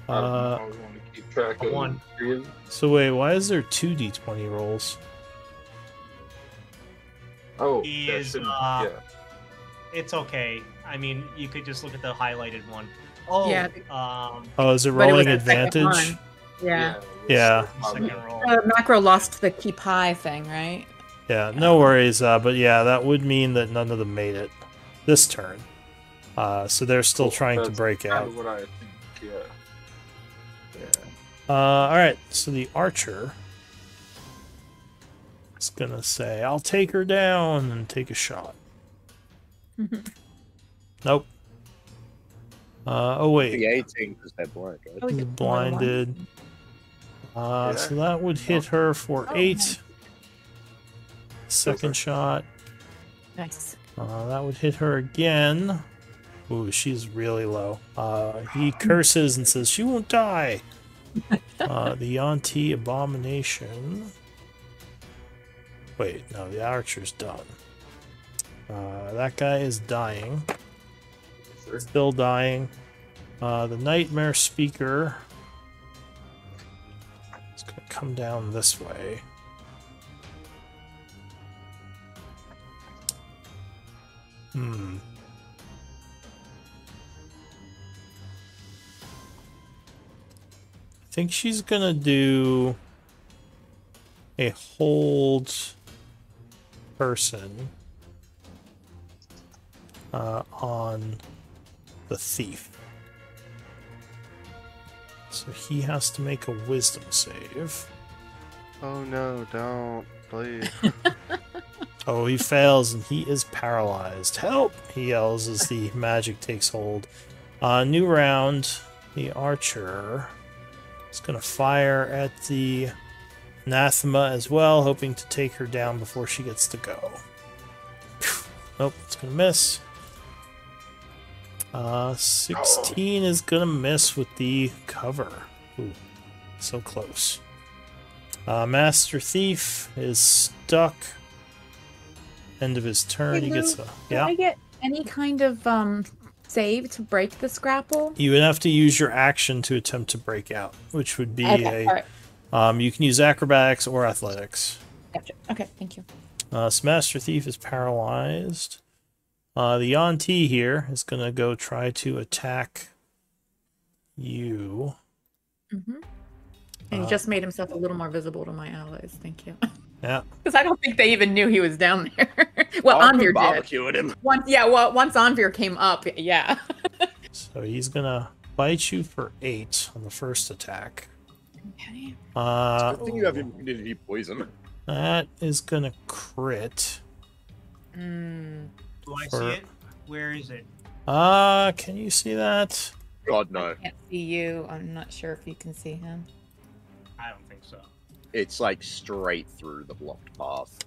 Speaker 4: I was going to keep track of
Speaker 2: One.
Speaker 1: so wait, why is there 2d20 rolls?
Speaker 4: Oh,
Speaker 2: He
Speaker 4: that
Speaker 2: is,
Speaker 4: shouldn't-
Speaker 2: uh,
Speaker 4: yeah.
Speaker 2: It's okay. I mean, you could just look at the highlighted one. Oh,
Speaker 9: Yeah.
Speaker 1: Oh, is it
Speaker 9: But it was
Speaker 1: rolling
Speaker 9: the second
Speaker 1: advantage?
Speaker 9: one. Yeah.
Speaker 1: Yeah.
Speaker 2: second roll.
Speaker 9: Macro lost the keep high thing, right?
Speaker 1: Yeah, no worries. But yeah, that would mean that none of them made it this turn. So they're still
Speaker 4: Cool.
Speaker 1: trying to
Speaker 4: That's
Speaker 1: break
Speaker 4: kind
Speaker 1: out.
Speaker 4: of what I think. Yeah.
Speaker 1: All right, so the archer is gonna say, "I'll take her down," and take a shot. Nope. Oh wait,
Speaker 10: The 18 because they're blind, right?
Speaker 9: Oh, we
Speaker 1: he's
Speaker 9: get one more one.
Speaker 1: blinded. So that would hit her for
Speaker 9: Oh,
Speaker 1: 8.
Speaker 9: nice.
Speaker 1: Second shot.
Speaker 9: Nice.
Speaker 1: That would hit her again. Ooh, she's really low. He curses and says, "She won't die." The Yanti abomination. Wait, no, the archer's done. That guy is dying. Still dying. The nightmare speaker is gonna come down this way. I think she's gonna do a hold person on the thief. So he has to make a wisdom save.
Speaker 8: Oh no, don't, please.
Speaker 1: Oh, he fails and he is paralyzed. Help! He yells as the magic takes hold. New round. The archer is going to fire at the anathema as well, hoping to take her down before she gets to go. Nope, it's going to miss. 16 is going to miss with the cover. Ooh, so close. Master Thief is stuck. End of his turn.
Speaker 9: Hey,
Speaker 1: He gets
Speaker 9: Lou,
Speaker 1: a...
Speaker 9: Do
Speaker 1: Yeah.
Speaker 9: I get any kind of save to break this grapple?
Speaker 1: You would have to use your action to attempt to break out, which would be
Speaker 9: Okay, alright.
Speaker 1: you can use acrobatics or athletics.
Speaker 9: Gotcha. Okay, thank you.
Speaker 1: So Master Thief is paralyzed. The Yanti here is going to go try to attack you.
Speaker 9: And he just made himself a little more visible to my allies. Thank you.
Speaker 1: Yeah.
Speaker 9: Because I don't think they even knew he was down there. Well, Anvir did.
Speaker 10: Barbecued him.
Speaker 9: Once Anvir came up, yeah.
Speaker 1: So he's going to bite you for 8 on the first attack.
Speaker 9: Okay.
Speaker 10: I think you have immunity poison.
Speaker 1: That is going to crit.
Speaker 2: Do I
Speaker 1: For-
Speaker 2: see it? Where is it?
Speaker 1: Can you see that?
Speaker 10: God, no.
Speaker 9: Can't see you. I'm not sure if you can see him.
Speaker 2: I don't think so.
Speaker 10: It's like straight through the blocked path.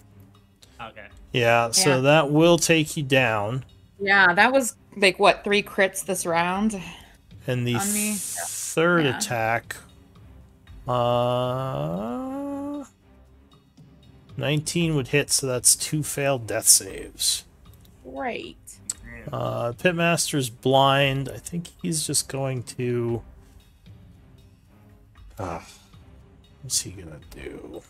Speaker 2: Okay.
Speaker 1: Yeah, so
Speaker 9: Yeah.
Speaker 1: that will take you down.
Speaker 9: Yeah, that was like what, 3 crits this round?
Speaker 1: And the
Speaker 9: On me?
Speaker 1: third
Speaker 9: Yeah.
Speaker 1: attack, 19 would hit, so that's 2 failed death saves.
Speaker 9: Great.
Speaker 1: Pitmaster's blind. I think he's just going to... what's he gonna do?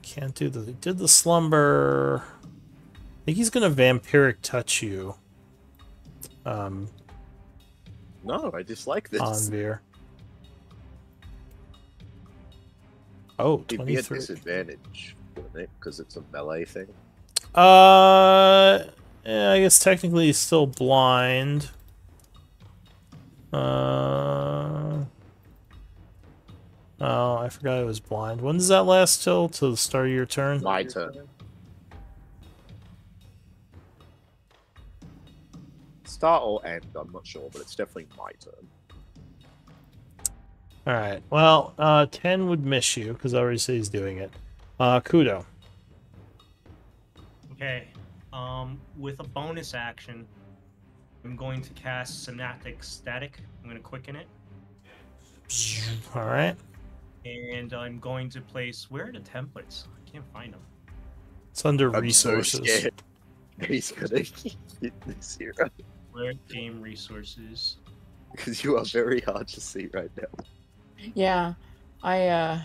Speaker 1: Can't do the... He did the slumber. I think he's gonna vampiric touch you.
Speaker 10: No, I dislike this.
Speaker 1: Anvir. Oh,
Speaker 10: It'd be a
Speaker 1: 23.
Speaker 10: disadvantage, wouldn't it? Because it's a melee thing.
Speaker 1: Yeah, I guess technically he's still blind. Oh, I forgot I was blind. When does that last till? Till the start of your turn?
Speaker 10: My turn. Start or end, I'm not sure, but it's definitely my turn.
Speaker 1: Alright. Well, 10 would miss you, because I already said he's doing it. Kudo.
Speaker 2: Okay. With a bonus action, I'm going to cast Synaptic Static. I'm going to quicken it.
Speaker 1: Alright.
Speaker 2: And I'm going to place... Where are the templates? I can't find them.
Speaker 1: It's under
Speaker 10: I'm
Speaker 1: resources.
Speaker 10: so scared. He's gonna hit this hero.
Speaker 2: Where game resources?
Speaker 10: Because you are very hard to see right now.
Speaker 9: Yeah, I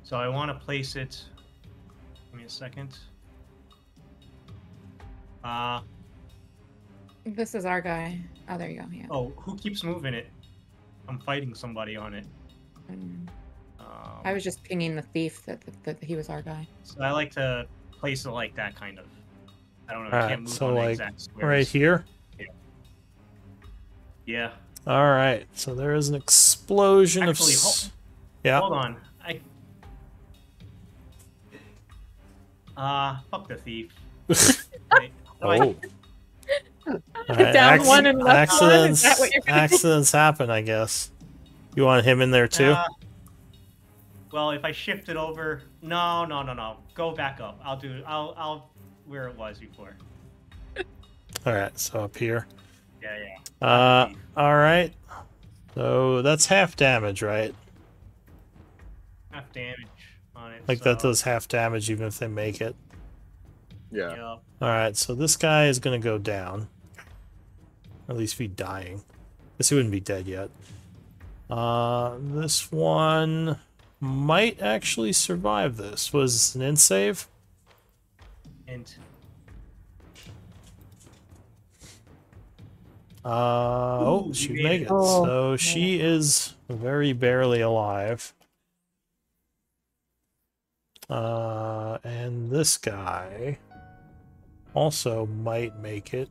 Speaker 2: So I want to place it... Give me a second.
Speaker 9: This is our guy. Oh, there you go. Yeah.
Speaker 2: Oh, who keeps moving it? I'm fighting somebody on it.
Speaker 9: I was just pinging the thief that he was our guy.
Speaker 2: So I like to place it like that, kind of. I don't know. I
Speaker 1: Alright,
Speaker 2: can't move
Speaker 1: so
Speaker 2: on the
Speaker 1: like
Speaker 2: exact squares.
Speaker 1: right here?
Speaker 2: Yeah.
Speaker 1: Alright, so there is an explosion
Speaker 2: Actually,
Speaker 1: of... Yeah.
Speaker 2: Hold on. Fuck the thief. Wait,
Speaker 1: Oh.
Speaker 9: Down one and left one? Is
Speaker 1: accidents,
Speaker 9: that what you're gonna do?
Speaker 1: accidents happen, I guess. You want him in there too?
Speaker 2: Well, if I shift it over, no. Go back up. I'll where it was before.
Speaker 1: All right, so up here.
Speaker 2: Yeah.
Speaker 1: All right. So that's half damage, right?
Speaker 2: Half damage on it.
Speaker 1: Like
Speaker 2: so,
Speaker 1: that does half damage even if they make it.
Speaker 10: Yeah.
Speaker 1: All right, so this guy is gonna go down. At least be dying. Guess he wouldn't be dead yet. This one might actually survive this. Was this an int save?
Speaker 2: Int.
Speaker 1: Oh,
Speaker 2: Ooh,
Speaker 1: she
Speaker 2: you
Speaker 1: made
Speaker 2: made
Speaker 1: it.
Speaker 2: it.
Speaker 1: So she is very barely alive. And this guy also might make it.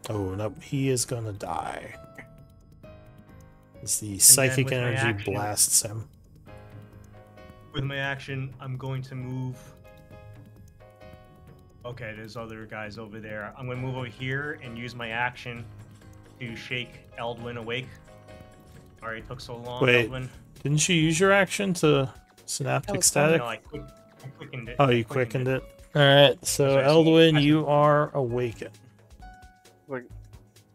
Speaker 1: Oh, no, he is gonna die. As the psychic
Speaker 2: with my
Speaker 1: energy
Speaker 2: action-
Speaker 1: blasts him.
Speaker 2: With my action, I'm going to move. Okay, there's other guys over there. I'm going to move over here and use my action to shake Eldwin awake. Sorry it took so long,
Speaker 1: Wait,
Speaker 2: Eldwin.
Speaker 1: didn't you use your action to synaptic static?
Speaker 2: No, I quickened it.
Speaker 1: Oh,
Speaker 2: I
Speaker 1: you quickened it. Alright, so Eldwin, you are awakened.
Speaker 8: Like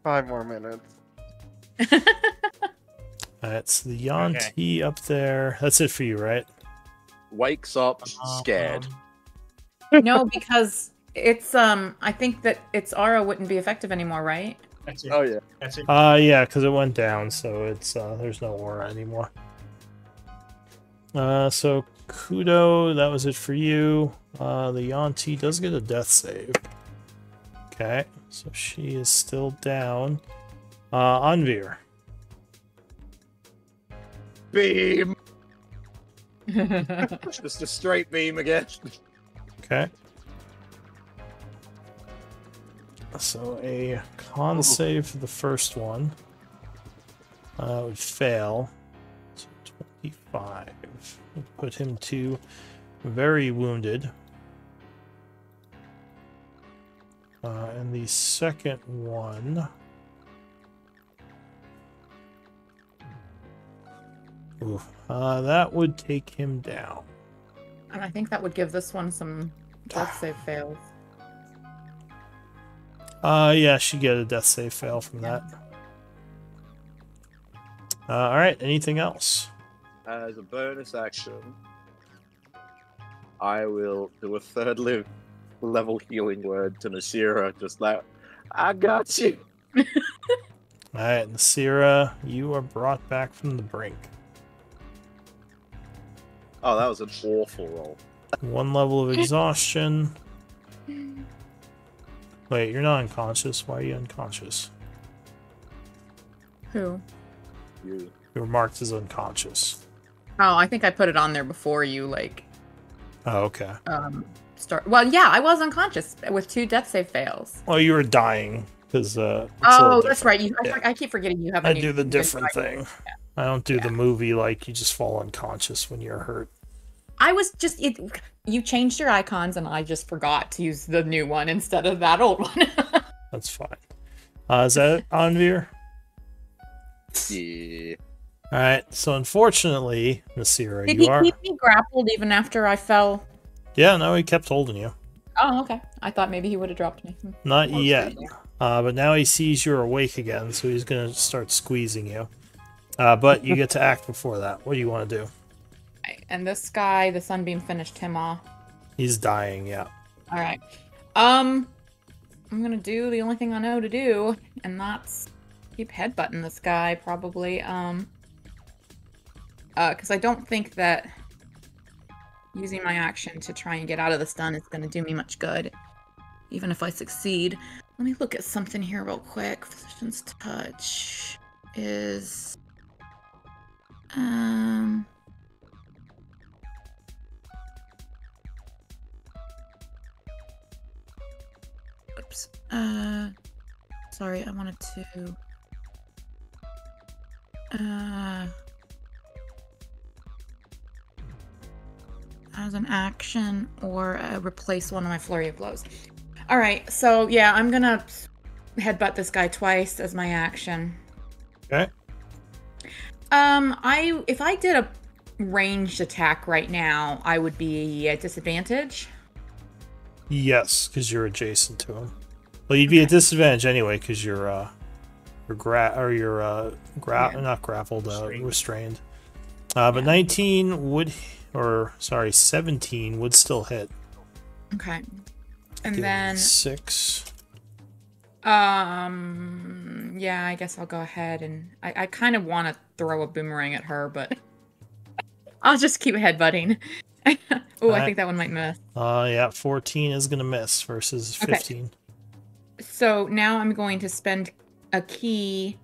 Speaker 8: 5 more minutes.
Speaker 1: Alright, so the Yanti up there. That's it for you, right?
Speaker 10: Wakes up scared.
Speaker 9: No, because it's I think that its aura wouldn't be effective anymore, right?
Speaker 2: That's it.
Speaker 10: Oh yeah.
Speaker 2: That's it.
Speaker 1: Yeah, because it went down, so it's there's no aura anymore. So Kudo, that was it for you. The Yanti does get a death save. Okay, so she is still down. Anvir.
Speaker 10: Beam. Just a straight beam again.
Speaker 1: Okay. So a con save for the first one would fail. So 25. We'll put him to very wounded. And the second one. Oof, that would take him down.
Speaker 9: And I think that would give this one some death save fails.
Speaker 1: Yeah, she get a death save fail from that. Alright, anything else?
Speaker 10: As a bonus action, I will do a third level healing word to Nasira, just like, I got you.
Speaker 1: Alright, Nasira, you are brought back from the brink.
Speaker 10: Oh, that was an awful roll.
Speaker 1: 1 level of exhaustion. Wait, you're not unconscious. Why are you unconscious?
Speaker 9: Who?
Speaker 10: You.
Speaker 1: You were marked as unconscious.
Speaker 9: Oh, I think I put it on there before you, like,
Speaker 1: Oh, okay.
Speaker 9: start. Well, yeah, I was unconscious with 2 death save fails.
Speaker 1: Well, you were dying because.
Speaker 9: Oh, that's right. I keep forgetting you have.
Speaker 1: I do the different thing.
Speaker 9: Yeah.
Speaker 1: I don't do the movie like you just fall unconscious when you're hurt.
Speaker 9: I was just you changed your icons and I just forgot to use the new one instead of that old one.
Speaker 1: That's fine. Is that it, Anvir?
Speaker 3: Yeah.
Speaker 1: All right. So unfortunately, Nasira,
Speaker 9: Did
Speaker 1: you
Speaker 9: he
Speaker 1: are.
Speaker 9: keep me grappled even after I fell?
Speaker 1: Yeah, no, he kept holding you.
Speaker 9: Oh, okay. I thought maybe he would have dropped me.
Speaker 1: Not yet. But now he sees you're awake again, so he's gonna start squeezing you. But you get to act before that. What do you want to do?
Speaker 9: Right. And this guy, the sunbeam finished him off.
Speaker 1: He's dying. Yeah.
Speaker 9: All right. I'm gonna do the only thing I know to do, and that's keep headbutting this guy probably. Because I don't think that using my action to try and get out of the stun is gonna do me much good, even if I succeed. Let me look at something here real quick. Physician's touch is oops. Sorry, I wanted to as an action or replace one of my flurry of blows. All right, so yeah, I'm gonna headbutt this guy twice as my action.
Speaker 1: Okay.
Speaker 9: If I did a ranged attack right now, I would be at disadvantage.
Speaker 1: Yes, because you're adjacent to him. Well, you'd be at disadvantage anyway because you're not grappled, restrained. But 19 would, or sorry, 17 would still hit.
Speaker 9: Okay. And
Speaker 1: Give
Speaker 9: then
Speaker 1: 6.
Speaker 9: yeah, I guess I'll go ahead and I kind of want to throw a boomerang at her, but I'll just keep headbutting. Oh, I think that one might miss.
Speaker 1: Yeah, 14 is gonna miss versus 15.
Speaker 9: Okay. So now I'm going to spend a key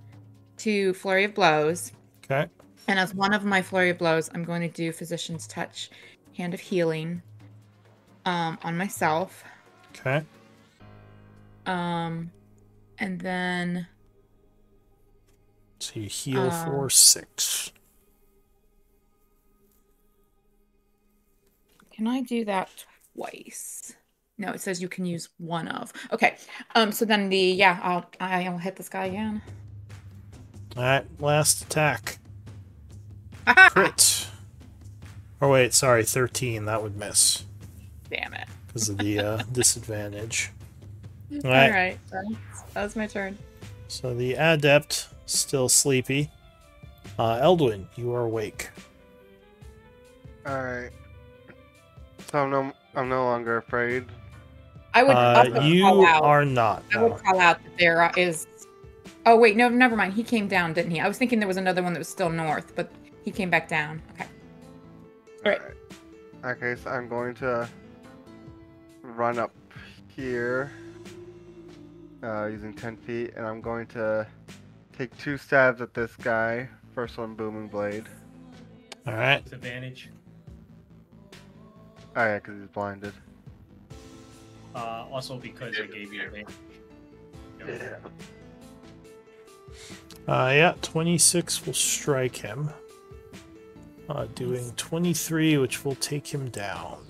Speaker 9: to Flurry of Blows.
Speaker 1: Okay.
Speaker 9: And as one of my Flurry of Blows, I'm going to do Physician's Touch, Hand of Healing, on myself.
Speaker 1: Okay.
Speaker 9: And then
Speaker 1: so you heal for 6.
Speaker 9: Can I do that twice? No, it says you can use one of. Okay. So then I'll hit this guy again.
Speaker 1: All right, last attack. Crit. Oh wait, sorry, 13. That would miss.
Speaker 9: Damn it.
Speaker 1: Because of the disadvantage.
Speaker 9: All right. That was my turn.
Speaker 1: So the adept still sleepy. Eldwin, you are awake.
Speaker 8: All right. So I'm no longer afraid.
Speaker 9: I would also
Speaker 1: you
Speaker 9: call out.
Speaker 1: are not.
Speaker 9: I would call out that there is. Oh wait, no, never mind. He came down, didn't he? I was thinking there was another one that was still north, but he came back down. Okay. All right.
Speaker 8: Okay, so I'm going to run up here using 10 feet, and I'm going to take 2 stabs at this guy. First one, Booming Blade.
Speaker 1: All right.
Speaker 2: Disadvantage.
Speaker 8: Oh yeah, because he's blinded.
Speaker 2: Also because I gave you advantage.
Speaker 1: Yeah, 26 will strike him. Doing 23, which will take him down.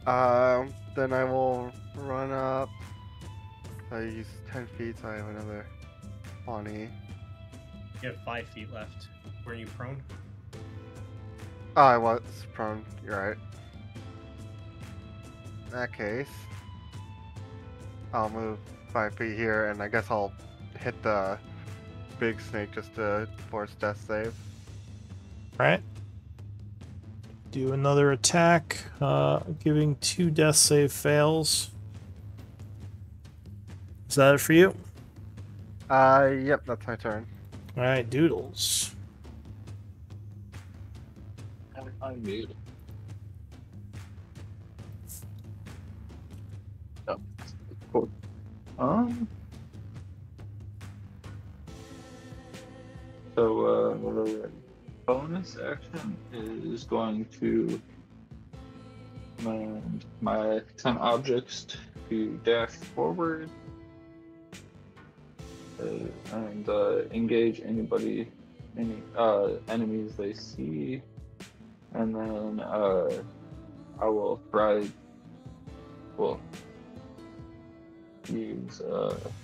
Speaker 8: Then I will run up. I use 10 feet, so I have another 20.
Speaker 2: You have 5 feet left. Were you prone?
Speaker 8: Oh, I was prone. You're right. In that case, I'll move 5 feet here, and I guess I'll hit the big snake just to force death save.
Speaker 1: Alright. Do another attack, giving 2 death save fails. Is that it for you?
Speaker 8: Yep, that's my turn.
Speaker 1: Alright, Doodles.
Speaker 10: I'm muted.
Speaker 4: Oh, cool. So, bonus action is going to command my 10 objects to dash forward and engage any enemies they see, and then I will try. Well, use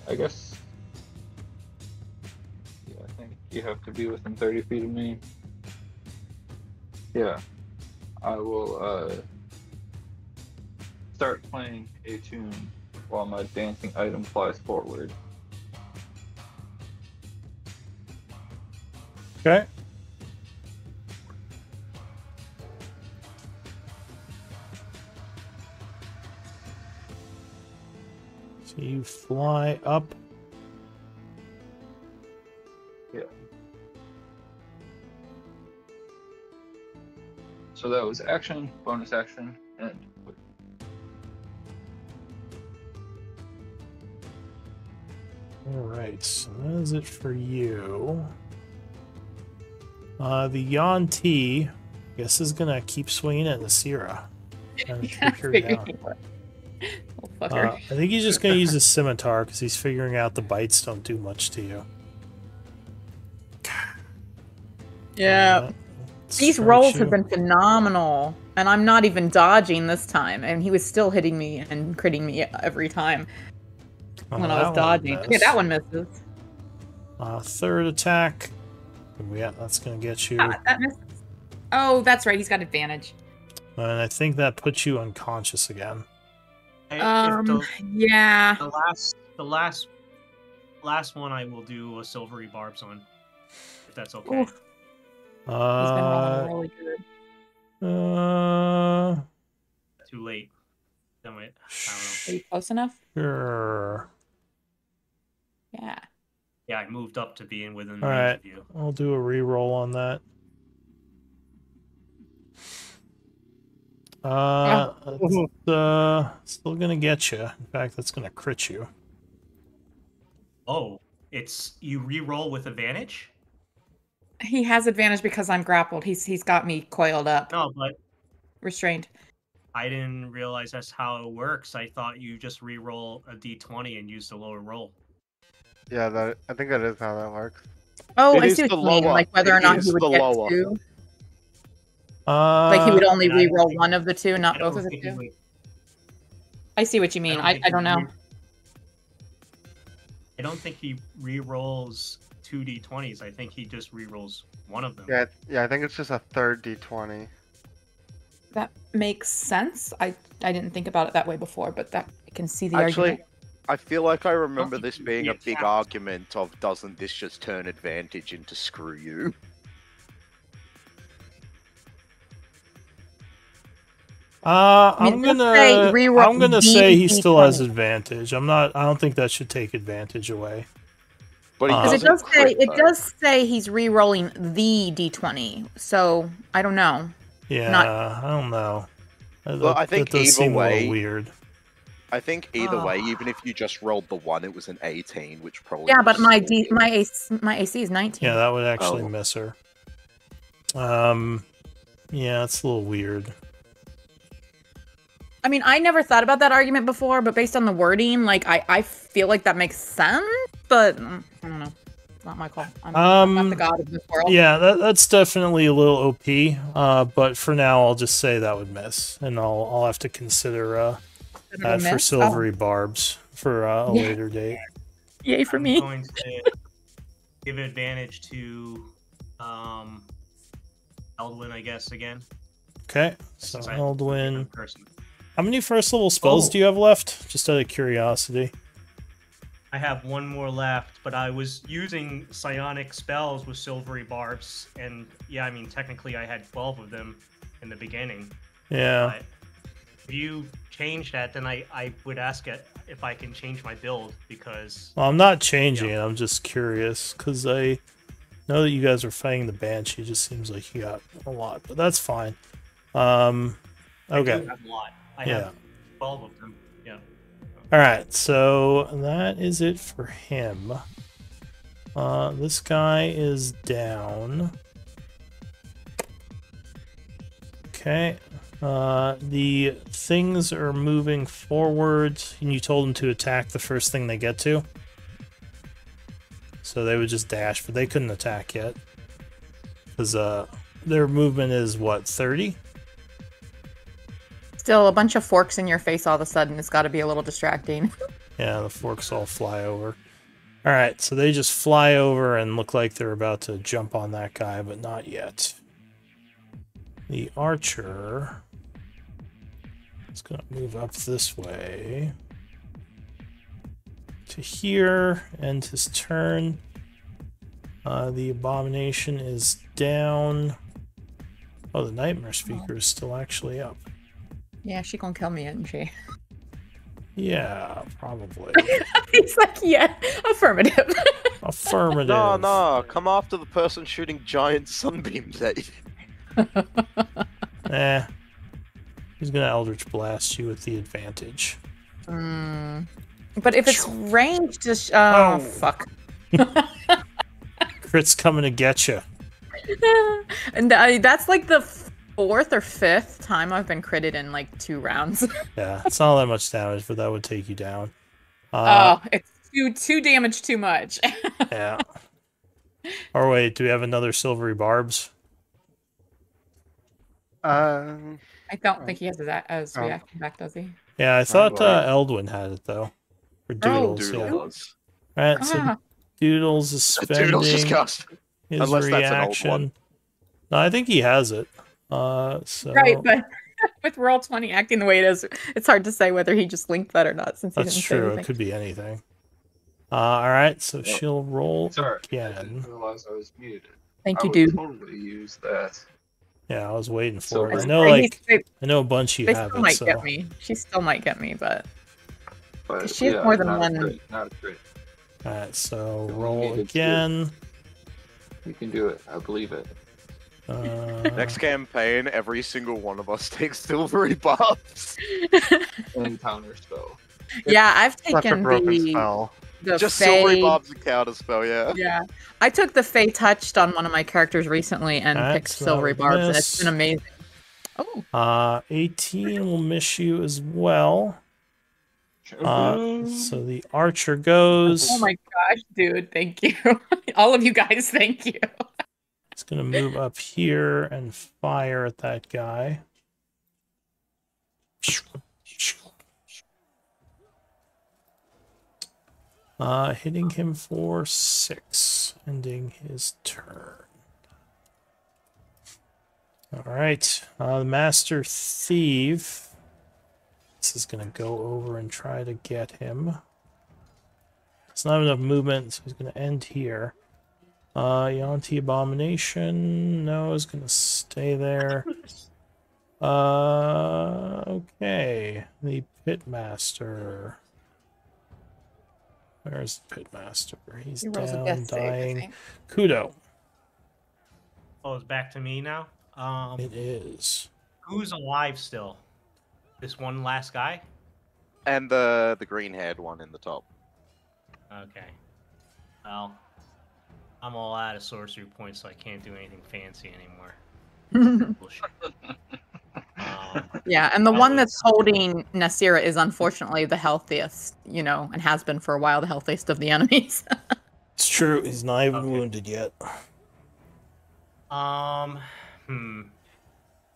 Speaker 4: I guess. Yeah, I think you have to be within 30 feet of me. Yeah, I will start playing a tune while my dancing item flies forward.
Speaker 1: Okay. So you fly up.
Speaker 4: Yeah. So that was action, bonus action, and
Speaker 1: Alright, so that is it for you. The Yuan-Ti, I guess, is gonna keep swinging at Nasira. Trying to take her down. I think he's just gonna use his scimitar because he's figuring out the bites don't do much to you.
Speaker 9: Yeah. These
Speaker 1: strikes
Speaker 9: rolls
Speaker 1: you.
Speaker 9: have been phenomenal, and I'm not even dodging this time, and he was still hitting me and critting me every time
Speaker 1: Oh,
Speaker 9: when I
Speaker 1: that
Speaker 9: was
Speaker 1: one
Speaker 9: dodging. Okay,
Speaker 1: missed.
Speaker 9: that one misses.
Speaker 1: Third attack. Yeah, that's gonna get you.
Speaker 9: That misses. Oh, that's right. He's got advantage.
Speaker 1: And I think that puts you unconscious again.
Speaker 2: If
Speaker 9: Yeah.
Speaker 2: the last one I will do a silvery barbs on, if that's okay.
Speaker 9: Oof. He's been rolling really good.
Speaker 2: Too late. Damn it. I don't know.
Speaker 9: Are you close enough?
Speaker 1: Sure.
Speaker 9: Yeah.
Speaker 2: Yeah, I moved up to being within
Speaker 1: All
Speaker 2: range
Speaker 1: right,
Speaker 2: of you.
Speaker 1: I'll do a reroll on that. That's, still gonna get you. In fact, that's gonna crit you.
Speaker 2: Oh, it's you re-roll with advantage?
Speaker 9: He has advantage because I'm grappled. He's got me coiled up.
Speaker 2: No, but
Speaker 9: Restrained.
Speaker 2: I didn't realize that's how it works. I thought you just re-roll a d20 and use the lower roll.
Speaker 8: Yeah, I think that is how that works.
Speaker 9: Oh,
Speaker 3: It
Speaker 9: I
Speaker 3: is
Speaker 9: see what
Speaker 3: the
Speaker 9: you mean.
Speaker 3: lower.
Speaker 9: Like whether or
Speaker 3: It
Speaker 9: not
Speaker 3: is
Speaker 9: he would
Speaker 3: the
Speaker 9: get
Speaker 3: lower.
Speaker 9: two. Like he would only
Speaker 2: And I don't
Speaker 9: re-roll
Speaker 2: think-
Speaker 9: one of the two, not
Speaker 2: I
Speaker 9: both
Speaker 2: don't
Speaker 9: of the
Speaker 2: think he
Speaker 9: two.
Speaker 2: would-
Speaker 9: I see what you mean. I
Speaker 2: think
Speaker 9: don't
Speaker 2: he
Speaker 9: know.
Speaker 2: re- I don't think he re-rolls 2d20s. I think he just re-rolls one of them.
Speaker 8: Yeah, I think it's just a third d20.
Speaker 9: That makes sense. I didn't think about it that way before, but that I can see the
Speaker 3: Actually,
Speaker 9: argument.
Speaker 3: I feel like I remember
Speaker 2: think
Speaker 3: this
Speaker 2: he'd
Speaker 3: being
Speaker 2: be
Speaker 3: a big
Speaker 2: attacked.
Speaker 3: argument of doesn't this just turn advantage into screw you?
Speaker 1: I'm
Speaker 9: let's say
Speaker 1: gonna
Speaker 9: reroll
Speaker 1: I'm gonna
Speaker 9: D
Speaker 1: say he still has
Speaker 9: D20.
Speaker 1: advantage. I don't think that should take advantage away.
Speaker 3: But he
Speaker 1: Because
Speaker 9: Because
Speaker 3: doesn't crit, though.
Speaker 9: does say he's re-rolling the d20. So I don't know.
Speaker 1: Yeah, I don't know.
Speaker 3: Well, I think
Speaker 1: that does
Speaker 3: either
Speaker 1: seem a
Speaker 3: way-
Speaker 1: little weird.
Speaker 3: I think either way, even if you just rolled the one, it was an 18, which probably
Speaker 9: Yeah,
Speaker 3: would
Speaker 9: but my
Speaker 3: still do it.
Speaker 9: my AC is 19.
Speaker 1: Yeah, that would actually
Speaker 3: Oh.
Speaker 1: miss her. Yeah, it's a little weird.
Speaker 9: I mean, I never thought about that argument before, but based on the wording, like I feel like that makes sense. But I don't know. It's not my call. I'm not the god of this world.
Speaker 1: Yeah, that's definitely a little OP. But for now, I'll just say that would miss, and I'll have to consider that for
Speaker 9: miss?
Speaker 1: silvery barbs for a
Speaker 9: Yeah.
Speaker 1: later date.
Speaker 9: Yay for
Speaker 2: I'm
Speaker 9: me.
Speaker 2: going to give advantage to Eldwin, I guess, again.
Speaker 1: Okay, so
Speaker 2: since I-
Speaker 1: Eldwin.
Speaker 2: person.
Speaker 1: How many first level spells
Speaker 2: Oh.
Speaker 1: do you have left? Just out of curiosity.
Speaker 2: I have one more left, but I was using psionic spells with silvery barbs, and yeah, I mean, technically I had 12 of them in the beginning.
Speaker 1: Yeah.
Speaker 2: But if you change that, then I would ask it if I can change my build, because
Speaker 1: Well, I'm not changing it. I'm just curious because I know that you guys are fighting the Banshee. It just seems like you got a lot, but that's fine.
Speaker 2: I
Speaker 1: Okay.
Speaker 2: do have a lot. I
Speaker 1: Yeah.
Speaker 2: have 12 of them. Yeah.
Speaker 1: All right. So that is it for him. This guy is down. Okay. The things are moving forward, and you told them to attack the first thing they get to. So they would just dash, but they couldn't attack yet. Because their movement is, what, 30?
Speaker 9: Still, a bunch of forks in your face all of a sudden. It's got to be a little distracting.
Speaker 1: Yeah, the forks all fly over. Alright, so they just fly over and look like they're about to jump on that guy, but not yet. The archer is going to move up this way to here, end his turn. The abomination is down. Oh, the nightmare speaker is still actually up.
Speaker 9: Yeah, she gonna kill me, isn't she?
Speaker 1: Yeah, probably.
Speaker 9: He's like, yeah, affirmative.
Speaker 1: Affirmative.
Speaker 3: No, come after the person shooting giant sunbeams at you.
Speaker 1: He's gonna Eldritch Blast you with the advantage.
Speaker 9: But if it's ranged, just oh fuck.
Speaker 1: Crit's coming to get you.
Speaker 9: And that's like the fourth or fifth time I've been critted in like 2 rounds.
Speaker 1: Yeah, it's not that much damage, but that would take you down.
Speaker 9: It's two damage too much.
Speaker 1: Yeah. Or wait, do we have another silvery barbs?
Speaker 9: I don't think he has that as reaction back, does he?
Speaker 1: Yeah, I thought Eldwin had it though. Or Doodles.
Speaker 3: Doodles.
Speaker 1: Yeah. Right, so Doodles is spending
Speaker 3: Doodles just cast.
Speaker 1: his
Speaker 3: Unless that's an old
Speaker 1: reaction.
Speaker 3: one.
Speaker 1: No, I think he has it. So
Speaker 9: Right, but with roll 20 acting the way it is, it's hard to say whether he just linked that or not since he
Speaker 1: that's
Speaker 9: didn't
Speaker 1: true.
Speaker 9: say
Speaker 1: It
Speaker 9: anything.
Speaker 1: could be anything. All right, so she'll roll
Speaker 4: Sorry, I
Speaker 1: again.
Speaker 4: didn't realize I was muted.
Speaker 9: Thank
Speaker 4: I
Speaker 9: you,
Speaker 4: would
Speaker 9: dude.
Speaker 4: totally use that.
Speaker 1: Yeah, I was waiting
Speaker 4: So
Speaker 1: for it. I
Speaker 4: it's
Speaker 1: know,
Speaker 9: Right,
Speaker 1: like, I know a bunch you
Speaker 9: they
Speaker 1: have
Speaker 9: still
Speaker 1: it.
Speaker 9: might
Speaker 1: So
Speaker 9: get me. She still might get me, but
Speaker 4: But
Speaker 9: she has more than one.
Speaker 4: Not a crit.
Speaker 1: all right, so
Speaker 4: You
Speaker 1: roll
Speaker 4: needed to.
Speaker 1: again.
Speaker 4: You can do it. I believe it.
Speaker 3: Next campaign, every single one of us takes silvery buffs.
Speaker 4: And counter spell.
Speaker 9: yeah, I've
Speaker 8: Such a
Speaker 9: taken
Speaker 8: broken
Speaker 9: the
Speaker 8: spell.
Speaker 3: Just
Speaker 9: Fey.
Speaker 3: silvery barbs and counter spell, yeah.
Speaker 9: Yeah, I took the Fey Touched on one of my characters recently and
Speaker 1: Alright,
Speaker 9: picked
Speaker 1: so
Speaker 9: Silvery
Speaker 1: that
Speaker 9: Barbs,
Speaker 1: would
Speaker 9: and it's been
Speaker 1: miss.
Speaker 9: amazing. Oh,
Speaker 1: 18 will miss you as well. So the archer goes.
Speaker 9: oh my gosh, dude, thank you. All of you guys, thank you.
Speaker 1: It's gonna move up here and fire at that guy. Hitting him for 6, ending his turn. Alright, the Master Thief. This is gonna go over and try to get him. It's not enough movement, so he's gonna end here. Yanti Abomination, no, is gonna stay there. Okay, the Pitmaster. Where's the Pitmaster? He's
Speaker 9: He rolls a
Speaker 1: down,
Speaker 9: death save, I
Speaker 1: dying.
Speaker 9: think.
Speaker 1: Kudo,
Speaker 2: Oh, it's back to me now.
Speaker 1: it is.
Speaker 2: Who's alive still? This one last guy?
Speaker 3: And the green-haired one in the top.
Speaker 2: Okay. Well, I'm all out of sorcery points, so I can't do anything fancy anymore. Bullshit.
Speaker 9: Yeah, and the one that's holding Nasira is unfortunately the healthiest, you know, and has been for a while the healthiest of the enemies.
Speaker 1: It's true, he's not even
Speaker 2: Okay.
Speaker 1: wounded yet.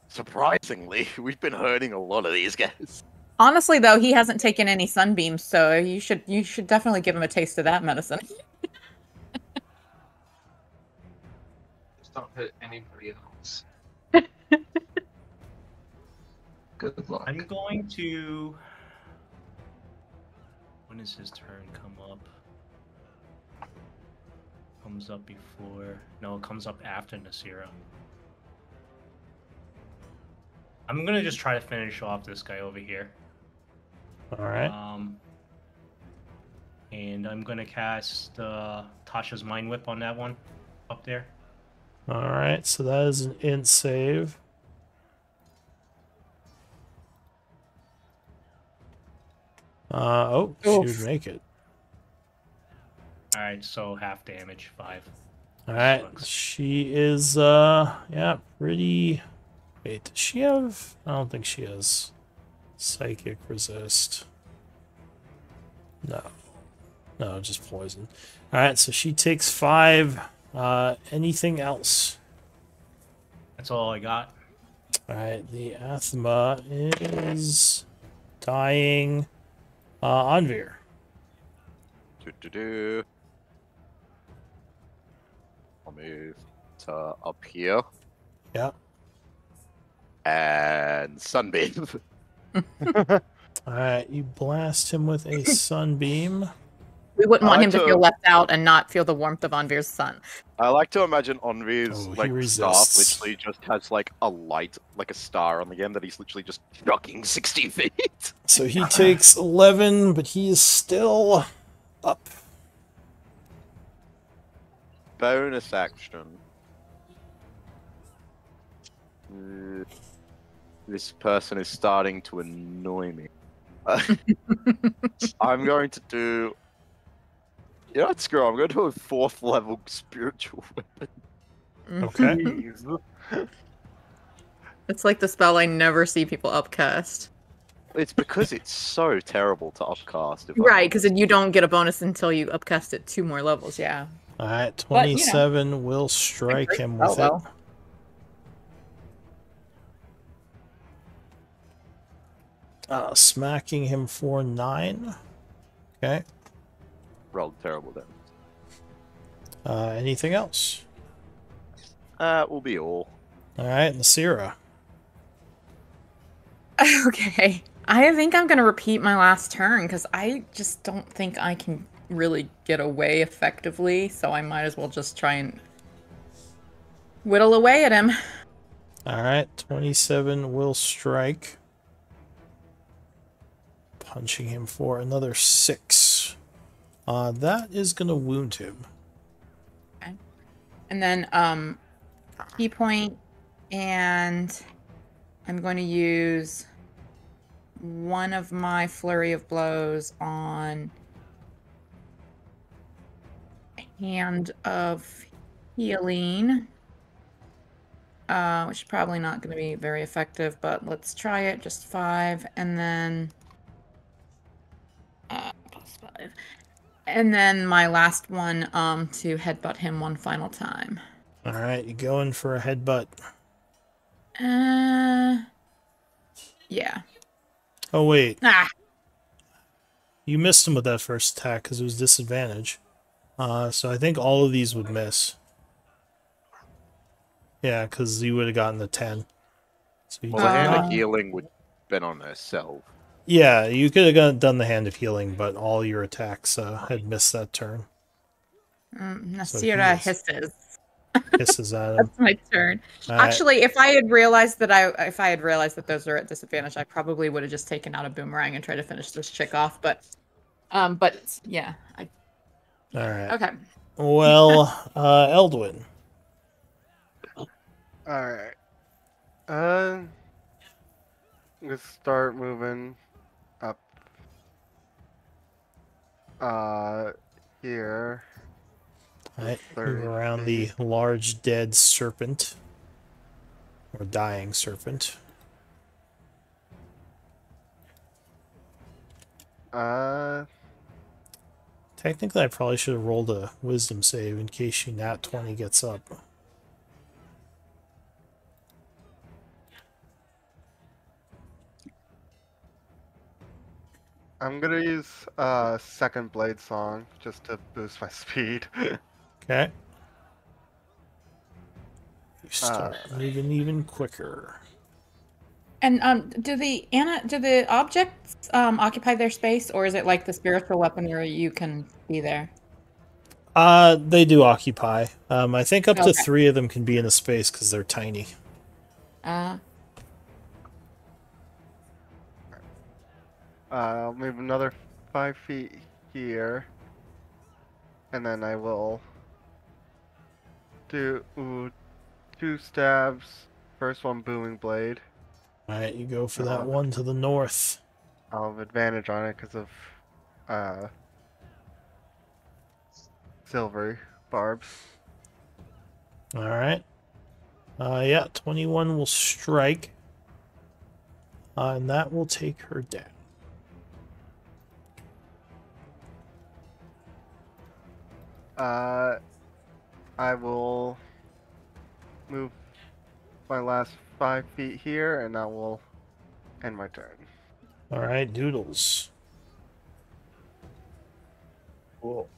Speaker 3: Surprisingly, we've been hurting a lot of these guys.
Speaker 9: Honestly, though, he hasn't taken any sunbeams, so you should definitely give him a taste of that medicine.
Speaker 4: Just don't hit anybody else. Good luck.
Speaker 2: I'm going to. When does his turn come up? Comes up before. No, it comes up after Nasira. I'm gonna just try to finish off this guy over here.
Speaker 1: Alright.
Speaker 2: And I'm gonna cast Tasha's Mind Whip on that one up there.
Speaker 1: Alright, so that is an int save. She would make it.
Speaker 2: Alright, so half damage, 5.
Speaker 1: Alright,
Speaker 2: Sucks.
Speaker 1: she is, yeah, pretty Wait, does she have... I don't think she has psychic resist. No. No, just poison. Alright, so she takes 5. Anything else?
Speaker 2: That's all I got.
Speaker 1: Alright, the Athma is dying. Anvir.
Speaker 3: I'll move to up here.
Speaker 1: Yeah.
Speaker 3: And Sunbeam.
Speaker 1: Alright, you blast him with a sunbeam.
Speaker 9: We wouldn't
Speaker 3: I
Speaker 9: want
Speaker 3: like
Speaker 9: him to
Speaker 3: to-
Speaker 9: feel left out and not feel the warmth of Anvir's sun.
Speaker 3: I like to imagine Envy's
Speaker 1: Oh, he
Speaker 3: like staff
Speaker 1: resists.
Speaker 3: literally just has like a light, like a star on the end that he's literally just chucking 60 feet.
Speaker 1: So he takes 11, but he is still up.
Speaker 3: Bonus action. This person is starting to annoy me. I'm going to do. You know what, screw it, I'm going to do a 4th level spiritual weapon.
Speaker 1: Okay.
Speaker 8: Jeez.
Speaker 9: It's like the spell I never see people upcast.
Speaker 3: It's because it's so terrible to upcast. If I'm
Speaker 9: Right, because
Speaker 3: honest.
Speaker 9: you don't get a bonus until you upcast it 2 more levels, yeah.
Speaker 1: Alright,
Speaker 9: But, you know,
Speaker 1: 27 will strike
Speaker 9: great
Speaker 1: him
Speaker 9: spell,
Speaker 1: with it.
Speaker 9: though.
Speaker 1: Smacking him for 9. Okay.
Speaker 3: Rolled terrible then.
Speaker 1: Anything else?
Speaker 3: Will be all.
Speaker 1: Alright, Nasira.
Speaker 9: Okay. I think I'm going to repeat my last turn because I just don't think I can really get away effectively, so I might as well just try and whittle away at him.
Speaker 1: Alright, 27 will strike. Punching him for another 6. That is going to wound him.
Speaker 9: Okay. And then, key point, and I'm going to use one of my flurry of blows on Hand of Healing, which is probably not going to be very effective, but let's try it. Just 5, and then +5, and then my last one to headbutt him one final time.
Speaker 1: Alright, you go in for a headbutt.
Speaker 9: Yeah.
Speaker 1: Oh, wait.
Speaker 9: Ah.
Speaker 1: You missed him with that first attack because it was disadvantage. So I think all of these would miss. Yeah, because you would have gotten the 10. So you
Speaker 3: Well, the hand
Speaker 1: did not-
Speaker 3: of healing would been on herself.
Speaker 1: Yeah, you could have done the Hand of Healing, but all your attacks had missed that turn.
Speaker 9: Nasira hisses.
Speaker 1: Hisses at him.
Speaker 9: That's my turn.
Speaker 1: Alright.
Speaker 9: Actually, if I had realized that those are at disadvantage, I probably would have just taken out a boomerang and tried to finish this chick off. But yeah.
Speaker 1: Alright.
Speaker 9: Okay.
Speaker 1: Well, Eldwin.
Speaker 8: Alright. I'm gonna start moving up. Here.
Speaker 1: Alright,
Speaker 8: 30
Speaker 1: move around the large dead serpent. Or dying serpent. Technically, I probably should have rolled a wisdom save in case she nat 20 gets up.
Speaker 8: I'm gonna use Second Blade Song just to boost my speed.
Speaker 1: Okay. You start moving even quicker.
Speaker 9: And do the objects occupy their space, or is it like the spiritual weapon where you can be there?
Speaker 1: They do occupy. I think up to
Speaker 9: Okay.
Speaker 1: 3 of them can be in a space because they're tiny.
Speaker 8: I'll move another 5 feet here. And then I will do 2 stabs. First one, Booming Blade.
Speaker 1: Alright, you go for that one to the north.
Speaker 8: I'll have advantage on it because of silvery barbs.
Speaker 1: Alright. Yeah, 21 will strike. And that will take her down.
Speaker 8: I will move my last 5 feet here, and I will end my turn.
Speaker 1: Alright, Doodles.
Speaker 4: Cool.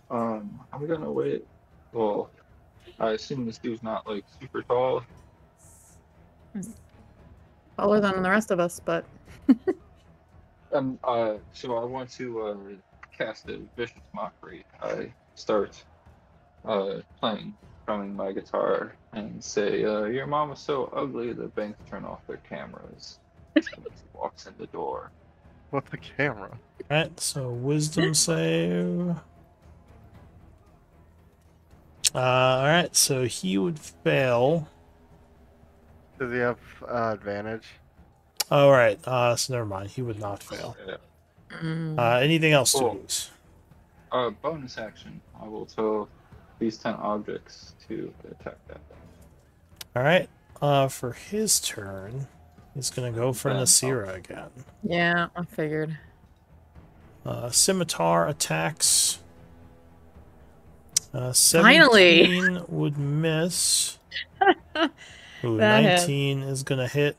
Speaker 4: I'm gonna wait. Well, I assume this dude's not like super tall.
Speaker 9: Taller than the rest of us, but
Speaker 4: So I want to cast a vicious mockery. I start strumming my guitar and say, "Your mom was so ugly the banks turn off their cameras." And he walks in the door.
Speaker 8: What's the camera?
Speaker 1: Alright, so wisdom save. Alright, so he would fail.
Speaker 8: Does he have advantage?
Speaker 1: Alright, so never mind. He would not fail. Anything else,
Speaker 4: Cool.
Speaker 1: Doodles?
Speaker 4: Bonus action. I will throw these 10 objects to attack that thing.
Speaker 1: Alright, for his turn, he's gonna go for Nasira again.
Speaker 9: yeah, I figured.
Speaker 1: Scimitar attacks.
Speaker 9: Finally!
Speaker 1: 17 would miss. Ooh,
Speaker 9: That hit.
Speaker 1: 19 is gonna hit.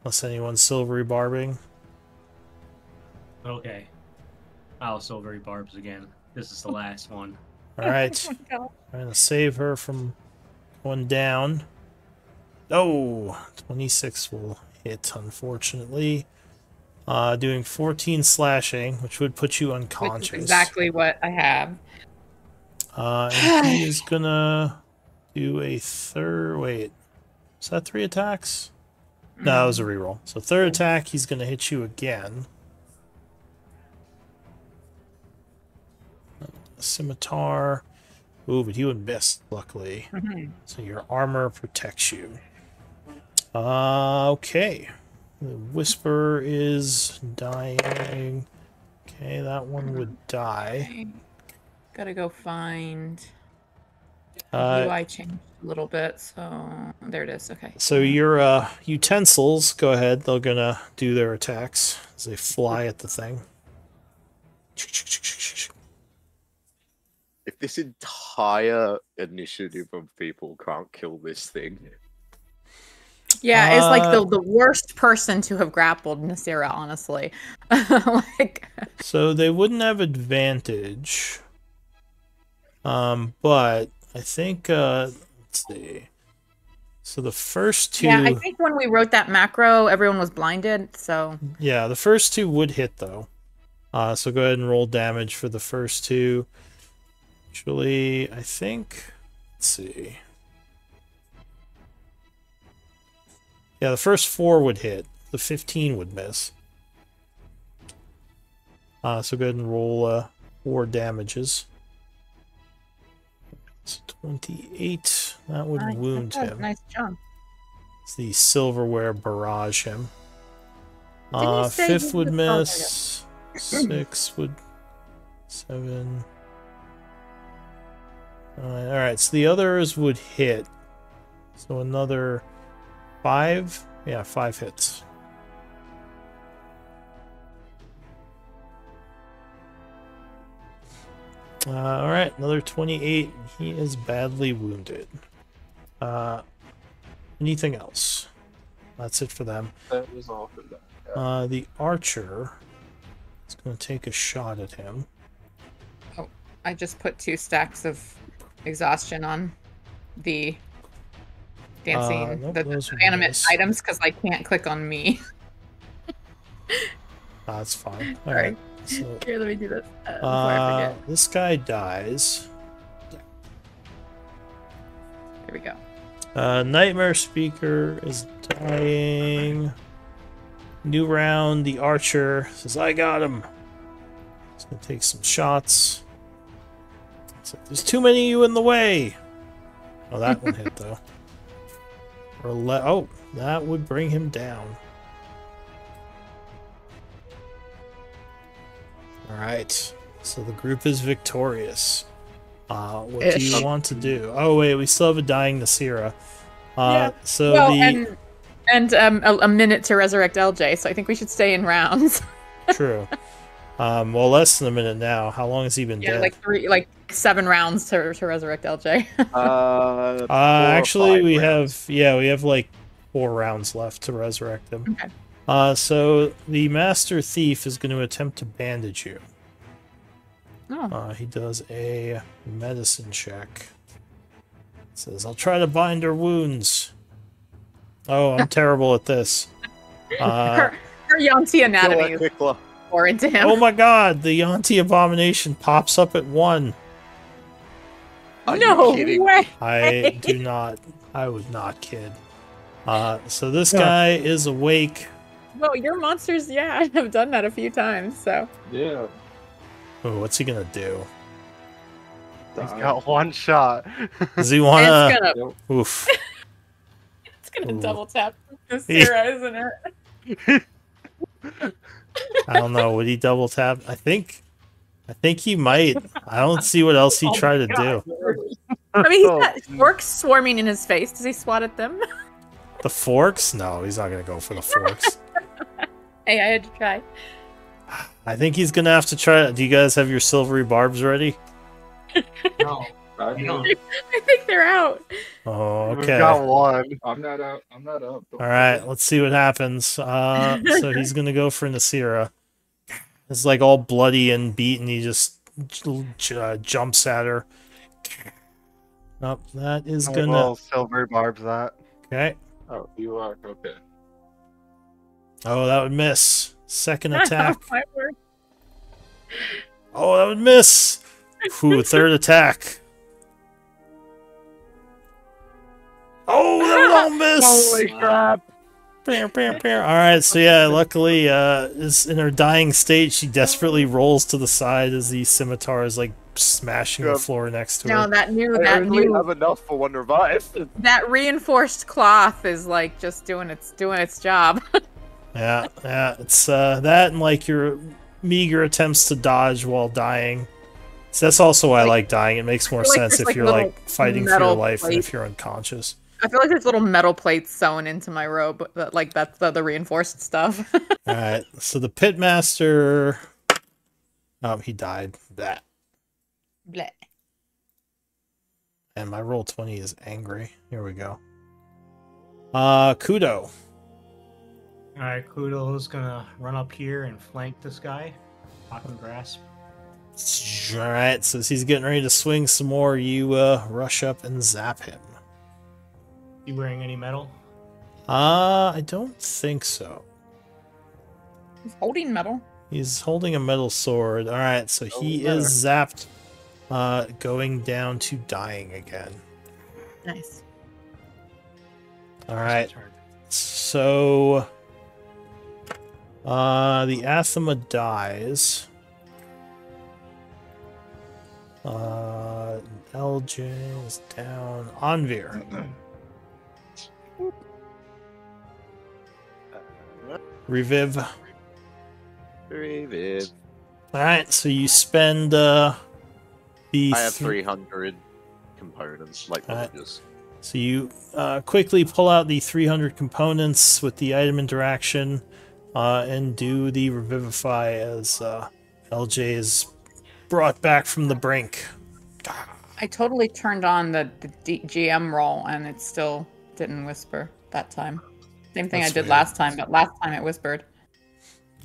Speaker 1: Unless anyone's silvery barbing.
Speaker 2: Okay. I'll silvery barbs again. This is the last one.
Speaker 1: Alright. I'm gonna save her from going down. Oh, 26 will hit, unfortunately. Doing 14 slashing, which would put you
Speaker 9: Which
Speaker 1: unconscious.
Speaker 9: is exactly what I have.
Speaker 1: And he is gonna do a third. Wait, is that 3 attacks? No, that was a reroll. So third attack, he's gonna hit you again. Scimitar. Ooh, but he would miss, luckily. So your armor protects you. Okay. The Whisper is dying. Okay, that one would die.
Speaker 9: Gotta go find.
Speaker 1: Uh,
Speaker 9: UI changed a little bit, so there it is. Okay.
Speaker 1: So your utensils, go ahead. They're gonna do their attacks as they fly at the thing.
Speaker 3: If this entire initiative of people can't kill this thing,
Speaker 9: Yeah, it's like the worst person to have grappled Nasira, honestly. Like,
Speaker 1: So they wouldn't have advantage. But I think let's see. So the first 2
Speaker 9: yeah, I think when we wrote that macro, everyone was blinded, so
Speaker 1: Yeah, the first 2 would hit though. So go ahead and roll damage for the first 2. Actually, I think let's see. Yeah, the first 4 would hit. The 15 would miss. So go ahead and roll 4 damages. It's 28. That would
Speaker 9: nice.
Speaker 1: wound
Speaker 9: That's a
Speaker 1: him.
Speaker 9: nice jump.
Speaker 1: It's the silverware barrage him.
Speaker 9: Didn't you say
Speaker 1: 5th
Speaker 9: he
Speaker 1: would
Speaker 9: was- oh,
Speaker 1: miss. 6 would. 7. Alright, so the others would hit. So another 5? Yeah, 5 hits. Alright, another 28. He is badly wounded. Anything else? That's it for them.
Speaker 4: That was all for them.
Speaker 1: The archer is going to take a shot at him.
Speaker 7: I just put 2 stacks of exhaustion on the dancing,
Speaker 1: nope,
Speaker 7: the
Speaker 1: those would
Speaker 7: animate
Speaker 1: miss.
Speaker 7: items because I can't click on me.
Speaker 1: That's fine.
Speaker 7: Sorry.
Speaker 1: Alright. So,
Speaker 7: Here, let me do this before I forget.
Speaker 1: this guy dies.
Speaker 7: There we go.
Speaker 1: Nightmare Speaker is dying. New round. The archer says, I got him. He's going to take some shots. It's like, there's too many of you in the way. Oh, that one hit, though. Oh, that would bring him down. Alright. So the group is victorious. What do you want to do? Oh wait, we still have a dying Nasira. So
Speaker 7: well,
Speaker 1: the
Speaker 7: and a minute to resurrect LJ. So I think we should stay in rounds.
Speaker 1: true. Well, less than a minute now. How long has he been dead?
Speaker 7: like 7 rounds to resurrect LJ.
Speaker 1: Actually, we have like 4 rounds left to resurrect him.
Speaker 7: Okay.
Speaker 1: So the Master Thief is going to attempt to bandage you.
Speaker 7: Oh.
Speaker 1: He does a medicine check. Says, "I'll try to bind her wounds." Oh, I'm terrible at this.
Speaker 7: Her Yanti anatomy is more into him.
Speaker 1: Oh my god, the Yanti abomination pops up at 1.
Speaker 7: No way!
Speaker 1: I would not kid. So this guy is awake.
Speaker 7: Well, your monsters, have done that a few times, so.
Speaker 4: Yeah.
Speaker 1: Oh, what's he gonna do?
Speaker 8: He's got 1 shot.
Speaker 1: Does he wanna...
Speaker 7: It's gonna...
Speaker 1: Oof.
Speaker 7: It's gonna
Speaker 1: Ooh.
Speaker 7: double tap Nasira, isn't it?
Speaker 1: I don't know, would he double tap? I think he might. I don't see what else he tried to do.
Speaker 7: I mean, he's got forks swarming in his face. Does he swat at them?
Speaker 1: The forks? No, he's not gonna go for the forks.
Speaker 7: Hey, I had to try.
Speaker 1: I think he's gonna have to try. Do you guys have your silvery barbs ready?
Speaker 2: No.
Speaker 4: I
Speaker 7: think they're out.
Speaker 1: Oh, okay.
Speaker 8: We've got 1.
Speaker 4: I'm not out. I'm not up.
Speaker 1: All right, let's see what happens. So he's gonna go for Nasira. It's like all bloody and beaten. He just jumps at her. Nope, that is gonna.
Speaker 8: Well, silver barbs that.
Speaker 1: Okay.
Speaker 4: Oh, you are okay.
Speaker 1: Oh, that would miss. Second attack.
Speaker 7: My word.
Speaker 1: Oh, that would miss. Ooh, third attack. Oh, that would all miss.
Speaker 8: Holy crap.
Speaker 1: Alright, so yeah, luckily, is in her dying state, she desperately rolls to the side as the scimitar is like smashing the floor next to
Speaker 7: No,
Speaker 1: her.
Speaker 7: that new
Speaker 3: have enough for 1 revive.
Speaker 7: that reinforced cloth is like just doing its job.
Speaker 1: Yeah, it's that and like your meager attempts to dodge while dying. So that's also why I like dying. It makes more
Speaker 7: feel like
Speaker 1: sense
Speaker 7: there's,
Speaker 1: if
Speaker 7: like,
Speaker 1: you're
Speaker 7: little
Speaker 1: like fighting for your
Speaker 7: metal
Speaker 1: life than
Speaker 7: plates.
Speaker 1: if you're unconscious.
Speaker 7: I feel like there's little metal plates sewn into my robe, but like that's the reinforced stuff.
Speaker 1: Alright, so the pitmaster. He died. That.
Speaker 7: Bleh.
Speaker 1: And my roll 20 is angry. Here we go. Kudo.
Speaker 2: Alright, Kudo's gonna run up here and flank this guy. Hawk and grasp.
Speaker 1: Alright, so as he's getting ready to swing some more, you rush up and zap him.
Speaker 2: You wearing any metal?
Speaker 1: I don't think so.
Speaker 7: He's holding metal.
Speaker 1: He's holding a metal sword. Alright, so he is zapped, going down to dying again.
Speaker 7: Nice.
Speaker 1: Alright, so the Athema dies. LJ is down. Anvir. Reviv.
Speaker 3: Reviv.
Speaker 1: Alright, so you spend the
Speaker 3: I have 300 components, like
Speaker 1: Alright.
Speaker 3: villages.
Speaker 1: So you quickly pull out the 300 components with the item interaction and do the revivify as LJ is brought back from the brink.
Speaker 7: I totally turned on the GM roll and it still didn't whisper that time. Same thing
Speaker 1: That's
Speaker 7: I did
Speaker 1: weird.
Speaker 7: last time, but last time it whispered.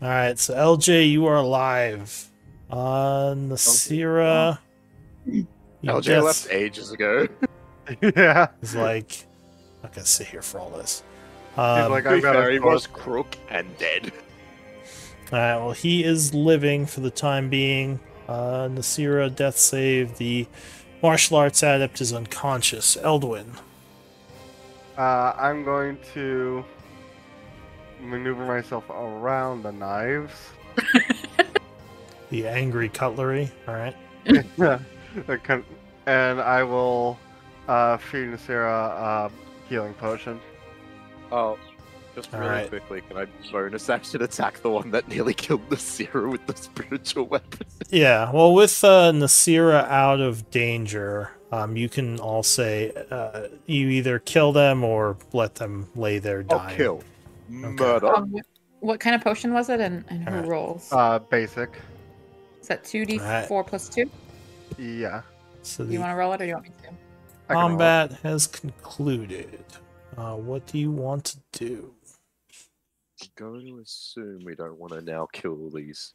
Speaker 1: Alright, so LJ, you are alive. Nasira.
Speaker 3: LJ left ages ago.
Speaker 8: Yeah.
Speaker 1: He's like, I'm not gonna sit here for all this.
Speaker 8: He's like,
Speaker 3: To be
Speaker 8: I've got
Speaker 3: fair, he
Speaker 8: a
Speaker 3: was crook and dead.
Speaker 1: Alright, well, he is living for the time being. Nasira, death save. The martial arts adept is unconscious. Eldwin.
Speaker 8: I'm going to maneuver myself around the knives.
Speaker 1: The angry cutlery. Alright.
Speaker 8: And I will feed Nasira a healing potion.
Speaker 3: Oh, Just
Speaker 1: All
Speaker 3: really
Speaker 1: right.
Speaker 3: quickly, can I bonus action attack the one that nearly killed Nasira with the spiritual weapon?
Speaker 1: Yeah, well, with Nasira out of danger, you can all say you either kill them or let them lay there
Speaker 3: I'll
Speaker 1: dying.
Speaker 3: kill. Murder.
Speaker 9: What kind of potion was it, and who
Speaker 1: Alright.
Speaker 9: rolls?
Speaker 8: Basic.
Speaker 9: Is that 2d4
Speaker 1: Alright.
Speaker 9: plus 2?
Speaker 8: Yeah.
Speaker 1: So
Speaker 9: Do you
Speaker 1: the
Speaker 9: want to roll it, or do you want me to?
Speaker 8: I can roll it.
Speaker 1: combat has concluded. What do you want to do?
Speaker 3: I'm going to assume we don't want to now kill these.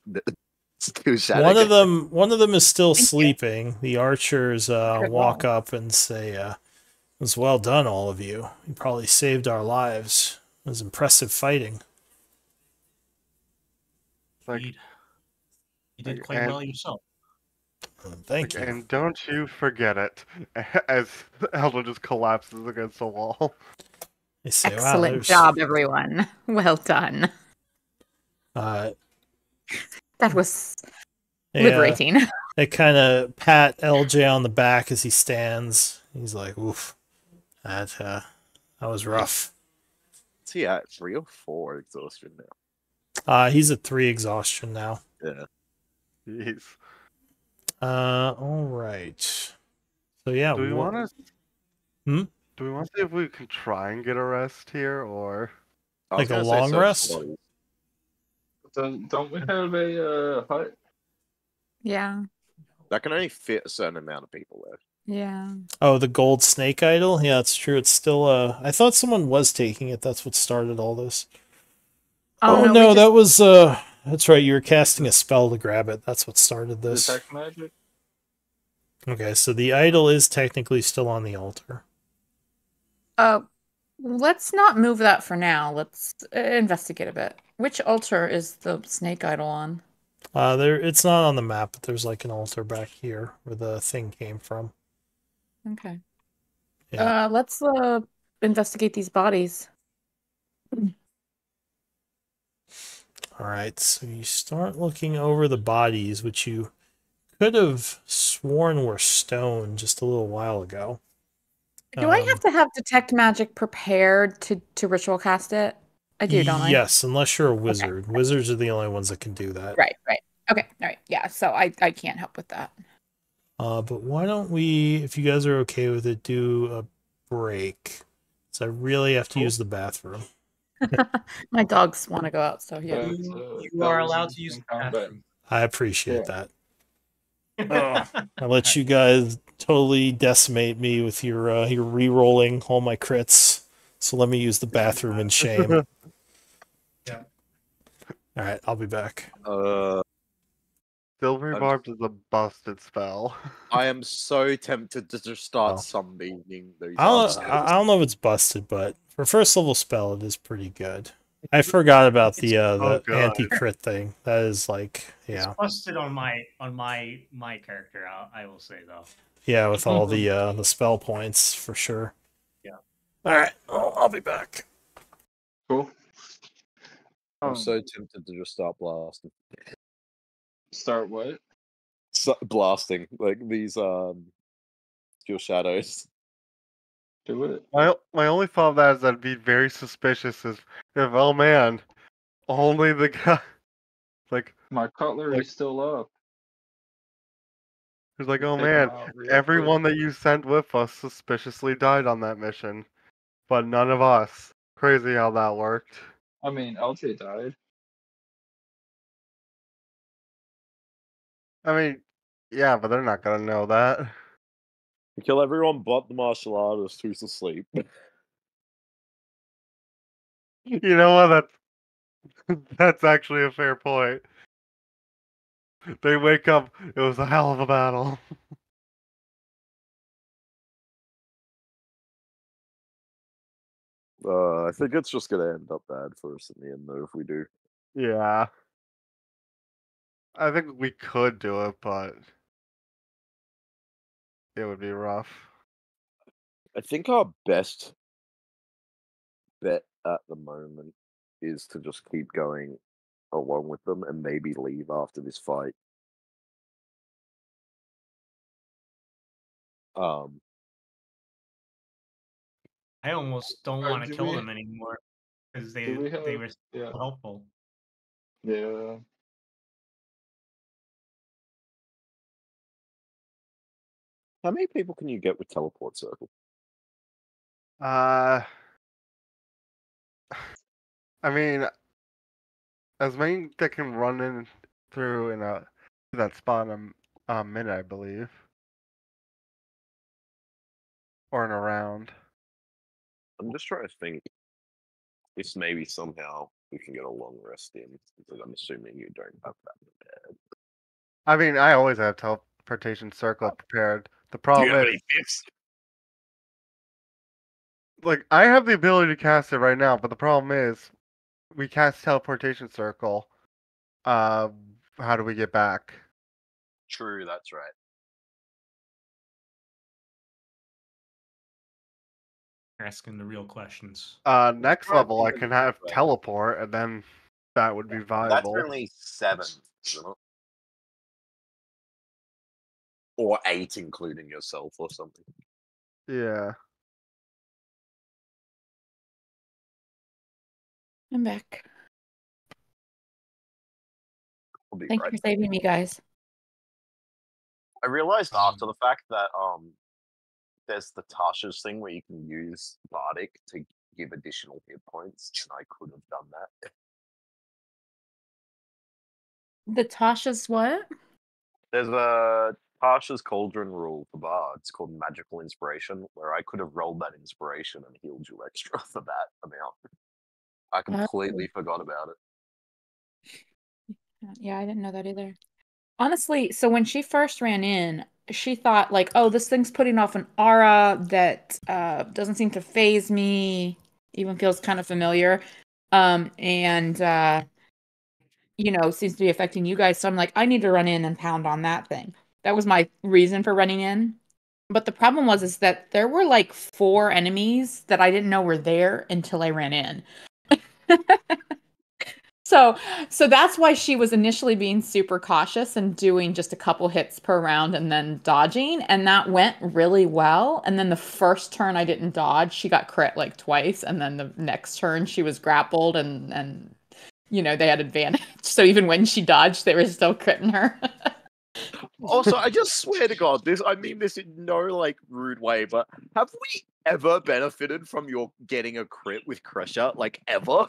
Speaker 3: Kill
Speaker 1: One of
Speaker 3: Shadowgate.
Speaker 1: them is still
Speaker 9: Thank you.
Speaker 1: sleeping. The archers
Speaker 9: Good
Speaker 1: walk
Speaker 9: roll.
Speaker 1: up and say, "It was well done, all of you. You probably saved our lives. It was impressive fighting."
Speaker 8: Like,
Speaker 2: Indeed. You did
Speaker 8: like,
Speaker 2: quite well yourself.
Speaker 1: Thank you.
Speaker 8: And don't you forget it, as Eldon just collapses against the wall.
Speaker 1: They say, "Wow,
Speaker 9: Excellent
Speaker 1: there's
Speaker 9: job, everyone. Well done.
Speaker 1: uh,
Speaker 9: That was
Speaker 1: they,
Speaker 9: liberating.
Speaker 1: They kind of pat LJ on the back as he stands. He's like, "Oof, that was rough."
Speaker 3: Is he at 3 or 4 exhaustion now?
Speaker 1: He's at 3 exhaustion now.
Speaker 3: Yeah.
Speaker 8: Jeez.
Speaker 1: All right. So yeah,
Speaker 8: Do we
Speaker 1: what-
Speaker 8: want to?
Speaker 1: Hmm?
Speaker 8: Do we want to see if we can try and get a rest here, or
Speaker 3: I was
Speaker 1: Like a
Speaker 3: gonna say
Speaker 1: long
Speaker 3: search
Speaker 1: rest?
Speaker 3: bodies.
Speaker 4: Don't we have a hut?
Speaker 9: Yeah,
Speaker 3: That can only fit a certain amount of people there.
Speaker 9: yeah.
Speaker 1: Oh, the gold snake idol? Yeah, it's true. It's still I thought someone was taking it. That's what started all this. Oh,
Speaker 9: we
Speaker 1: no,
Speaker 9: just-
Speaker 1: that was that's right. You were casting a spell to grab it. That's what started this.
Speaker 4: Detect magic?
Speaker 1: Okay, so the idol is technically still on the altar.
Speaker 9: Let's not move that for now. Let's investigate a bit. Which altar is the snake idol on?
Speaker 1: It's not on the map, but there's like an altar back here where the thing came from.
Speaker 9: Okay.
Speaker 1: Yeah.
Speaker 9: Let's investigate these bodies.
Speaker 1: All right, so you start looking over the bodies, which you could have sworn were stone just a little while ago.
Speaker 9: Do I have to have detect magic prepared to ritual cast it? I do, don't I?
Speaker 1: Yes, unless you're a wizard. Wizards are the only ones that can do that.
Speaker 9: Right. Okay, all right. Yeah, so I can't help with that.
Speaker 1: But why don't we, if you guys are okay with it, do a break? So I really have to use the bathroom.
Speaker 9: My dogs want to go out, so yeah.
Speaker 2: You are allowed to use the bathroom.
Speaker 1: I appreciate that. I let you guys totally decimate me with your re-rolling all my crits. So let me use the bathroom in shame.
Speaker 2: Yeah.
Speaker 1: All right, I'll be back.
Speaker 8: Silvery Barbs is a busted spell.
Speaker 3: I am so tempted to just start sunbeaming these.
Speaker 1: I don't know if it's busted, but for first level spell, it is pretty good. I forgot about the
Speaker 8: God.
Speaker 1: anti-crit thing. That is like,
Speaker 2: It's
Speaker 1: yeah,
Speaker 2: busted on my character. I will say though.
Speaker 1: yeah, with all the spell points for sure.
Speaker 2: Yeah.
Speaker 1: All right, I'll be back.
Speaker 4: Cool.
Speaker 3: I'm so tempted to just start blasting.
Speaker 4: Start what?
Speaker 3: Blasting like these steel shadows.
Speaker 4: Do it.
Speaker 8: My only thought of that is that'd be very suspicious if oh man, only the guy like
Speaker 4: My cutlery's still up.
Speaker 8: who's like, oh
Speaker 4: Take 'em
Speaker 8: man,
Speaker 4: out real
Speaker 8: everyone that you sent with us suspiciously died on that mission, but none of us. Crazy how that worked.
Speaker 4: I mean, LJ died.
Speaker 8: I mean, yeah, but they're not gonna know that.
Speaker 3: We kill everyone but the martial artist who's asleep.
Speaker 8: You know what? That's actually a fair point. They wake up. It was a hell of a battle.
Speaker 3: I think it's just gonna end up bad for us in the end, though, if we do.
Speaker 8: Yeah. I think we could do it, but it would be rough.
Speaker 3: I think our best bet at the moment is to just keep going along with them and maybe leave after this fight.
Speaker 2: I almost don't want to
Speaker 4: do
Speaker 2: kill
Speaker 4: we-
Speaker 2: them anymore. because
Speaker 4: Do we have?
Speaker 2: they were
Speaker 4: Yeah.
Speaker 2: helpful.
Speaker 4: Yeah.
Speaker 10: How many people can you get with teleport circle?
Speaker 8: I mean, as many that can run in through in that spot in a minute, I believe, or in a round.
Speaker 10: I'm just trying to think if maybe somehow we can get a long rest in, because I'm assuming you don't have that prepared.
Speaker 8: I mean, I always have teleportation circle prepared. The
Speaker 10: Do you
Speaker 8: problem
Speaker 10: have
Speaker 8: is,
Speaker 10: any tips?
Speaker 8: like, I have the ability to cast it right now, but the problem is, we cast teleportation circle. How do we get back?
Speaker 10: True, that's right.
Speaker 2: You're asking the real questions.
Speaker 8: Next
Speaker 10: trying to
Speaker 8: level, I
Speaker 10: think of
Speaker 8: can
Speaker 10: the
Speaker 8: have
Speaker 10: best way.
Speaker 8: teleport, and then that would be
Speaker 10: That's
Speaker 8: viable.
Speaker 10: only 7, isn't it? Or 8, including yourself or something.
Speaker 8: Yeah.
Speaker 9: I'm back.
Speaker 10: I'll be
Speaker 9: Thank
Speaker 10: right
Speaker 9: you for
Speaker 10: back.
Speaker 9: saving me, guys.
Speaker 10: I realized after the fact that there's the Tasha's thing where you can use Bardic to give additional hit points, and I could have done that.
Speaker 9: The Tasha's what?
Speaker 10: There's a Tasha's Cauldron rule for bards called Magical Inspiration, where I could have rolled that inspiration and healed you extra for that amount. I completely forgot about it.
Speaker 9: Yeah, I didn't know that either. Honestly, so when she first ran in, she thought like, oh, this thing's putting off an aura that doesn't seem to phase me, even feels kind of familiar. And seems to be affecting you guys. So I'm like, I need to run in and pound on that thing. That was my reason for running in. But the problem is that there were like 4 enemies that I didn't know were there until I ran in. So that's why she was initially being super cautious and doing just a couple hits per round and then dodging, and that went really well. And then the first turn I didn't dodge, she got crit like twice, and then the next turn she was grappled and they had advantage. So even when she dodged, they were still critting her.
Speaker 3: Also, I just swear to God, I mean this in no like rude way, but have we ever benefited from your getting a crit with Crusher? Like ever?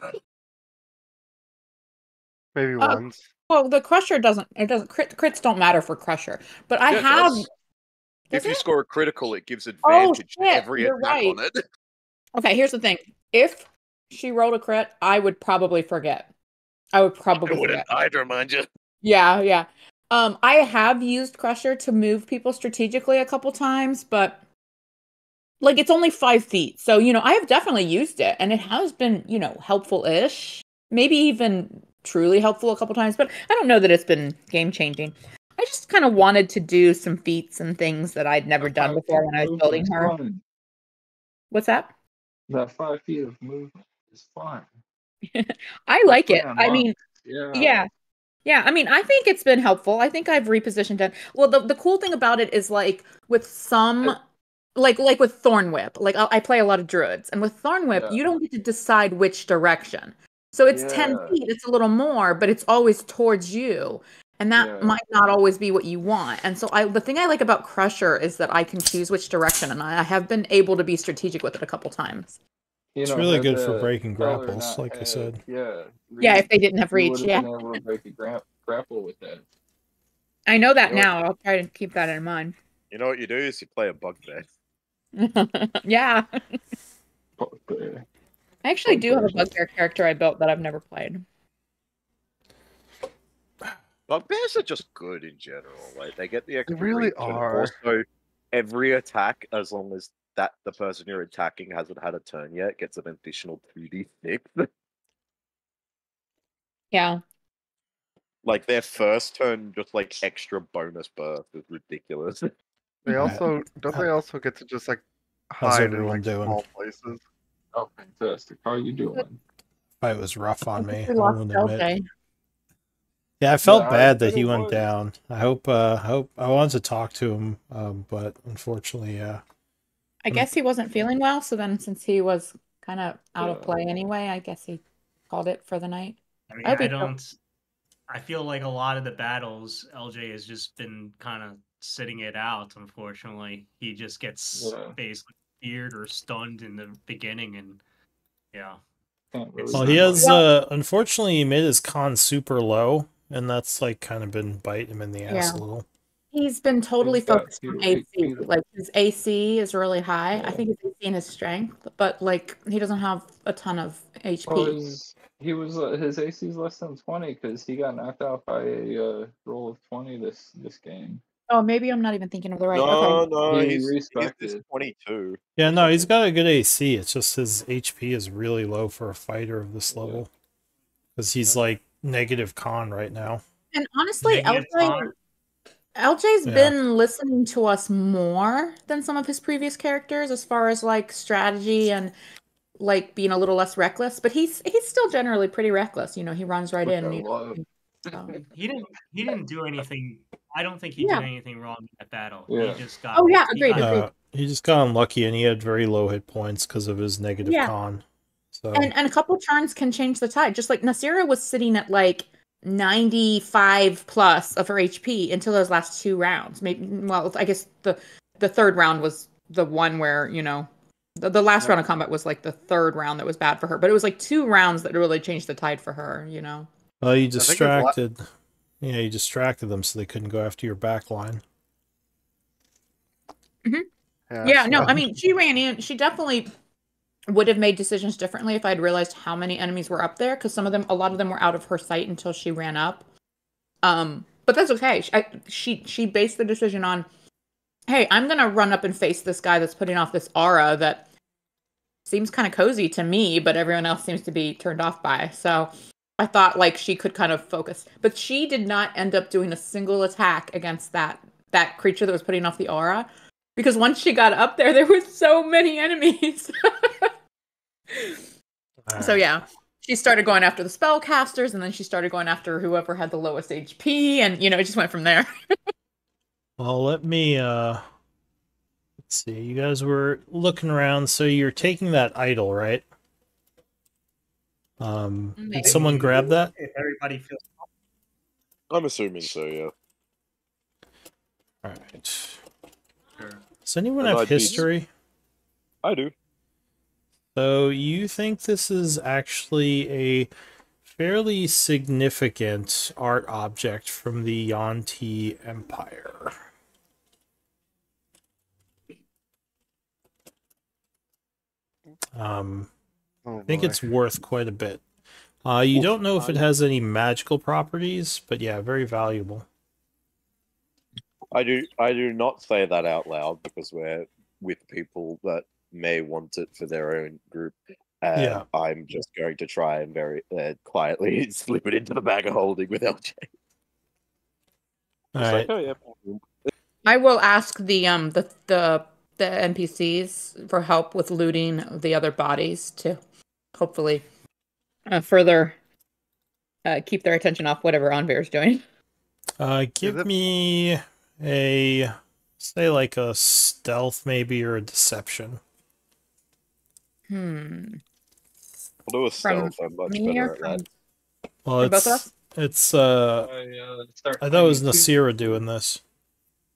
Speaker 8: Maybe once.
Speaker 9: Well, the Crusher doesn't crits don't matter for Crusher, but I
Speaker 3: Yeah, it
Speaker 9: have.
Speaker 3: does. If you
Speaker 9: it?
Speaker 3: score a critical, it gives
Speaker 9: Oh,
Speaker 3: advantage to
Speaker 9: shit,
Speaker 3: every
Speaker 9: you're
Speaker 3: attack
Speaker 9: right.
Speaker 3: on it.
Speaker 9: Okay, here's the thing. If she rolled a crit, I would probably forget. I would probably
Speaker 3: I wouldn't
Speaker 9: forget.
Speaker 3: I'd remind you.
Speaker 9: Yeah. I have used Crusher to move people strategically a couple times, but like it's only 5 feet. So, I have definitely used it and it has been, helpful-ish. Maybe even truly helpful a couple times, but I don't know that it's been game-changing. I just kind of wanted to do some feats and things that I'd never done before when I was building her.
Speaker 4: Fun.
Speaker 9: What's that?
Speaker 4: That 5 feet of movement is fun.
Speaker 9: I like it. I mean,
Speaker 4: yeah.
Speaker 9: Yeah, I mean, I think it's been helpful. I think I've repositioned it. Well, the cool thing about it is like with some like with Thorn Whip, like I play a lot of druids, and with Thorn Whip, you don't get to decide which direction. So it's 10 feet, it's a little more, but it's always towards you. And that might not always be what you want. And so the thing I like about Crusher is that I can choose which direction, and I have been able to be strategic with it a couple times.
Speaker 1: It's really good for breaking grapples, like I said.
Speaker 9: Yeah, if they didn't have reach, yeah.
Speaker 4: Been able to break a grapple with that.
Speaker 9: I know that now. I'll try to keep that in mind.
Speaker 3: You know what you do is you play a bugbear.
Speaker 9: Yeah.
Speaker 4: Bugbear.
Speaker 9: I actually do have a bugbear character I built that I've never played.
Speaker 3: Bugbears are just good in general. Like they get the extra
Speaker 8: They really
Speaker 3: reach, and
Speaker 8: are.
Speaker 3: also, every attack, as long as the person you're attacking hasn't had a turn yet, gets an additional 2d6.
Speaker 9: Yeah.
Speaker 3: Like their first turn, just like extra bonus burst is ridiculous.
Speaker 8: They also they also get to just like hide in like small places.
Speaker 4: Oh, fantastic! How are you doing?
Speaker 1: Fight was rough on me. I
Speaker 9: lost
Speaker 1: won't admit.
Speaker 9: LJ.
Speaker 1: Yeah, I felt bad that he went down. I hope I wanted to talk to him, but unfortunately,
Speaker 9: I guess he wasn't feeling well. So then, since he was kind of out of play anyway. I guess he called it for the night.
Speaker 2: I mean,
Speaker 9: I hope
Speaker 2: I
Speaker 9: he
Speaker 2: don't. I feel like a lot of the battles, LJ has just been kind of sitting it out. Unfortunately, he just gets
Speaker 4: Yeah.
Speaker 2: basically feared or stunned in the beginning, and yeah.
Speaker 4: Can't really
Speaker 1: Well,
Speaker 4: do
Speaker 1: he has,
Speaker 4: much.
Speaker 1: unfortunately, he made his con super low, and that's, like, kind of been biting him in the ass
Speaker 9: Yeah.
Speaker 1: a little.
Speaker 9: He's been totally
Speaker 4: He's got
Speaker 9: focused on
Speaker 4: fewer
Speaker 9: AC.
Speaker 4: HP than-
Speaker 9: Like his AC is really high. I
Speaker 4: Yeah.
Speaker 9: think his AC and his strength, but like he doesn't have a ton of HP.
Speaker 4: Well, his AC is less than 20 because he got knocked out by a roll of 20 this game.
Speaker 9: Oh, maybe I'm not even thinking of the right.
Speaker 3: No,
Speaker 9: Okay.
Speaker 3: no,
Speaker 4: He
Speaker 3: he's
Speaker 4: respected.
Speaker 3: this 22.
Speaker 1: Yeah, no, he's got a good AC. It's just his HP is really low for a fighter of this
Speaker 4: Yeah.
Speaker 1: level. Because he's, like, negative con right now.
Speaker 9: And honestly,
Speaker 2: Negative con.
Speaker 9: LJ's
Speaker 1: Yeah.
Speaker 9: been listening to us more than some of his previous characters as far as like strategy and like being a little less reckless. But he's still generally pretty reckless. You know, he runs right
Speaker 4: Which
Speaker 9: in.
Speaker 4: I
Speaker 9: You know,
Speaker 4: love.
Speaker 9: so.
Speaker 2: He didn't do anything. I don't think he
Speaker 9: Yeah.
Speaker 2: did anything wrong in that battle.
Speaker 4: Yeah.
Speaker 2: He just got.
Speaker 9: Oh, yeah,
Speaker 2: he
Speaker 9: agreed,
Speaker 2: got-
Speaker 9: agreed.
Speaker 1: He just got unlucky, and he had very low hit points because of his negative
Speaker 9: Yeah.
Speaker 1: con. So
Speaker 9: And a couple turns can change the tide. Just like Nasira was sitting at like 95 plus of her HP until those last 2 rounds. Maybe, well, I guess the third round was the one where, you know, the last round of combat was like the third round that was bad for her. But it was like 2 rounds that really changed the tide for her, you know.
Speaker 1: well, you
Speaker 8: it's la-
Speaker 1: distracted. Yeah, you distracted them so they couldn't go after your back line.
Speaker 9: Yeah, no,
Speaker 8: so-
Speaker 9: I mean, she ran in. She definitely would have made decisions differently if I'd realized how many enemies were up there, because a lot of them were out of her sight until she ran up. But that's okay. She based the decision on, hey, I'm gonna run up and face this guy that's putting off this aura that seems kind of cozy to me, but everyone else seems to be turned off by. So I thought like she could kind of focus, but she did not end up doing a single attack against that creature that was putting off the aura. Because once she got up there were so many enemies. So yeah, she started going after the spellcasters, and then she started going after whoever had the lowest HP, and you know, it just went from there.
Speaker 1: Well, let me let's see. You guys were looking around, so you're taking that idol, right? Did
Speaker 9: Maybe.
Speaker 1: someone grab that?
Speaker 2: If everybody feels.
Speaker 3: I'm assuming so, yeah.
Speaker 1: All right.
Speaker 2: Sure.
Speaker 1: Does anyone
Speaker 3: And
Speaker 1: have
Speaker 3: I'd be-
Speaker 1: history?
Speaker 3: I do.
Speaker 1: So you think this is actually a fairly significant art object from the Yuan-Ti Empire.
Speaker 8: Oh,
Speaker 1: I think
Speaker 8: boy.
Speaker 1: it's worth quite a bit. You don't know if it has any magical properties, but yeah, very valuable.
Speaker 3: I do not say that out loud because we're with people that may want it for their own group. And
Speaker 1: Yeah.
Speaker 3: I'm just going to try and very quietly slip it into the bag of holding with LJ.
Speaker 1: All
Speaker 3: It's
Speaker 1: right.
Speaker 3: like, oh yeah.
Speaker 9: I will ask the NPCs for help with looting the other bodies to hopefully further keep their attention off whatever Anvir's doing.
Speaker 1: Give
Speaker 8: it-
Speaker 1: me a, say, like a stealth maybe, or a deception.
Speaker 3: I'll do a
Speaker 9: From
Speaker 3: stealth. I'm much
Speaker 9: Me or
Speaker 3: better at
Speaker 9: from
Speaker 3: that.
Speaker 1: Well,
Speaker 9: both of us?
Speaker 1: it's
Speaker 4: Start
Speaker 1: I thought it was
Speaker 4: playing
Speaker 1: Nasira doing this.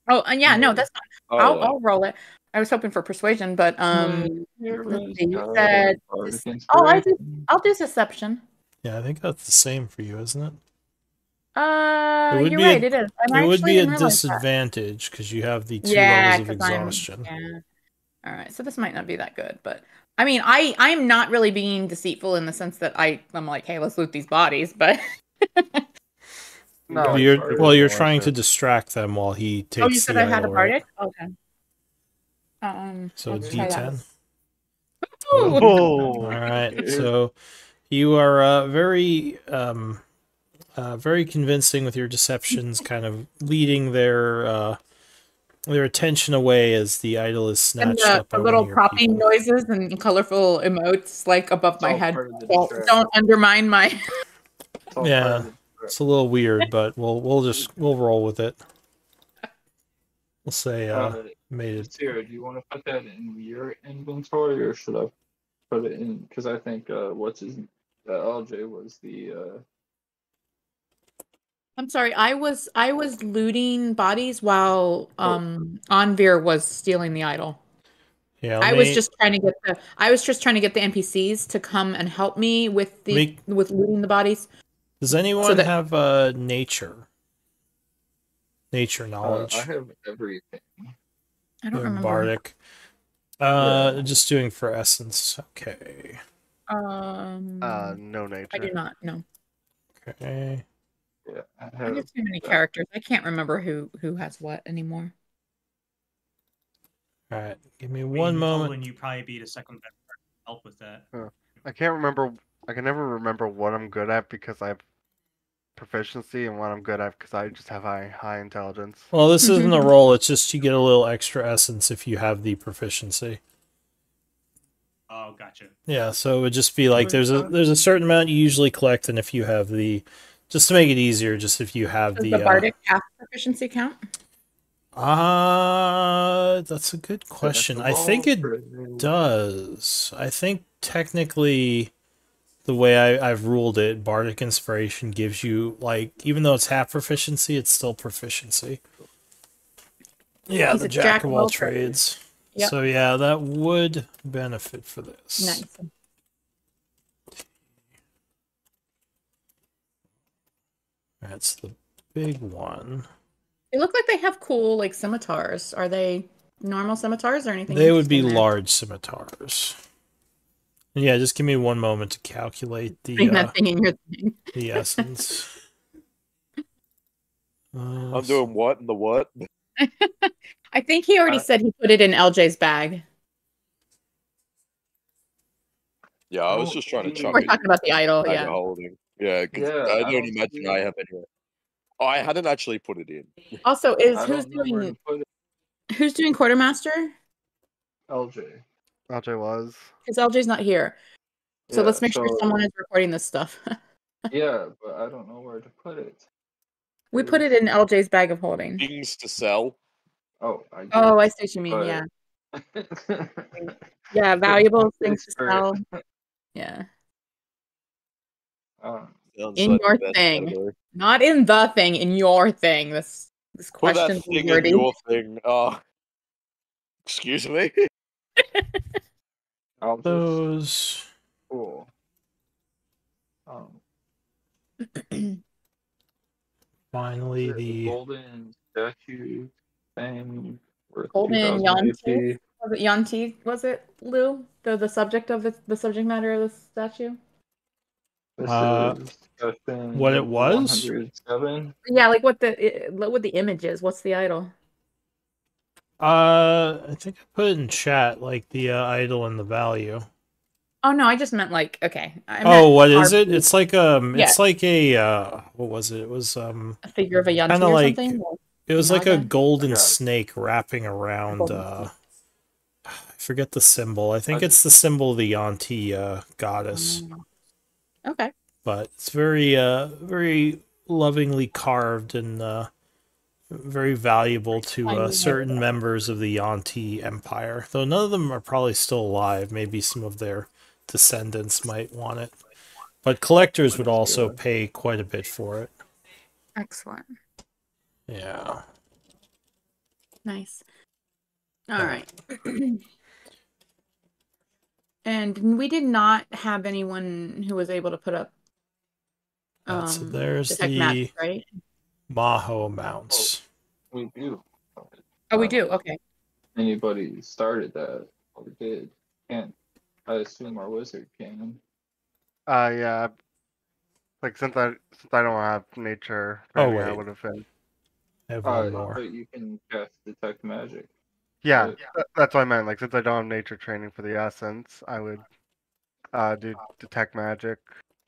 Speaker 9: Oh, yeah, no, that's
Speaker 3: Oh,
Speaker 9: I'll,
Speaker 3: yeah.
Speaker 9: I'll roll it. I was hoping for persuasion, but let's see, you
Speaker 4: Bardic
Speaker 9: said
Speaker 4: Inspiration.
Speaker 9: I'll do deception.
Speaker 1: Yeah, I think that's the same for you, isn't it? It would
Speaker 9: You're
Speaker 1: be
Speaker 9: right,
Speaker 1: a-
Speaker 9: it is.
Speaker 1: It would be a
Speaker 9: didn't realize that.
Speaker 1: disadvantage because you have the 2
Speaker 9: Yeah,
Speaker 1: levels of
Speaker 9: 'cause I'm-
Speaker 1: exhaustion.
Speaker 9: Yeah. All right, so this might not be that good, but I mean, I'm not really being deceitful in the sense that I'm like, hey, let's loot these bodies, but
Speaker 8: No,
Speaker 1: You're trying to distract them while he takes
Speaker 9: oh, you said
Speaker 1: the
Speaker 9: I had a
Speaker 1: idol, right?
Speaker 9: bardic? Okay.
Speaker 1: So
Speaker 9: let's try that.
Speaker 1: D10.
Speaker 9: Ooh.
Speaker 1: All right. So you are very convincing with your deceptions, kind of leading their attention away as the idol is
Speaker 9: And
Speaker 1: snatched up by
Speaker 9: the
Speaker 1: one
Speaker 9: little
Speaker 1: of your
Speaker 9: propping
Speaker 1: people.
Speaker 9: noises and colorful emotes like above my
Speaker 4: all
Speaker 9: head.
Speaker 4: part of the
Speaker 9: Don't,
Speaker 4: trick.
Speaker 9: don't undermine my.
Speaker 4: It's all part
Speaker 1: Yeah.
Speaker 4: of the trick.
Speaker 1: It's a little weird, but we'll roll with it. We'll say made it.
Speaker 4: Sarah, do you want to put that in your inventory, or should I put it in because I think LJ was the
Speaker 9: I'm sorry. I was looting bodies while Anvir was stealing the idol.
Speaker 1: Yeah,
Speaker 9: I was just trying to get the NPCs to come and help me with with looting the bodies.
Speaker 1: Does anyone have nature knowledge?
Speaker 4: I have everything.
Speaker 9: I don't remember.
Speaker 1: Bardic. Just doing for essence. Okay.
Speaker 8: No nature.
Speaker 9: I do not know.
Speaker 1: Okay.
Speaker 4: Yeah,
Speaker 9: I have too many characters. I can't remember who has what anymore.
Speaker 1: All right, give me one moment.
Speaker 2: And you probably be the second best person to help with that.
Speaker 8: I can't remember. I can never remember what I'm good at because I have proficiency, and what I'm good at because I just have high intelligence.
Speaker 1: Well, this isn't a roll. It's just you get a little extra essence if you have the proficiency.
Speaker 2: Oh, gotcha.
Speaker 1: Yeah, so it would just be like there's a certain amount you usually collect, and if you have just to make it easier, just if you have
Speaker 9: Does the Bardic half proficiency count?
Speaker 1: That's a good question. I think it does. I think technically the way I've ruled it, Bardic Inspiration gives you, like, even though it's half proficiency, it's still proficiency. Yeah,
Speaker 9: He's
Speaker 1: the
Speaker 9: a
Speaker 1: jack of all trades.
Speaker 9: Yep.
Speaker 1: So yeah, that would benefit for this.
Speaker 9: Nice.
Speaker 1: That's the big one.
Speaker 9: They look like they have cool, like, scimitars. Are they normal scimitars or anything?
Speaker 1: They would be large scimitars. Yeah, just give me one moment to calculate the
Speaker 9: Bring that thing in your thing.
Speaker 1: the essence.
Speaker 3: I'm doing what and the what?
Speaker 9: I think he already said he put it in LJ's bag.
Speaker 3: Yeah, I was just trying to chuck
Speaker 9: We're
Speaker 3: it.
Speaker 9: talking about the idol,
Speaker 3: Bag
Speaker 9: yeah.
Speaker 3: of holding. Yeah, because
Speaker 4: Yeah,
Speaker 3: I
Speaker 4: I
Speaker 3: don't
Speaker 4: don't
Speaker 3: imagine
Speaker 4: see
Speaker 3: I
Speaker 4: it.
Speaker 3: have anywhere. Oh, I hadn't actually put it in.
Speaker 9: Also,
Speaker 4: I don't know where to put it.
Speaker 9: who's doing quartermaster?
Speaker 4: LJ.
Speaker 8: LJ was.
Speaker 9: Because LJ's not here. So
Speaker 4: Yeah,
Speaker 9: let's make sure
Speaker 4: so-
Speaker 9: someone is recording this stuff.
Speaker 4: Yeah, but I don't know where to put it.
Speaker 9: We put it in LJ's bag of holding.
Speaker 3: Things to sell.
Speaker 4: Oh, I get
Speaker 9: Oh,
Speaker 4: it.
Speaker 9: I see what you mean, yeah.
Speaker 4: But-
Speaker 9: Yeah, valuable things to
Speaker 4: It's for-
Speaker 9: sell. Yeah.
Speaker 3: Sounds
Speaker 9: In
Speaker 3: like
Speaker 9: your
Speaker 3: the best
Speaker 9: thing.
Speaker 3: category.
Speaker 9: Not in the thing, in your thing. This
Speaker 3: Put
Speaker 9: question
Speaker 3: that
Speaker 9: is
Speaker 3: thing
Speaker 9: wordy.
Speaker 3: in your thing. Excuse me.
Speaker 4: I'll just
Speaker 1: Those.
Speaker 4: cool.
Speaker 1: Finally, the
Speaker 4: golden statue thing. Worth
Speaker 9: Golden
Speaker 4: 2000
Speaker 9: Yanti.
Speaker 4: AP.
Speaker 9: Was it Yanti? Was it Lou? The subject of the subject matter of the statue?
Speaker 4: This is discussion
Speaker 1: what it was?
Speaker 4: 107.
Speaker 9: Yeah, like what the image is. What's the idol?
Speaker 1: I think I put it in chat, like the idol and the value.
Speaker 9: Oh no, I just meant like okay. I
Speaker 1: Oh,
Speaker 9: meant
Speaker 1: what is it?
Speaker 9: RP.
Speaker 1: It's like
Speaker 9: Yeah.
Speaker 1: it's like a what was it? It was
Speaker 9: A figure of a Yanti
Speaker 1: kinda
Speaker 9: or
Speaker 1: like
Speaker 9: something. Or
Speaker 1: it was like a
Speaker 9: Naga?
Speaker 1: golden
Speaker 4: Yeah.
Speaker 1: snake wrapping around
Speaker 9: Golden
Speaker 1: I forget the symbol. I think it's the symbol of the Yanti goddess.
Speaker 9: Okay.
Speaker 1: But it's very very lovingly carved and very valuable to
Speaker 9: Tiny
Speaker 1: certain members of the Yanti Empire. Though none of them are probably still alive. Maybe some of their descendants might want it. But collectors would also pay quite a bit for it.
Speaker 9: Excellent.
Speaker 1: Yeah.
Speaker 9: Nice. All right. And we did not have anyone who was able to put up
Speaker 1: So there's
Speaker 9: detect
Speaker 1: the
Speaker 9: magic, right?
Speaker 1: Maho mounts.
Speaker 4: We do.
Speaker 9: Oh, we do. Okay.
Speaker 4: Anybody started that or did? Can't. I assume our wizard can.
Speaker 8: Yeah. Like since I don't have nature,
Speaker 1: Oh,
Speaker 8: training, I
Speaker 1: wait.
Speaker 8: would have been.
Speaker 1: I have one more.
Speaker 4: But you can cast detect magic.
Speaker 8: Yeah,
Speaker 4: Right.
Speaker 8: that's what I meant. Like since I don't have nature training for the essence, I would do detect magic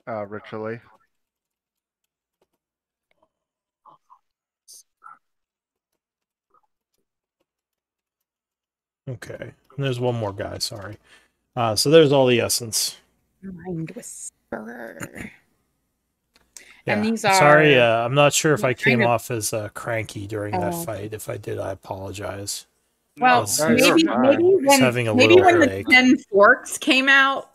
Speaker 8: ritually.
Speaker 1: Okay. And there's one more guy, sorry. So there's all the essence.
Speaker 9: Mind Whisperer.
Speaker 1: Yeah.
Speaker 9: And these are
Speaker 1: Sorry, I'm not sure if I
Speaker 9: kind
Speaker 1: came
Speaker 9: of-
Speaker 1: off as cranky during that
Speaker 9: Oh.
Speaker 1: fight. If I did, I apologize.
Speaker 7: Well,
Speaker 1: Let's
Speaker 8: No,
Speaker 1: see.
Speaker 8: you're
Speaker 7: maybe
Speaker 8: fine.
Speaker 7: maybe
Speaker 1: He's
Speaker 7: when
Speaker 1: having a
Speaker 7: maybe
Speaker 1: little
Speaker 7: when the
Speaker 1: headache.
Speaker 7: 10 forks came out,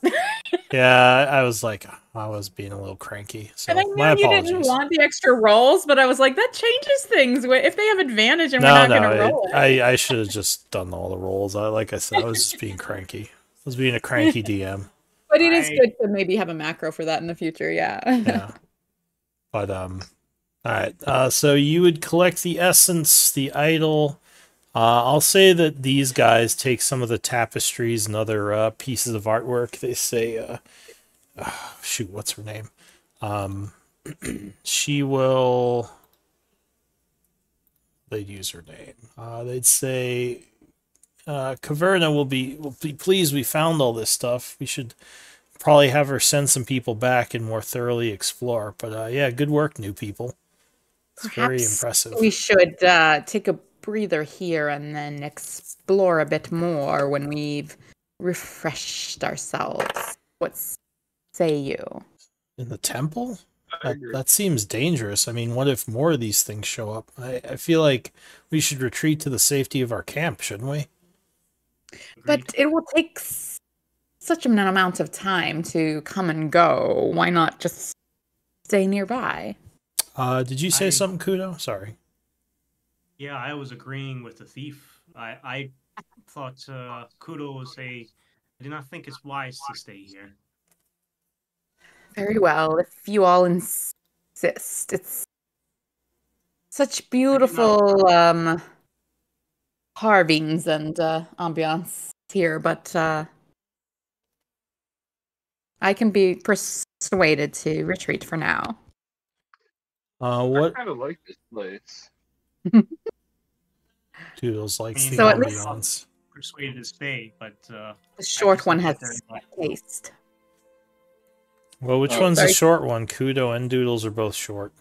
Speaker 1: Yeah, I was like, I was being a little cranky. So
Speaker 7: and I knew
Speaker 1: my
Speaker 7: you didn't
Speaker 1: apologies.
Speaker 7: want the extra rolls, but I was like, that changes things. If they have advantage and we're
Speaker 1: No,
Speaker 7: not
Speaker 1: no,
Speaker 7: gonna roll it.
Speaker 1: I should have just done all the rolls. Like I said, I was just being cranky. I was being a cranky DM.
Speaker 7: But it is
Speaker 2: I-
Speaker 7: good to maybe have a macro for that in the future. Yeah.
Speaker 1: Yeah. But all right. So you would collect the essence, the idol. I'll say that these guys take some of the tapestries and other pieces of artwork. They say, shoot, what's her name? She will. They'd use her name. They'd say, Caverna will be pleased we found all this stuff. We should probably have her send some people back and more thoroughly explore. But yeah, good work, new people. It's very
Speaker 7: Perhaps
Speaker 1: impressive.
Speaker 7: we should take a breather here and then explore a bit more when we've refreshed ourselves. What say you?
Speaker 1: In the temple?
Speaker 4: I agree.
Speaker 1: That seems dangerous. I mean, what if more of these things show up? I feel like we should retreat to the safety of our camp, shouldn't we?
Speaker 7: But it will take such an amount of time to come and go. Why not just stay nearby?
Speaker 1: Did you say
Speaker 2: I-
Speaker 1: something, Kudo? Sorry.
Speaker 2: Yeah, I was agreeing with the thief. I thought Kudo was I do not think it's wise to stay here.
Speaker 7: Very well, if you all insist. It's such beautiful carvings and ambiance here, but I can be persuaded to retreat for now.
Speaker 1: What
Speaker 4: I kind of like this place.
Speaker 1: Doodles likes the
Speaker 7: So at least-
Speaker 1: ambiance?
Speaker 2: Persuaded to stay, but
Speaker 7: The short one has
Speaker 2: Very much.
Speaker 7: taste.
Speaker 1: Well, which
Speaker 4: Oh,
Speaker 1: one's the
Speaker 7: sorry.
Speaker 1: short one? Kudo and Doodles are both short.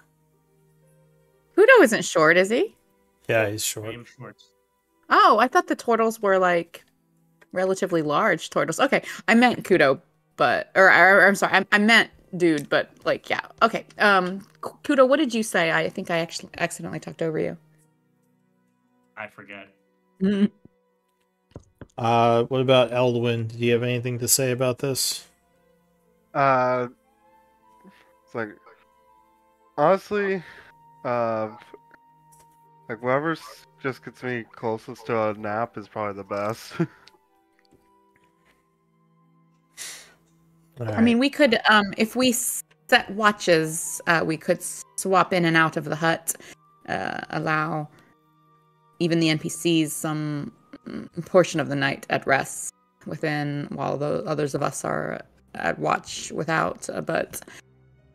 Speaker 7: Kudo isn't short, is he?
Speaker 1: Yeah, he's short.
Speaker 2: Name shorts.
Speaker 7: Oh, I thought the turtles were like relatively large turtles. Okay, I meant Kudo, but I'm sorry, I meant dude, but like yeah. Okay, Kudo, what did you say? I think I actually accidentally talked over you.
Speaker 2: I forget.
Speaker 1: What about Eldwin? Did you have anything to say about this?
Speaker 8: It's like honestly, like whoever's just gets me closest to a nap is probably the best.
Speaker 7: I mean, we could, if we set watches, we could swap in and out of the hut, allow even the NPCs some portion of the night at rest within, while the others of us are at watch without. But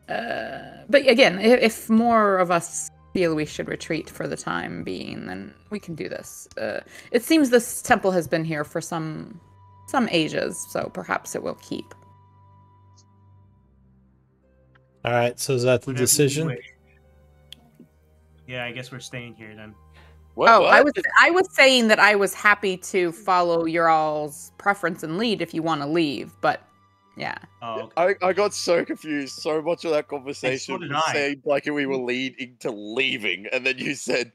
Speaker 7: again, if more of us feel we should retreat for the time being, then we can do this. It seems this temple has been here for some ages, so perhaps it will keep.
Speaker 1: All right, so is that the
Speaker 2: Whatever you
Speaker 1: decision?
Speaker 2: wish. Yeah, I guess we're staying here then.
Speaker 5: What,
Speaker 7: Oh,
Speaker 5: what?
Speaker 7: I was saying that I was happy to follow your all's preference and lead if you want to leave, but yeah.
Speaker 2: Oh, okay.
Speaker 10: I got so confused. So much of that conversation
Speaker 2: did I.
Speaker 10: seemed like we were leading to leaving, and then you said,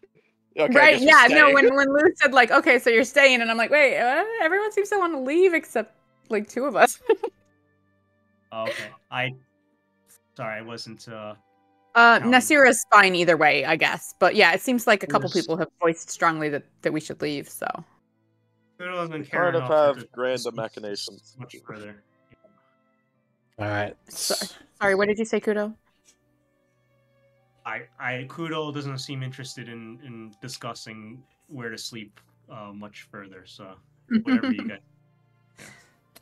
Speaker 10: "Okay, I
Speaker 7: Right?
Speaker 10: guess we're
Speaker 7: Yeah. No.
Speaker 10: staying."
Speaker 7: When Lou said like, okay, so you're staying, and I'm like, wait, everyone seems to want to leave except like two of us.
Speaker 2: Oh, okay. Sorry, I wasn't.
Speaker 7: Nasira's fine either way, I guess. But yeah, it seems like a couple
Speaker 2: Yes.
Speaker 7: people have voiced strongly that we should leave. So
Speaker 2: Kudo doesn't care
Speaker 10: Kind of
Speaker 2: enough
Speaker 10: have
Speaker 2: to
Speaker 10: grander
Speaker 2: proceed
Speaker 10: machinations.
Speaker 2: much further.
Speaker 1: All right.
Speaker 7: sorry, what did you say, Kudo?
Speaker 2: Kudo doesn't seem interested in discussing where to sleep much further. So whatever you guys.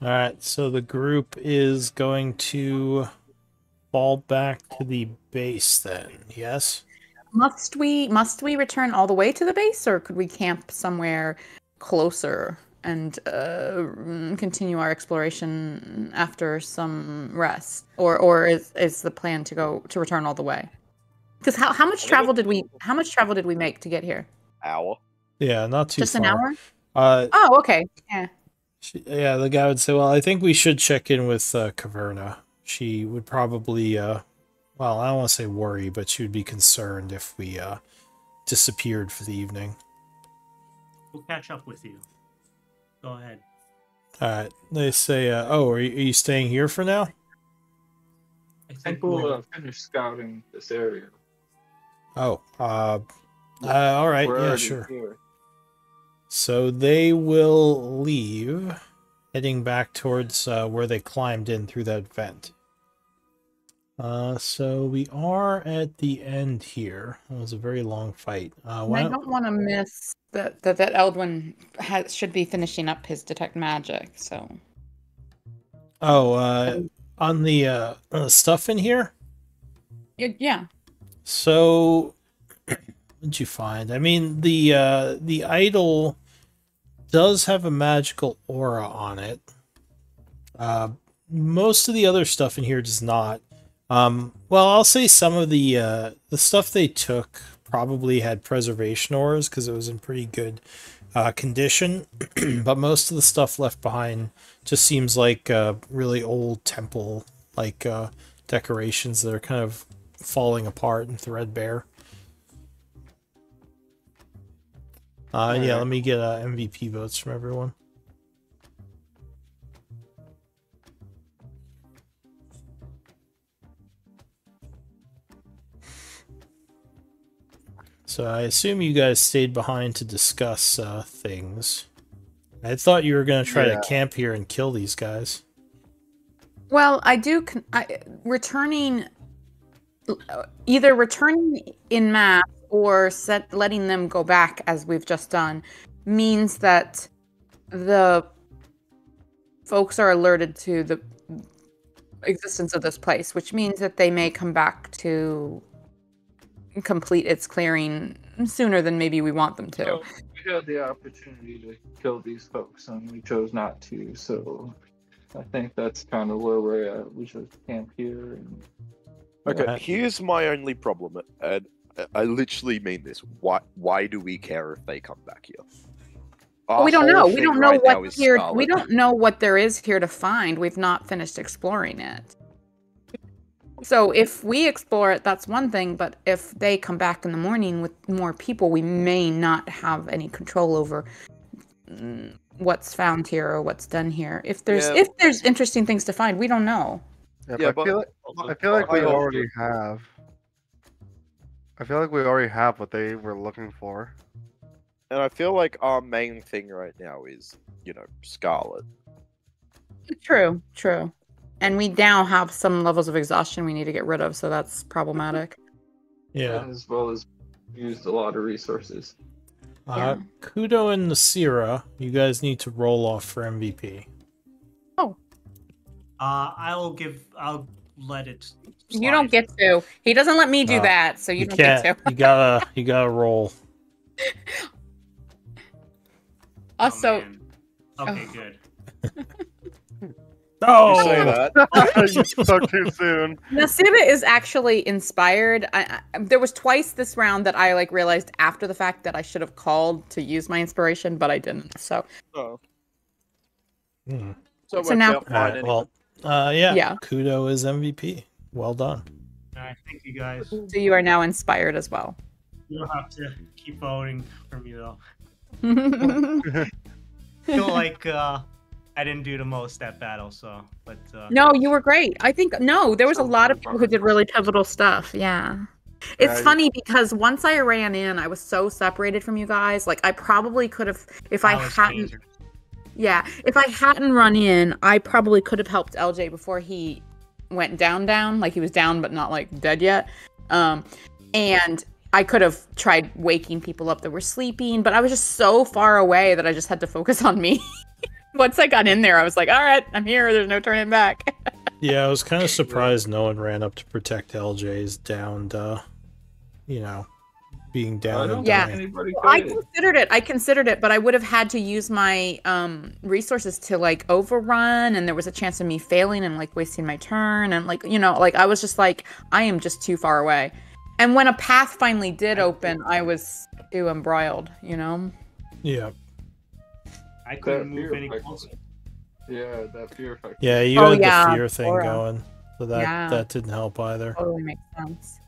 Speaker 1: All right, so the group is going to fall back to the base then. Yes.
Speaker 7: Must we return all the way to the base, or could we camp somewhere closer and continue our exploration after some rest? Or is the plan to return all the way? Because how much travel did we make to get here?
Speaker 10: Hour.
Speaker 1: Yeah, not too
Speaker 7: Just
Speaker 1: far.
Speaker 7: an hour?
Speaker 1: Uh,
Speaker 7: Oh, okay. Yeah.
Speaker 1: yeah, the guy would say, well, I think we should check in with Caverna. She would probably, well, I don't want to say worry, but she would be concerned if we disappeared for the evening.
Speaker 2: We'll catch up with you. Go ahead.
Speaker 1: Alright, they say, oh, are you staying here for now?
Speaker 2: I
Speaker 4: I
Speaker 2: think
Speaker 4: think
Speaker 2: we'll.
Speaker 4: we'll finish scouting this area.
Speaker 1: Oh, alright,
Speaker 4: We're
Speaker 1: yeah,
Speaker 4: already
Speaker 1: sure.
Speaker 4: here.
Speaker 1: So they will leave, heading back towards where they climbed in through that vent. So we are at the end here. It was a very long fight.
Speaker 9: And I don't want to miss that Eldwin should be finishing up his detect magic. So.
Speaker 1: Oh, on the stuff in here.
Speaker 9: Yeah.
Speaker 1: So, what'd you find? I mean, the idol does have a magical aura on it. Most of the other stuff in here does not. Well, I'll say some of the stuff they took probably had preservation auras because it was in pretty good condition, but most of the stuff left behind just seems like really old temple like decorations that are kind of falling apart and threadbare. Yeah, let me get MVP votes from everyone. So I assume you guys stayed behind to discuss things. I thought you were going to try to camp here and kill these guys.
Speaker 9: Well, either returning in mass or letting them go back as we've just done means that the folks are alerted to the existence of this place, which means that they may come back to complete its clearing sooner than maybe we want them to.
Speaker 4: So we had the opportunity to kill these folks and we chose not to, so I think that's kind of where we're at. We should camp here. And...
Speaker 3: Okay, here's my only problem, and I literally mean this. Why do we care if they come back here?
Speaker 9: Well, we don't know. We don't know what's here. We don't know what there is here to find. We've not finished exploring it. So if we explore it, that's one thing. But if they come back in the morning with more people, we may not have any control over what's found here or what's done here. If there's interesting things to find, we don't know.
Speaker 8: Yeah, but I feel like we already have. I feel like we already have what they were looking for.
Speaker 3: And I feel like our main thing right now is, Scarlet.
Speaker 9: True. And we now have some levels of exhaustion we need to get rid of, so that's problematic.
Speaker 1: Yeah.
Speaker 4: As well as used a lot of resources.
Speaker 1: Kudo and Nasira, you guys need to roll off for MVP.
Speaker 9: Oh.
Speaker 2: I'll let it slide.
Speaker 9: You don't get to. He doesn't let me do that, so you don't get to.
Speaker 1: you gotta roll.
Speaker 9: Also.
Speaker 2: Okay, good.
Speaker 1: No!
Speaker 3: You say that.
Speaker 8: You spoke too soon.
Speaker 9: Nasira is actually inspired. There was twice this round that I realized after the fact that I should have called to use my inspiration, but I didn't. So.
Speaker 3: Oh.
Speaker 9: So now.
Speaker 1: Yeah. Kudo is MVP. Well done.
Speaker 2: Alright, thank you guys.
Speaker 9: So you are now inspired as well.
Speaker 2: You don't have to keep voting for me though. I feel like I didn't do the most that battle, so
Speaker 9: No, you were great. I think there was a lot of people who did really pivotal stuff. Yeah. It's funny because once I ran in, I was so separated from you guys. I probably could have if I hadn't run in, I probably could have helped LJ before he went down. He was down but not dead yet. And I could have tried waking people up that were sleeping, but I was just so far away that I just had to focus on me. Once I got in there, I was like, all right, I'm here. There's no turning back.
Speaker 1: Yeah, I was kind of surprised no one ran up to protect LJ's downed, being down and dying.
Speaker 9: Well, I considered it, but I would have had to use my resources to overrun, and there was a chance of me failing and wasting my turn, and I was just I am just too far away. And when a path finally did open, I was too embroiled,
Speaker 1: Yeah.
Speaker 2: I couldn't move any closer.
Speaker 4: Yeah, that fear effect.
Speaker 1: Yeah, you had the fear thing going, so that didn't help either.
Speaker 9: Totally makes sense.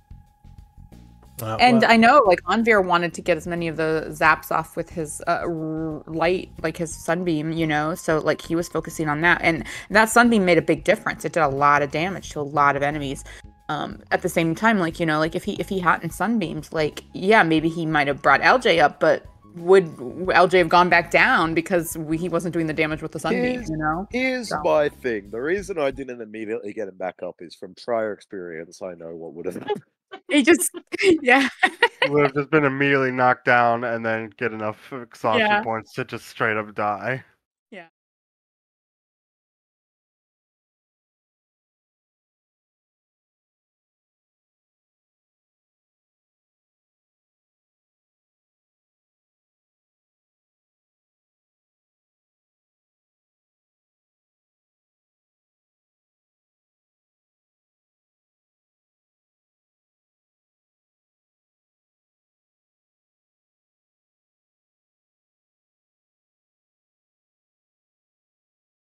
Speaker 9: And
Speaker 1: well,
Speaker 9: I know, like, Anvir wanted to get as many of the zaps off with his light, like his sunbeam, you know? So, like, he was focusing on that. And that sunbeam made a big difference. It did a lot of damage to a lot of enemies. At the same time, like, you know, like, if he hadn't sunbeamed, like, yeah, maybe he might have brought LJ up, but would LJ have gone back down because he wasn't doing the damage with the sunbeam, you know?
Speaker 3: Here's
Speaker 9: So.
Speaker 3: my thing. The reason I didn't immediately get him back up is from prior experience. I know what would have happened.
Speaker 9: He just, yeah.
Speaker 8: Would have just been immediately knocked down and then get enough exhaustion
Speaker 9: Yeah.
Speaker 8: points to just straight up die.